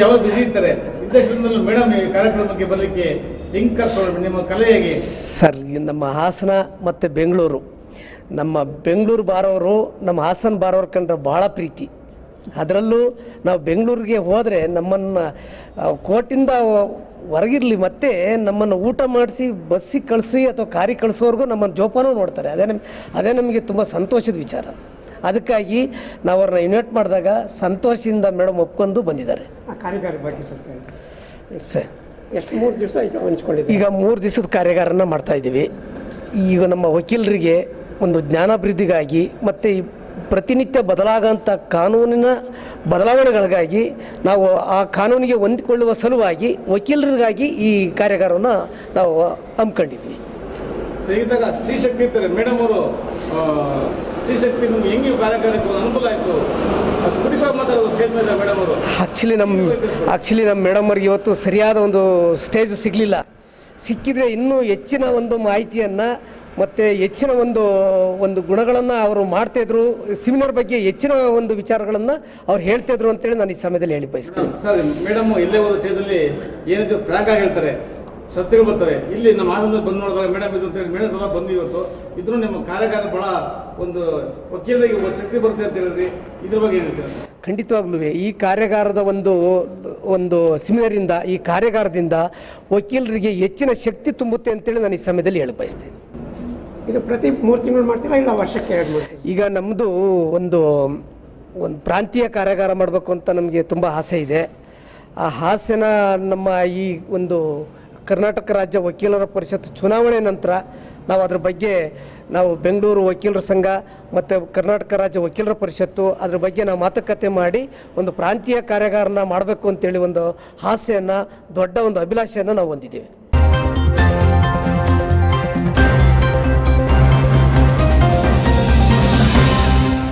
ಯಾವಾಗ ಬ್ಯುಸಿ ಇರ್ತಾರೆ ಇಂಥ ಮೇಡಮ್ ಈ ಕಾರ್ಯಕ್ರಮಕ್ಕೆ ಬರಲಿಕ್ಕೆ ಹೆಂಗೆ ಕರ್ಸ್ಕೊಂಡು ನಿಮ್ಮ ಕಲೆ ಹೇಗೆ ಸರ್? ನಮ್ಮ ಹಾಸನ ಮತ್ತು ಬೆಂಗಳೂರು, ನಮ್ಮ ಬೆಂಗಳೂರು ಬಾರೋರು ನಮ್ಮ ಹಾಸನ ಬಾರೋರು ಕಂಡ್ರೆ ಭಾಳ ಪ್ರೀತಿ. ಅದರಲ್ಲೂ ನಾವು ಬೆಂಗಳೂರಿಗೆ ಹೋದರೆ ನಮ್ಮನ್ನು ಕೋರ್ಟಿಂದ ಹೊರಗಿರಲಿ ಮತ್ತೆ ನಮ್ಮನ್ನು ಊಟ ಮಾಡಿಸಿ ಬಸ್ಸಿಗೆ ಕಳಿಸಿ ಅಥವಾ ಕಾರಿಗೆ ಕಳಿಸೋವರೆಗೂ ನಮ್ಮನ್ನು ಜೋಪಾನ ನೋಡ್ತಾರೆ. ಅದೇ ನಮಗೆ ತುಂಬ ಸಂತೋಷದ ವಿಚಾರ. ಅದಕ್ಕಾಗಿ ನಾವು ಅವ್ರನ್ನ ಇನ್ವೈಟ್ ಮಾಡಿದಾಗ ಸಂತೋಷದಿಂದ ಮೇಡಮ್ ಒಪ್ಕೊಂಡು ಬಂದಿದ್ದಾರೆ. ಕಾರ್ಯಾಗಾರ ಬಗ್ಗೆ ಸರ್ ಎಷ್ಟು 3 ದಿವಸ ಹಂಚ್ಕೊಂಡಿದ್ದೀವಿ. ಈಗ 3 ದಿವಸದ ಕಾರ್ಯಾಗಾರನ ಮಾಡ್ತಾಯಿದ್ದೀವಿ. ಈಗ ನಮ್ಮ ವಕೀಲರಿಗೆ ಒಂದು ಜ್ಞಾನಾಭಿವೃದ್ಧಿಗಾಗಿ ಮತ್ತು ಈ ಪ್ರತಿನಿತ್ಯ ಬದಲಾಗೋಂಥ ಕಾನೂನಿನ ಬದಲಾವಣೆಗಳಿಗಾಗಿ ನಾವು ಆ ಕಾನೂನಿಗೆ ಹೊಂದಿಕೊಳ್ಳುವ ಸಲುವಾಗಿ ವಕೀಲರಿಗಾಗಿ ಈ ಕಾರ್ಯಾಗಾರವನ್ನು ನಾವು ಹಮ್ಮಿಕೊಂಡಿದ್ವಿ. ಸಹಿದಾಗ ಸ್ತ್ರೀಶಕ್ತಿ ಇರ್ತಾರೆ ಮೇಡಮ್ ಅವರು, ಸ್ತ್ರೀಶಕ್ತಿ ನಿಮ್ಗೆ ಹೆಂಗೆ ಕಾರ್ಯಾಗಾರಕ್ಕೆ ಅನುಕೂಲ ಆಯಿತು? ಸ್ಫುಟಿಕವಾಗಿ ಮಾತಾಡೋದು ಕ್ಷೇತ್ರದ ಮೇಡಮ್ ಅವರು. ಆ್ಯಕ್ಚುಲಿ ನಮ್ಮ ಮೇಡಮ್ ಅವ್ರಿಗೆ ಇವತ್ತು ಸರಿಯಾದ ಒಂದು ಸ್ಟೇಜ್ ಸಿಗಲಿಲ್ಲ. ಸಿಕ್ಕಿದರೆ ಇನ್ನೂ ಹೆಚ್ಚಿನ ಒಂದು ಮಾಹಿತಿಯನ್ನು ಮತ್ತು ಹೆಚ್ಚಿನ ಒಂದು ಗುಣಗಳನ್ನು ಅವರು ಮಾಡ್ತಾಯಿದ್ರು. ಸೆಮಿನಾರ್ ಬಗ್ಗೆ ಹೆಚ್ಚಿನ ಒಂದು ವಿಚಾರಗಳನ್ನು ಅವ್ರು ಹೇಳ್ತಾಯಿದ್ರು ಅಂತೇಳಿ ನಾನು ಈ ಸಮಯದಲ್ಲಿ ಹೇಳಿ ಬಯಸ್ತೀನಿ. ಸರ್, ಮೇಡಮ್ ಎಲ್ಲೇ ಹೋದ ಕ್ಷೇತ್ರದಲ್ಲಿ ಏನಿದೆ ಫ್ರಾಂಕ್ ಆಗಿ ಹೇಳ್ತಾರೆ, ಸತ್ಯಗಳು ಬರ್ತವೆ. ಇಲ್ಲಿ ನಮ್ಮ ಹಾಸನದಲ್ಲಿ ಬಂದು ನೋಡಿದಾಗ ಮೇಡಮ್ ಇದು ಅಂತೇಳಿ ಮೇಡಮ್ ಸಲ ಬಂದು ಇವತ್ತು ಇದ್ರೂ ನಿಮ್ಮ ಕಾರ್ಯಾಗಾರ ಭಾಳ ಒಂದು ವಕೀಲರಿಗೆ ಶಕ್ತಿ ಬರುತ್ತೆ ಅಂತ ಹೇಳಿದ್ರಿ, ಇದ್ರ ಬಗ್ಗೆ ಹೇಳ್ತೀರಾ? ಖಂಡಿತವಾಗ್ಲೂ ಈ ಕಾರ್ಯಾಗಾರದ ಒಂದು ಸೆಮಿನಾರಿಂದ, ಈ ಕಾರ್ಯಾಗಾರದಿಂದ ವಕೀಲರಿಗೆ ಹೆಚ್ಚಿನ ಶಕ್ತಿ ತುಂಬುತ್ತೆ ಅಂತೇಳಿ ನಾನು ಈ ಸಮಯದಲ್ಲಿ ಹೇಳಿ ಬಯಸ್ತೀನಿ. ಇದು ಪ್ರತಿ 3 ತಿಂಗಳು ಮಾಡ್ತೀರಾ ಇಲ್ಲ ವರ್ಷಕ್ಕೆ 2 ಮಾಡ್ತೀರಾ? ಈಗ ನಮ್ಮದು ಒಂದು ಪ್ರಾಂತೀಯ ಕಾರ್ಯಾಗಾರ ಮಾಡಬೇಕು ಅಂತ ನಮಗೆ ತುಂಬ ಆಸೆ ಇದೆ. ಆ ಆಸೆನ ನಮ್ಮ ಈ ಒಂದು ಕರ್ನಾಟಕ ರಾಜ್ಯ ವಕೀಲರ ಪರಿಷತ್ ಚುನಾವಣೆ ನಂತರ ನಾವು ಅದ್ರ ಬಗ್ಗೆ ನಾವು ಬೆಂಗಳೂರು ವಕೀಲರ ಸಂಘ ಮತ್ತು ಕರ್ನಾಟಕ ರಾಜ್ಯ ವಕೀಲರ ಪರಿಷತ್ತು ಅದ್ರ ಬಗ್ಗೆ ನಾವು ಮಾತುಕತೆ ಮಾಡಿ ಒಂದು ಪ್ರಾಂತೀಯ ಕಾರ್ಯಾಗಾರನ ಮಾಡಬೇಕು ಅಂತೇಳಿ ಒಂದು ಆಸೆಯನ್ನು, ದೊಡ್ಡ ಒಂದು ಅಭಿಲಾಷೆಯನ್ನು ನಾವು ಹೊಂದಿದ್ದೇವೆ.